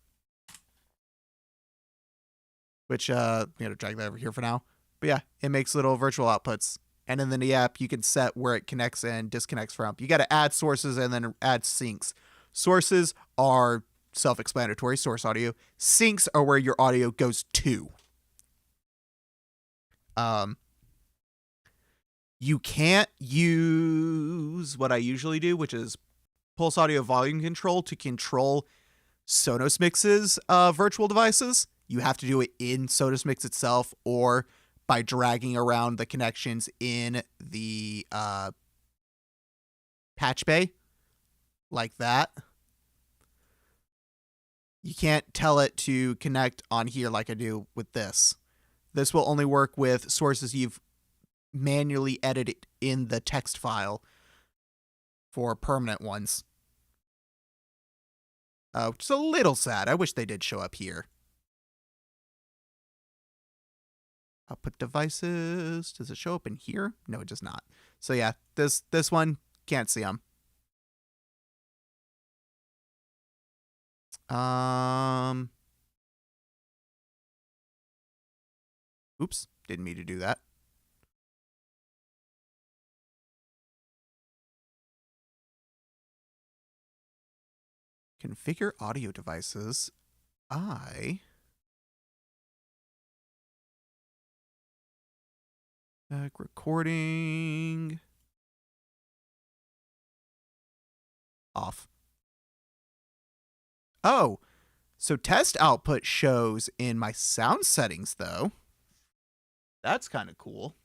Which, drag that over here for now. But yeah, it makes little virtual outputs. And then in the app, you can set where it connects and disconnects from. You got to add sources and then add syncs. Sources are self-explanatory, source audio. Syncs are where your audio goes to. You can't use what I usually do, which is pulse audio volume control to control Sonos Mix's virtual devices. You have to do it in Sonos Mix itself or by dragging around the connections in the patch bay like that. You can't tell it to connect on here like I do with this. This will only work with sources you've manually edited in the text file for permanent ones. Which is a little sad. I wish they did show up here. Output devices. Does it show up in here? No, it does not. So yeah, this one, can't see them. Oops, didn't mean to do that. Configure audio devices. Recording. Off. Oh, so test output shows in my sound settings, though. That's kind of cool.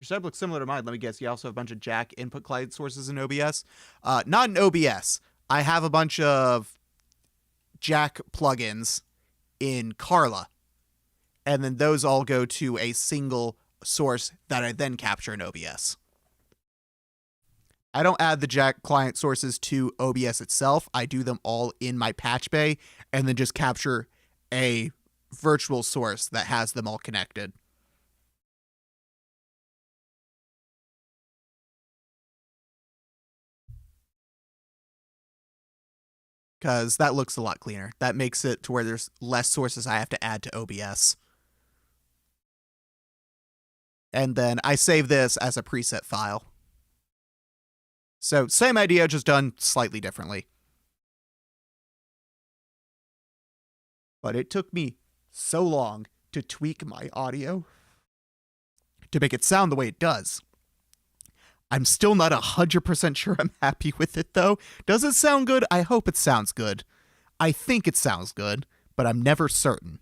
Your setup looks similar to mine. Let me guess. You also have a bunch of jack input client sources in OBS? Not in OBS. I have a bunch of jack plugins in Carla. And then those all go to a single source that I then capture in OBS. I don't add the jack client sources to OBS itself. I do them all in my patch bay and then just capture a virtual source that has them all connected. Because that looks a lot cleaner. That makes it to where there's less sources I have to add to OBS. And then I save this as a preset file. So same idea, just done slightly differently. But it took me so long to tweak my audio to make it sound the way it does. I'm still not 100% sure I'm happy with it, though. Does it sound good? I hope it sounds good. I think it sounds good, but I'm never certain.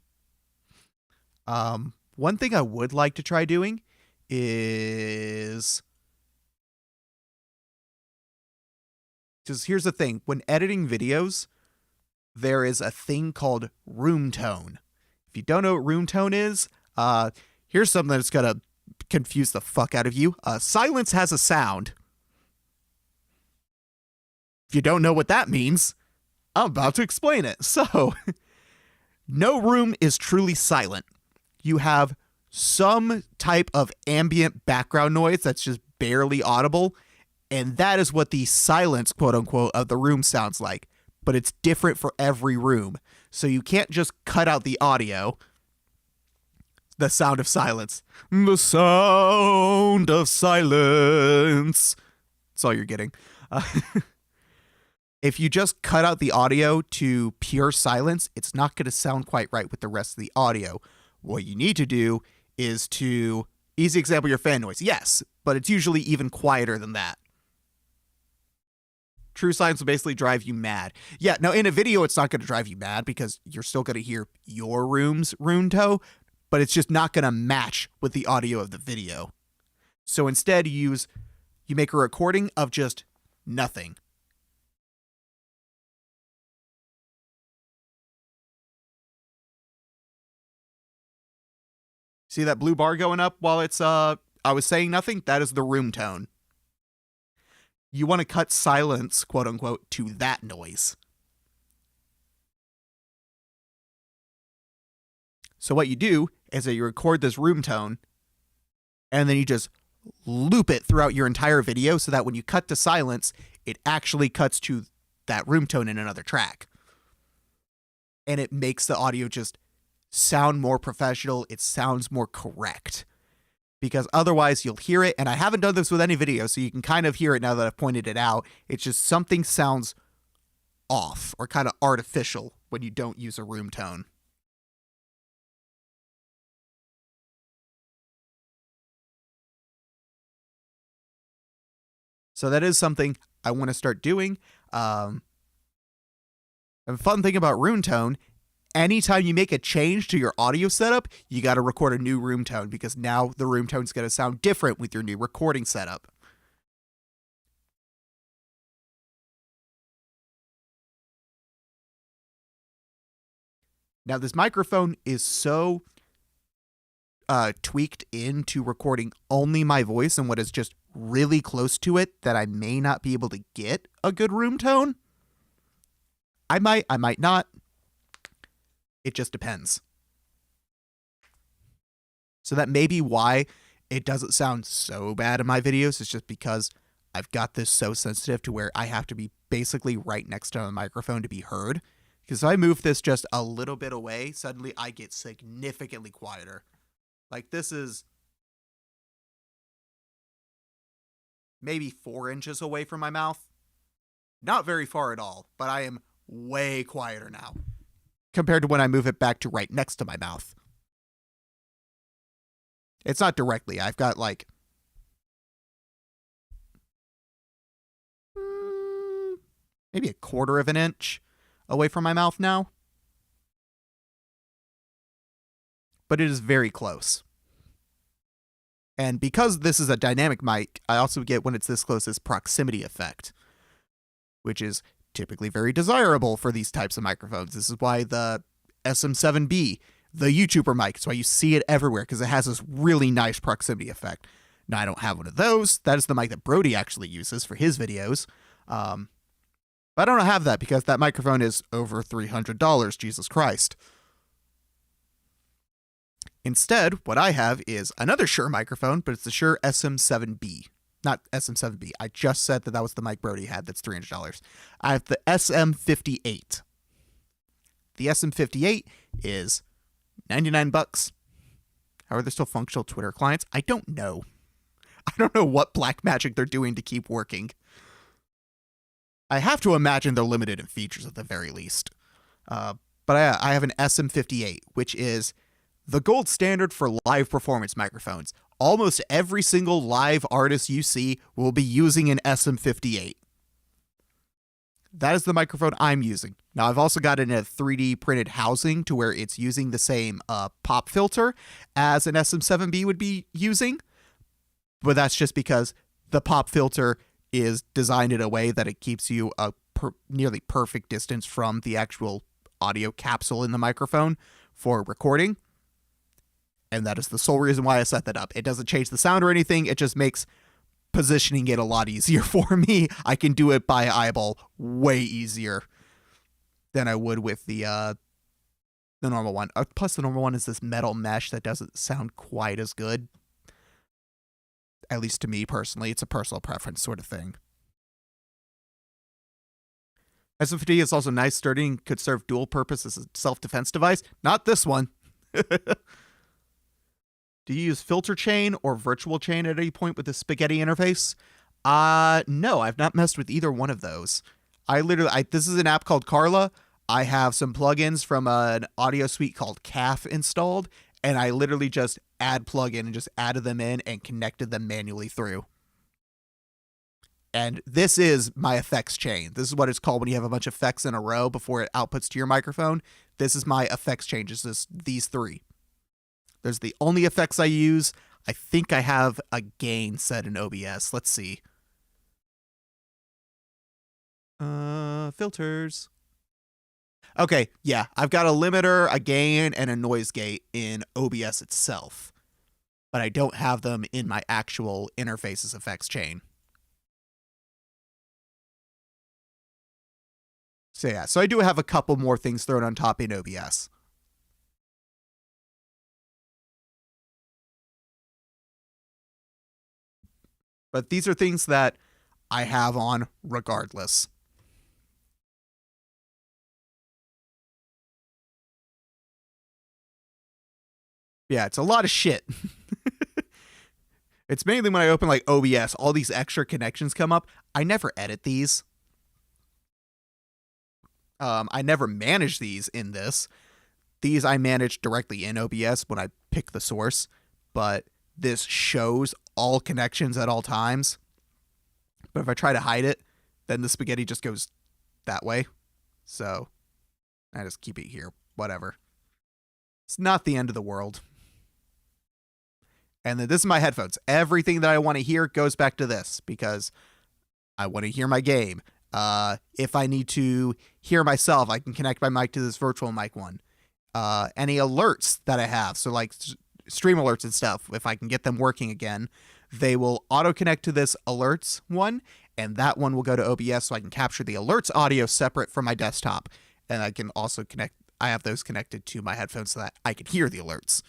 One thing I would like to try doing is... Because here's the thing. When editing videos, there is a thing called room tone. If you don't know what room tone is, here's something that's going to confuse the fuck out of you. Silence has a sound. If you don't know what that means, I'm about to explain it. So, no room is truly silent. You have some type of ambient background noise that's just barely audible, and that is what the silence, quote unquote, of the room sounds like. But it's different for every room. So you can't just cut out the audio. The sound of silence. The sound of silence. That's all you're getting. If you just cut out the audio to pure silence, it's not going to sound quite right with the rest of the audio. What you need to do is to... Easy example, your fan noise. Yes, but it's usually even quieter than that. True silence will basically drive you mad. Yeah, now in a video, it's not going to drive you mad because you're still going to hear your room's room tone, but it's just not going to match with the audio of the video. So instead, you make a recording of just nothing. See that blue bar going up while it's I was saying nothing? That is the room tone. You want to cut silence, quote unquote, to that noise. So what you do is that you record this room tone and then you just loop it throughout your entire video so that when you cut to silence, it actually cuts to that room tone in another track. And it makes the audio just sound more professional. It sounds more correct. Because otherwise you'll hear it, and I haven't done this with any video, so you can kind of hear it now that I've pointed it out. It's just something sounds off or kind of artificial when you don't use a room tone. So that is something I want to start doing. A fun thing about room tone, anytime you make a change to your audio setup, you got to record a new room tone because now the room tone is going to sound different with your new recording setup. Now this microphone is so tweaked into recording only my voice and what is just really close to it that I may not be able to get a good room tone. I might not. It just depends. So that may be why it doesn't sound so bad in my videos. It's just because I've got this so sensitive to where I have to be basically right next to the microphone to be heard. Because if I move this just a little bit away, suddenly I get significantly quieter. Like this is maybe 4 inches away from my mouth. Not very far at all, but I am way quieter now compared to when I move it back to right next to my mouth. It's not directly. I've got like maybe a 1/4 of an inch away from my mouth now. But it is very close. And because this is a dynamic mic, I also get, when it's this close, this proximity effect, which is typically very desirable for these types of microphones. This is why the SM7B, the YouTuber mic, it's why you see it everywhere, because it has this really nice proximity effect. Now, I don't have one of those. That is the mic that Brody actually uses for his videos. But I don't have that because that microphone is over $300, Jesus Christ. Instead, what I have is another Shure microphone, but it's the Shure SM7B. Not SM7B. I just said that was the mic Brody had that's $300. I have the SM58. The SM58 is $99. How are there still functional Twitter clients? I don't know. I don't know what black magic they're doing to keep working. I have to imagine they're limited in features at the very least. But I have an SM58, which is the gold standard for live performance microphones. Almost every single live artist you see will be using an SM58. That is the microphone I'm using. Now, I've also got it in a 3D printed housing to where it's using the same pop filter as an SM7B would be using. But that's just because the pop filter is designed in a way that it keeps you a nearly perfect distance from the actual audio capsule in the microphone for recording. And that is the sole reason why I set that up. It doesn't change the sound or anything. It just makes positioning it a lot easier for me. I can do it by eyeball way easier than I would with the normal one. Plus, the normal one is this metal mesh that doesn't sound quite as good. At least to me personally. It's a personal preference sort of thing. SM50 is also nice, sturdy, and could serve dual purpose as a self-defense device. Not this one. Do you use filter chain or virtual chain at any point with the spaghetti interface? No, I've not messed with either one of those. This is an app called Carla. I have some plugins from an audio suite called CAF installed, and I literally just add plugin and just added them in and connected them manually through. And this is my effects chain. This is what it's called when you have a bunch of effects in a row before it outputs to your microphone. This is my effects chain, just these three. There's the only effects I use. I think I have a gain set in OBS. Let's see. Filters. Okay, yeah, I've got a limiter, a gain, and a noise gate in OBS itself. But I don't have them in my actual interfaces effects chain. So yeah, so I do have a couple more things thrown on top in OBS. But these are things that I have on regardless. Yeah, it's a lot of shit. It's mainly when I open like OBS, all these extra connections come up. I never edit these. I never manage these in this. These I manage directly in OBS when I pick the source, but this shows all connections at all times. But if I try to hide it, then the spaghetti just goes that way. So I just keep it here. Whatever. It's not the end of the world. And then this is my headphones. Everything that I want to hear goes back to this because I want to hear my game. If I need to hear myself, I can connect my mic to this virtual mic one. Any alerts that I have, so like stream alerts and stuff, if I can get them working again, they will auto connect to this alerts one, and that one will go to OBS so I can capture the alerts audio separate from my desktop. And I can also I have those connected to my headphones so that I can hear the alerts.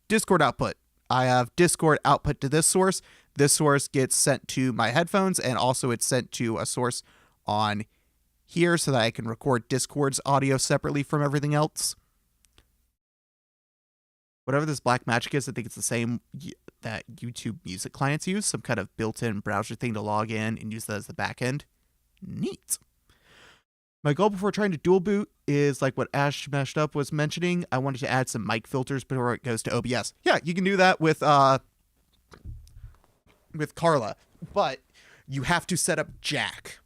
Discord output. I have Discord output to this source. This source gets sent to my headphones, and also it's sent to a source on here so that I can record Discord's audio separately from everything else. Whatever this black magic is, I think it's the same that YouTube music clients use, some kind of built-in browser thing to log in and use that as the backend. Neat. My goal before trying to dual boot is like what Ash Mashed Up was mentioning. I wanted to add some mic filters before it goes to OBS. Yeah, you can do that with Carla, but you have to set up Jack.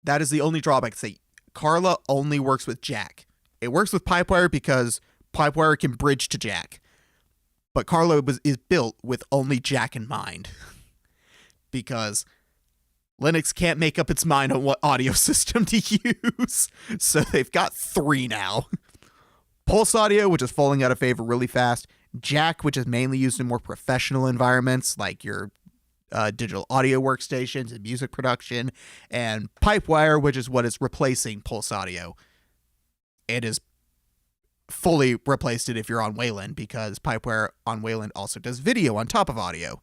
That is the only drawback. Say Carla only works with Jack. It works with Pipewire because Pipewire can bridge to Jack, but Carla is built with only Jack in mind because Linux can't make up its mind on what audio system to use, so they've got 3 now. Pulse Audio, which is falling out of favor really fast. Jack, which is mainly used in more professional environments like your digital audio workstations and music production. And Pipewire, which is what is replacing Pulse Audio. It is fully replaced it if you're on Wayland, because Pipewire on Wayland also does video on top of audio.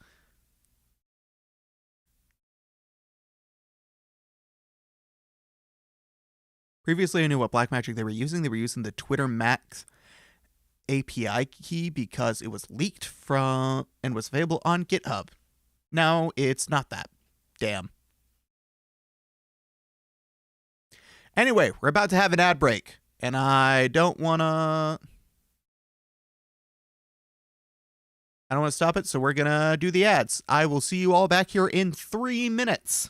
Previously, I knew what Blackmagic they were using. They were using the Twitter Max API key because it was leaked from and was available on GitHub. Now it's not that. Damn. Anyway, we're about to have an ad break, and I don't want to stop it, so we're going to do the ads. I will see you all back here in 3 minutes.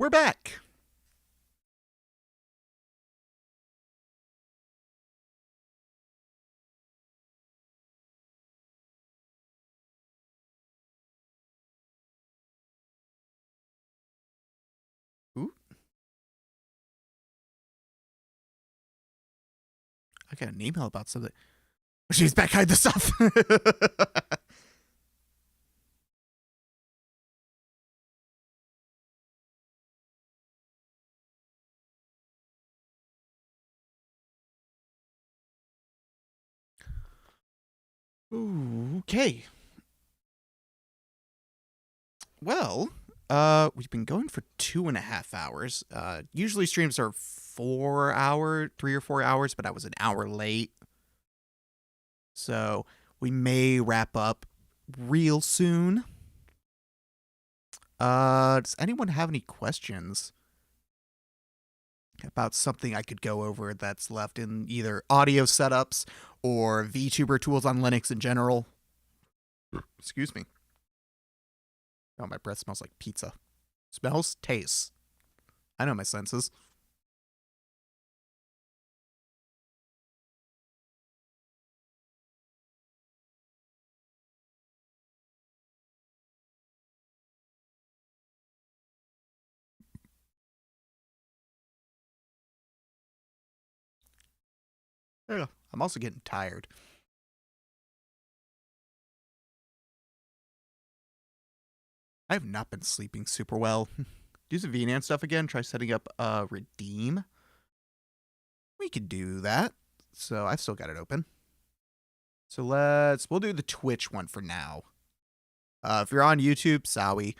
We're back. Ooh. I got an email about something. She's back hiding the stuff. Ooh, okay. Well, we've been going for 2.5 hours. Usually streams are 3 or 4 hours, but I was an hour late. So we may wrap up real soon. Does anyone have any questions about something I could go over that's left in either audio setups or VTuber tools on Linux in general? Excuse me. Oh, my breath smells like pizza. Smells, tastes. I know my senses. Yeah, I'm also getting tired. I have not been sleeping super well. Do some VNyan stuff again. Try setting up redeem. We could do that. So I've still got it open. So we'll do the Twitch one for now. If you're on YouTube, sorry.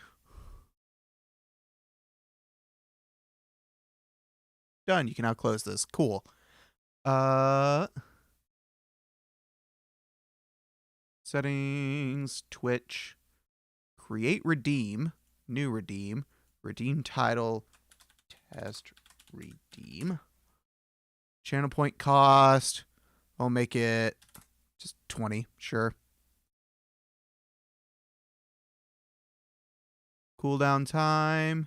Done. You can now close this. Cool. Settings, Twitch, create redeem, new redeem title, test redeem. Channel point cost, I'll make it just 20, sure. Cooldown time.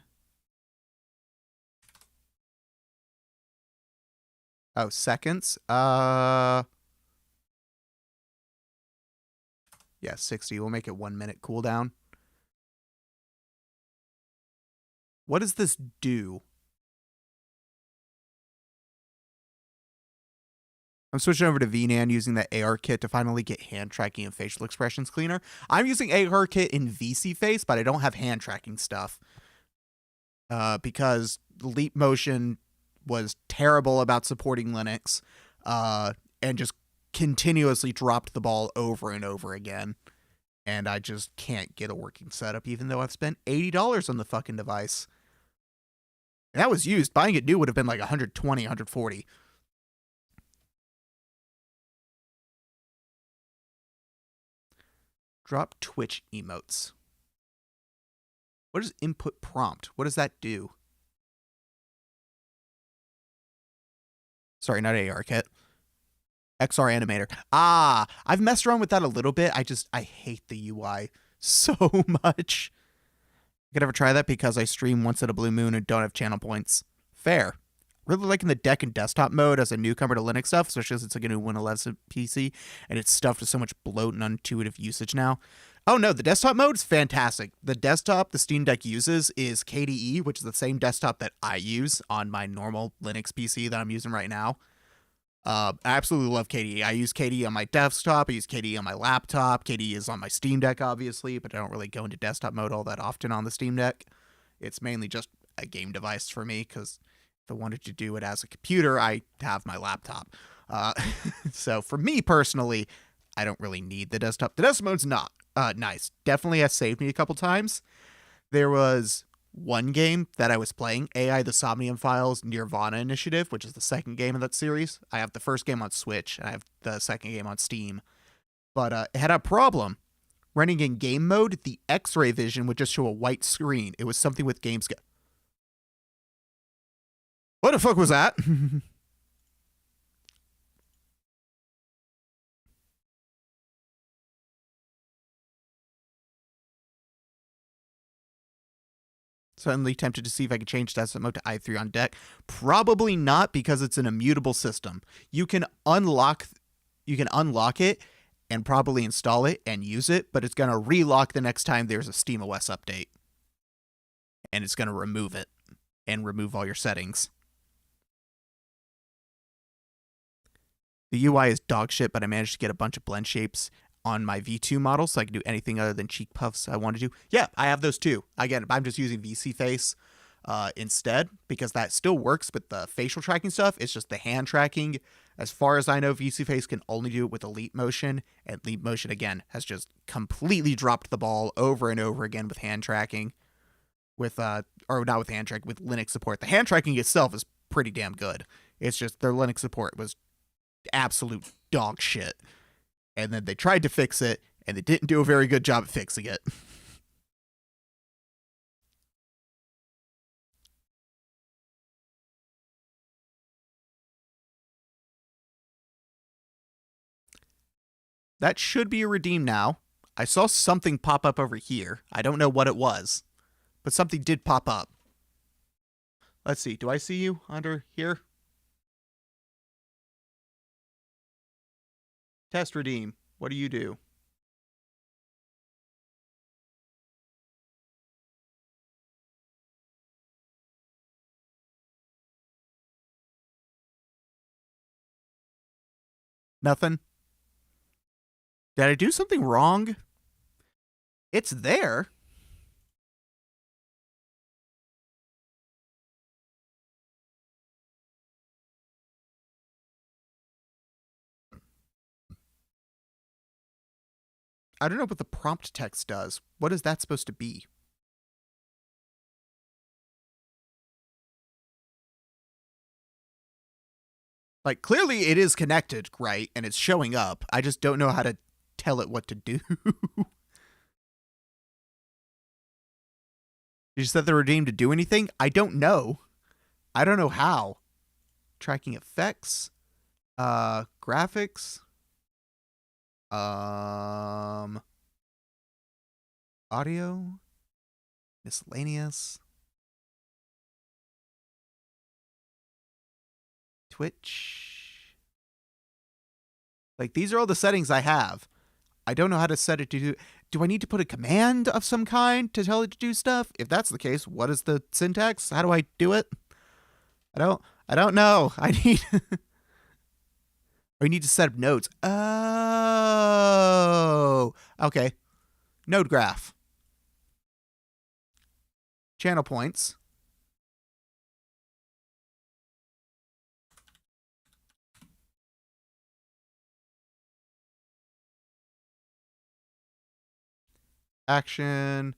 Oh, seconds. Yeah, 60. We'll make it 1 minute cooldown. What does this do? I'm switching over to VNyan using the ARKit to finally get hand tracking and facial expressions cleaner. I'm using ARKit in VSeeFace, but I don't have hand tracking stuff. Because Leap Motion was terrible about supporting Linux, and just continuously dropped the ball over and over again. And I just can't get a working setup, even though I've spent $80 on the fucking device. And that was used. Buying it new would have been like 120, 140. Drop Twitch emotes. What is input prompt? What does that do? Sorry, not ARKit. XR Animator. Ah, I've messed around with that a little bit. I hate the UI so much. I could ever try that because I stream once at a blue moon and don't have channel points. Fair. Really liking the deck and desktop mode as a newcomer to Linux stuff, especially as it's like a new Win 11 PC, and it's stuffed with so much bloat and intuitive usage now. Oh no, the desktop mode is fantastic. The desktop the Steam Deck uses is KDE, which is the same desktop that I use on my normal Linux PC that I'm using right now. I absolutely love KDE. I use KDE on my desktop. I use KDE on my laptop. KDE is on my Steam Deck, obviously, but I don't really go into desktop mode all that often on the Steam Deck. It's mainly just a game device for me, because if I wanted to do it as a computer, I have my laptop. So for me personally, I don't really need the desktop. The desktop mode's not nice. Definitely has saved me a couple times. There was one game that I was playing, AI the Somnium Files Nirvana Initiative, which is the second game of that series. I have the first game on Switch, and I have the second game on Steam. But it had a problem. Running in game mode, the X-ray vision would just show a white screen. It was something with games. What the fuck was that? Suddenly tempted to see if I could change desktop mode to i3 on deck. Probably not, because it's an immutable system. You can unlock it and probably install it and use it, but it's going to relock the next time there's a SteamOS update. And it's going to remove it and remove all your settings. The UI is dog shit, but I managed to get a bunch of blend shapes on my V2 model, so I can do anything other than cheek puffs I want to do. Yeah, I have those too. Again, I'm just using VSeeFace instead, because that still works with the facial tracking stuff. It's just the hand tracking. As far as I know, VSeeFace can only do it with Elite Motion, and Elite Motion, again, has just completely dropped the ball over and over again with hand tracking. With, or not with hand tracking, with Linux support. The hand tracking itself is pretty damn good. It's just their Linux support was absolute dog shit. And then they tried to fix it, and they didn't do a very good job at fixing it. That should be a redeem now. I saw something pop up over here. I don't know what it was, but something did pop up. Let's see. Do I see you under here? Test redeem. What do you do? Nothing. Did I do something wrong? It's there. I don't know what the prompt text does. What is that supposed to be? Like, clearly it is connected, right? And it's showing up. I just don't know how to tell it what to do. You set the redeem to do anything? I don't know. I don't know how. Tracking effects. Graphics. Audio. Miscellaneous. Twitch. Like, these are all the settings I have. I don't know how to set it to do. Do I need to put a command of some kind to tell it to do stuff? If that's the case, what is the syntax? How do I do it? I don't know. I need or you need to set up nodes. Oh, okay. Node graph. Channel points. Action.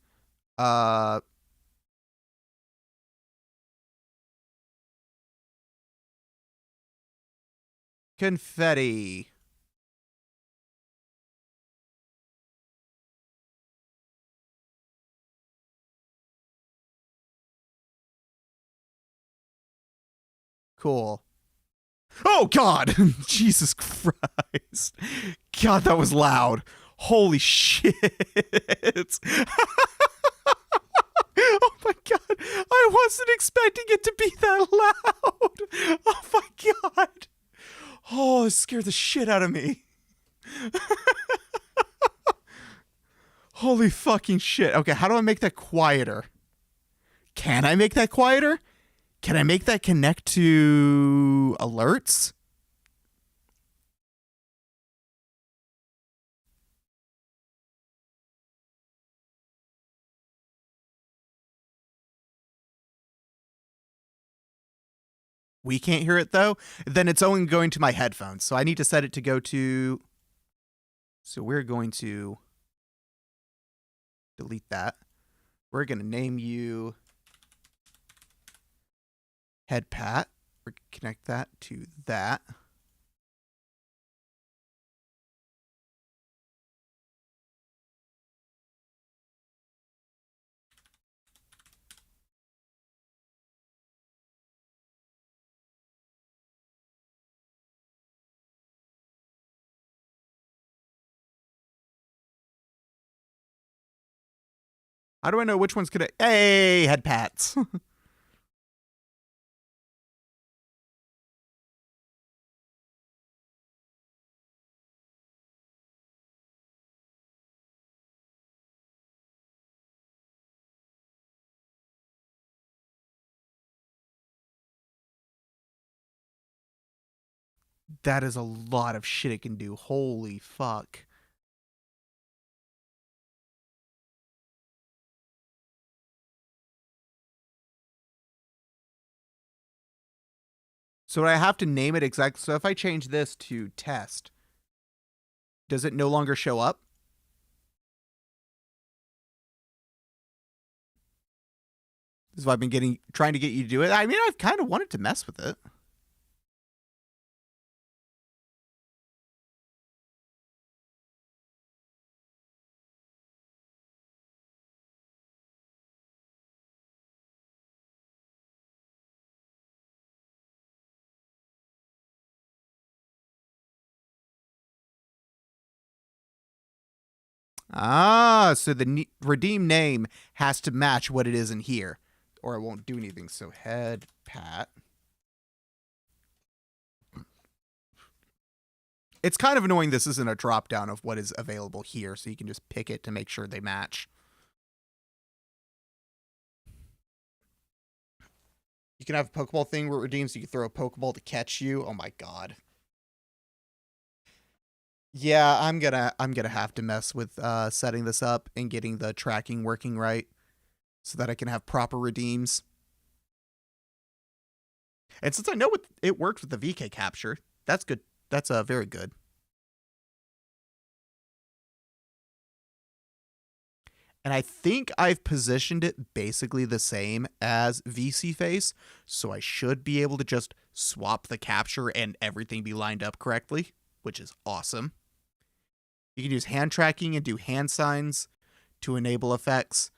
Confetti. Cool. Oh, God. Jesus Christ. God, that was loud. Holy shit. Oh my God. I wasn't expecting it to be that loud. Oh my God. Oh, it scared the shit out of me. Holy fucking shit. Okay, how do I make that quieter? Can I make that quieter? Can I make that connect to alerts? We can't hear it though. Then it's only going to my headphones. So I need to set it to go to. So we're going to delete that. We're going to name you HeadPat. We're going to connect that to that. How do I know which one's gonna... Hey, head pats. That is a lot of shit it can do. Holy fuck. So I have to name it exactly. So if I change this to test, does it no longer show up? This is why I've been trying to get you to do it. I mean, I've kind of wanted to mess with it. Ah, so the redeem name has to match what it is in here, or it won't do anything. So head pat. It's kind of annoying this isn't a drop down of what is available here, so you can just pick it to make sure they match. You can have a Pokeball thing where it redeems, so you can throw a Pokeball to catch you. Oh my god. Yeah, I'm gonna have to mess with setting this up and getting the tracking working right so that I can have proper redeems. And since I know it worked with the VK capture, that's good. That's very good. And I think I've positioned it basically the same as VSeeFace, so I should be able to just swap the capture and everything be lined up correctly, which is awesome. You can use hand tracking and do hand signs to enable effects.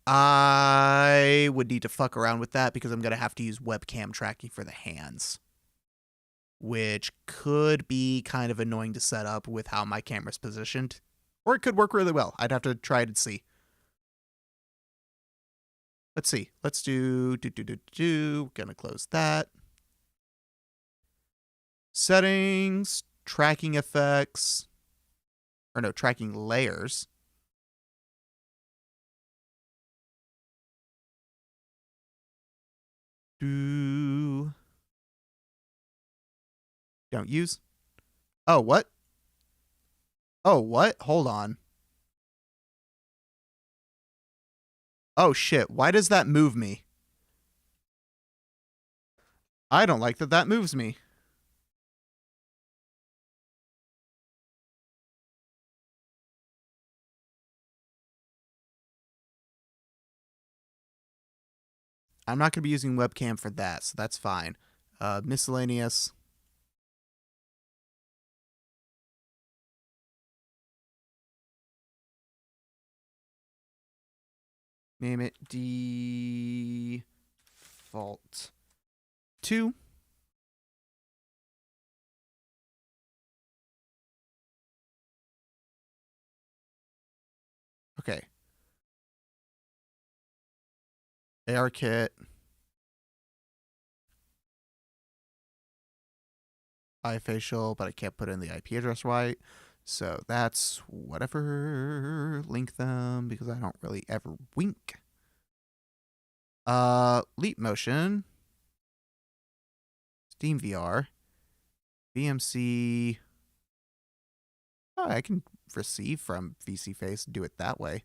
I would need to fuck around with that because I'm going to have to use webcam tracking for the hands, which could be kind of annoying to set up with how my camera's positioned. Or it could work really well. I'd have to try it and see. Let's see. Let's do. Gonna close that. Settings, tracking effects. Or no, tracking layers. Don't use. Oh, what? Oh, what? Hold on. Oh, shit. Why does that move me? I don't like that moves me. I'm not going to be using webcam for that, so that's fine. Miscellaneous. Name it default 2. Okay. ARKit. iFacial, but I can't put in the IP address right. So that's whatever. Link them because I don't really ever wink. Leap motion. Steam VR. VMC. Oh, I can receive from VSeeFace and do it that way.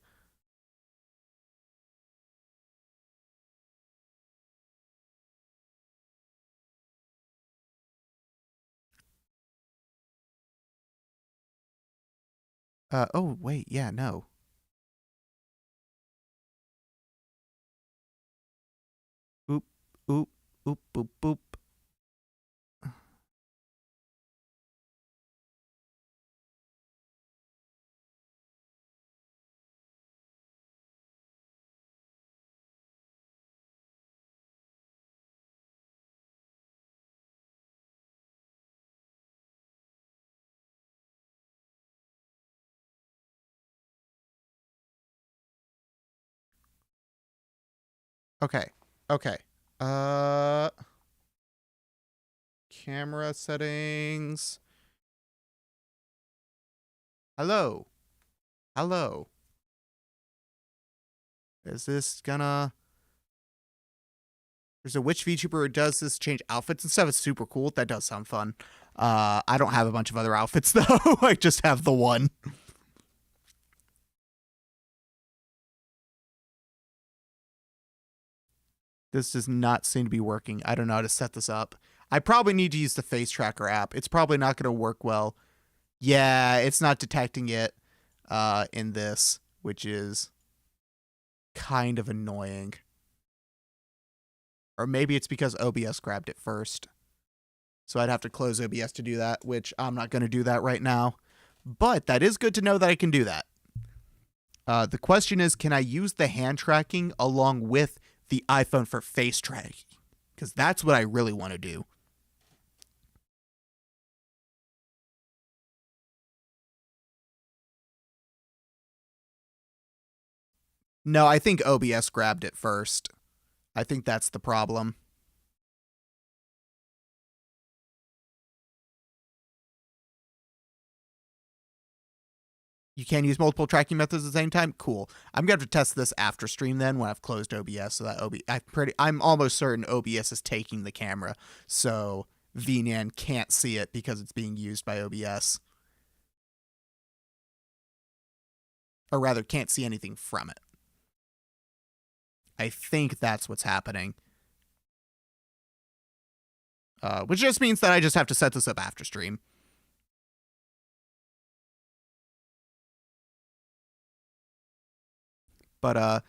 Oh, wait, yeah, no. Oop, oop, oop, boop, boop. Okay. Okay. Camera settings. Hello. Hello. Is this gonna... There's a which VTuber who does this change outfits and stuff. It's super cool. That does sound fun. I don't have a bunch of other outfits, though. I just have the one. This does not seem to be working. I don't know how to set this up. I probably need to use the face tracker app. It's probably not going to work well. Yeah, it's not detecting it in this, which is kind of annoying. Or maybe it's because OBS grabbed it first. So I'd have to close OBS to do that, which I'm not going to do that right now. But that is good to know that I can do that. The question is, can I use the hand tracking along with the iPhone for face tracking? Because that's what I really want to do. No, I think OBS grabbed it first. I think that's the problem. You can use multiple tracking methods at the same time? Cool. I'm going to have to test this after stream then when I've closed OBS. So that I'm almost certain OBS is taking the camera. So VNyan can't see it because it's being used by OBS. Or rather, can't see anything from it. I think that's what's happening. Which just means that I just have to set this up after stream. But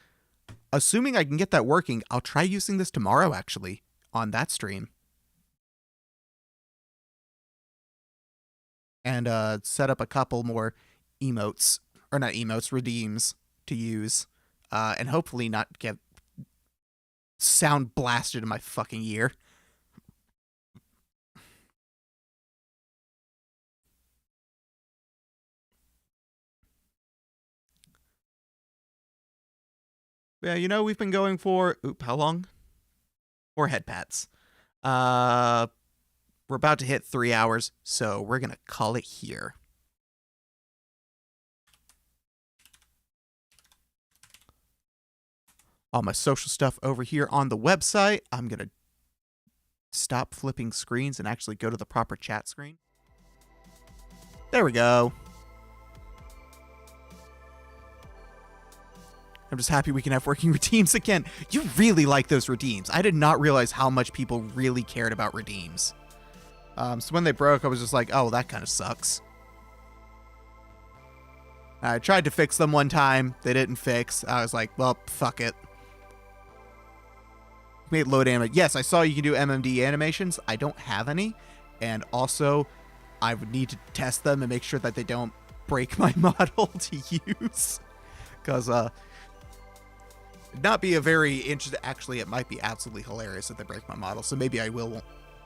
assuming I can get that working, I'll try using this tomorrow, actually, on that stream. And set up a couple more emotes, or not emotes, redeems to use. And hopefully not get sound blasted in my fucking ear. Yeah, you know, we've been going for... how long? 4 head pats. We're about to hit 3 hours, so we're going to call it here. All my social stuff over here on the website. I'm going to stop flipping screens and actually go to the proper chat screen. There we go. I'm just happy we can have working redeems again. You really like those redeems. I did not realize how much people really cared about redeems. So when they broke, I was just like, oh, that kind of sucks. I tried to fix them one time. They didn't fix. I was like, well, fuck it. Made load animate. Yes, I saw you can do MMD animations. I don't have any. And also, I would need to test them and make sure that they don't break my model to use. Because, not be a very interesting... Actually, it might be absolutely hilarious if they break my model. So maybe I will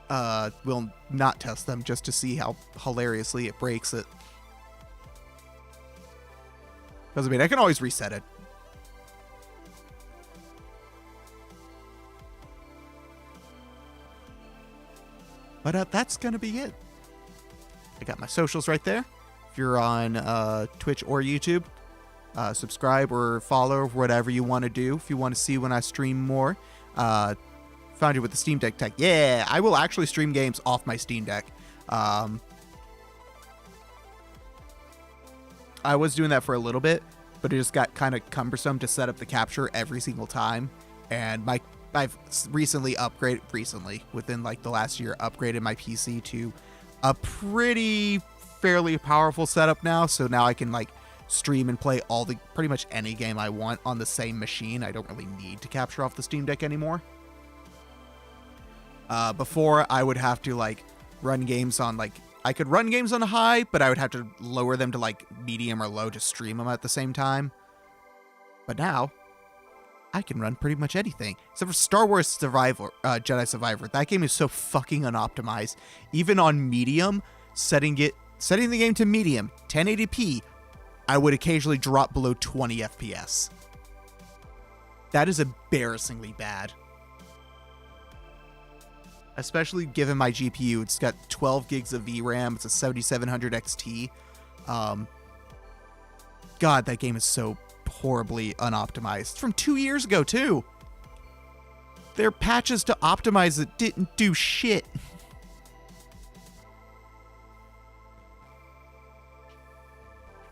not test them just to see how hilariously it breaks it. Because, I mean, I can always reset it. But that's going to be it. I got my socials right there. If you're on Twitch or YouTube, subscribe or follow, whatever you want to do. If you want to see when I stream more. Found you with the Steam Deck tech. Yeah, I will actually stream games off my Steam Deck. I was doing that for a little bit, but it just got kind of cumbersome to set up the capture every single time. And I've recently, within like the last year, upgraded my PC to a fairly powerful setup now. So now I can like stream and play pretty much any game I want on the same machine. I don't really need to capture off the Steam Deck anymore. Before I would have to like run games on I could run games on high, but I would have to lower them to like medium or low to stream them at the same time. But now I can run pretty much anything except for Star Wars Jedi Survivor. That game is so fucking unoptimized. Even on medium, setting the game to medium 1080p, I would occasionally drop below 20 FPS. That is embarrassingly bad. Especially given my GPU. It's got 12 gigs of VRAM. It's a 7700 XT. God, that game is so horribly unoptimized. It's from 2 years ago, too. There are patches to optimize it didn't do shit.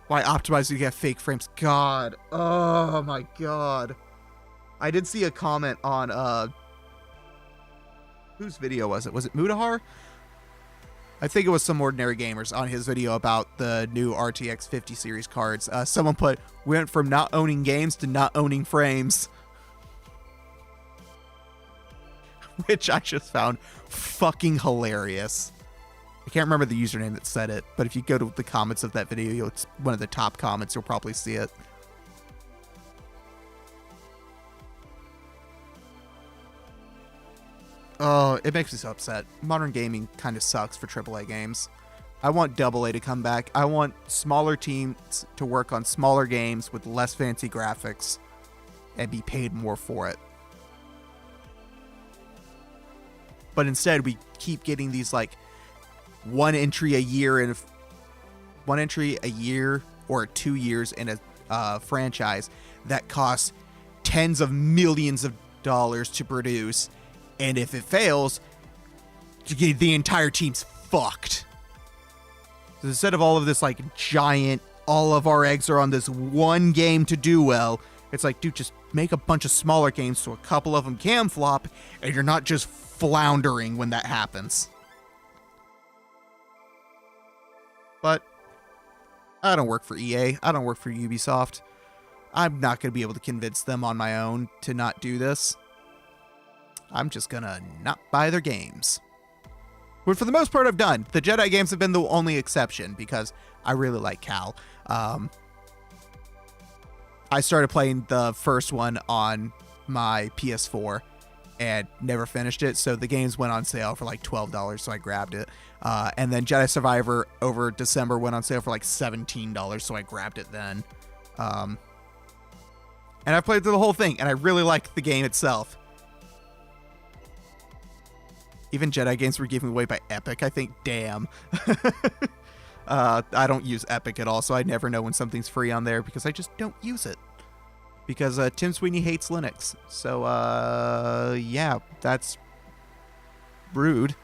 Why optimize you get fake frames? God. Oh my god. I did see a comment on whose video was it? Was it Mudahar? I think it was some ordinary gamers on his video about the new RTX 50 series cards. Someone put, went from not owning games to not owning frames. Which I just found fucking hilarious. I can't remember the username that said it, but if you go to the comments of that video, it's one of the top comments, you'll probably see it. Oh, it makes me so upset. Modern gaming kind of sucks for AAA games. I want AA to come back. I want smaller teams to work on smaller games with less fancy graphics and be paid more for it. But instead, we keep getting these like one entry a year or 2 years in a franchise that costs tens of millions of dollars to produce. And if it fails, the entire team's fucked. So instead of all of this like giant, all of our eggs are on this one game to do well, it's like, dude, just make a bunch of smaller games so a couple of them can flop, and you're not just floundering when that happens. But I don't work for EA. I don't work for Ubisoft. I'm not going to be able to convince them on my own to not do this. I'm just gonna not buy their games. Which for the most part I've done. The Jedi games have been the only exception because I really like Cal. I started playing the first one on my PS4 and never finished it, so the games went on sale for like $12, so I grabbed it. And then Jedi Survivor over December went on sale for like $17, so I grabbed it then. And I played through the whole thing, and I really liked the game itself. Even Jedi games were given away by Epic, I think. Damn. I don't use Epic at all, so I never know when something's free on there because I just don't use it. Because Tim Sweeney hates Linux. So, yeah, that's rude.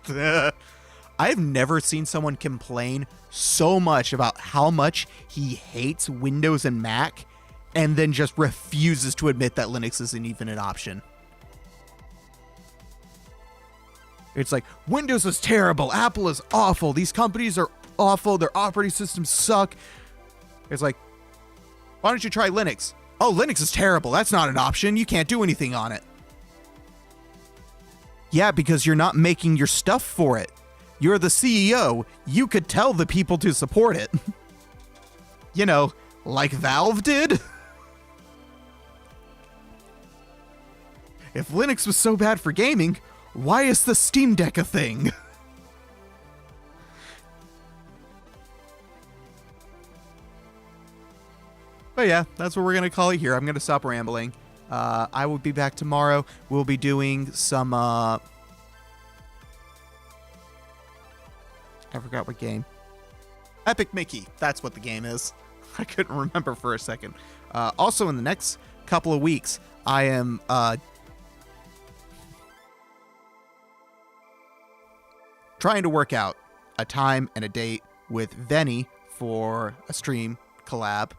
I've never seen someone complain so much about how much he hates Windows and Mac and then just refuses to admit that Linux isn't even an option. It's like, Windows is terrible, Apple is awful, these companies are awful, their operating systems suck. It's like, why don't you try Linux? Oh, Linux is terrible, that's not an option, you can't do anything on it. Yeah, because you're not making your stuff for it. You're the CEO, you could tell the people to support it. You know, like Valve did. If Linux was so bad for gaming, why is the Steam Deck a thing? But yeah, that's what we're going to call it here. I'm going to stop rambling. I will be back tomorrow. We'll be doing some... I forgot what game. Epic Mickey. That's what the game is. I couldn't remember for a second. Also, in the next couple of weeks, I am... trying to work out a time and a date with Venny for a stream collab,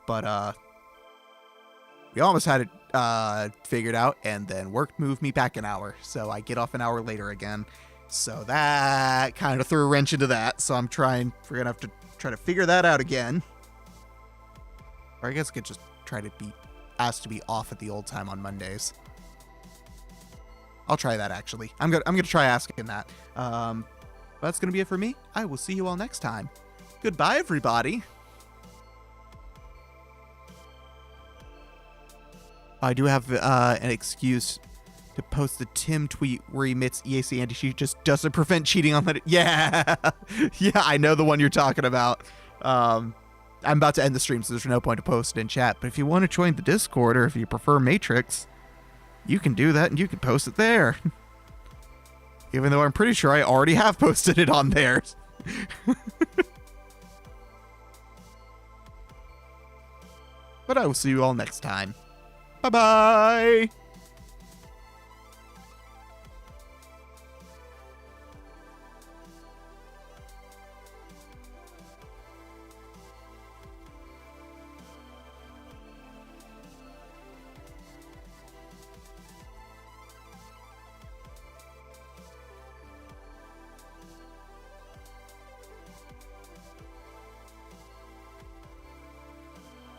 but we almost had it figured out, and then work moved me back an hour, so I get off an hour later again. So that kind of threw a wrench into that. So we're gonna have to try to figure that out again, or I guess I could just try to be asked to be off at the old time on Mondays. I'll try that actually. I'm gonna try asking that. That's going to be it for me. I will see you all next time. Goodbye, everybody. I do have an excuse to post the Tim tweet where he admits EAC anti-cheat just doesn't prevent cheating on that. Yeah. Yeah, I know the one you're talking about. I I'm about to end the stream, so there's no point to post it in chat. But if you want to join the Discord, or if you prefer Matrix, you can do that and you can post it there. Even though I'm pretty sure I already have posted it on there. But I will see you all next time. Bye-bye!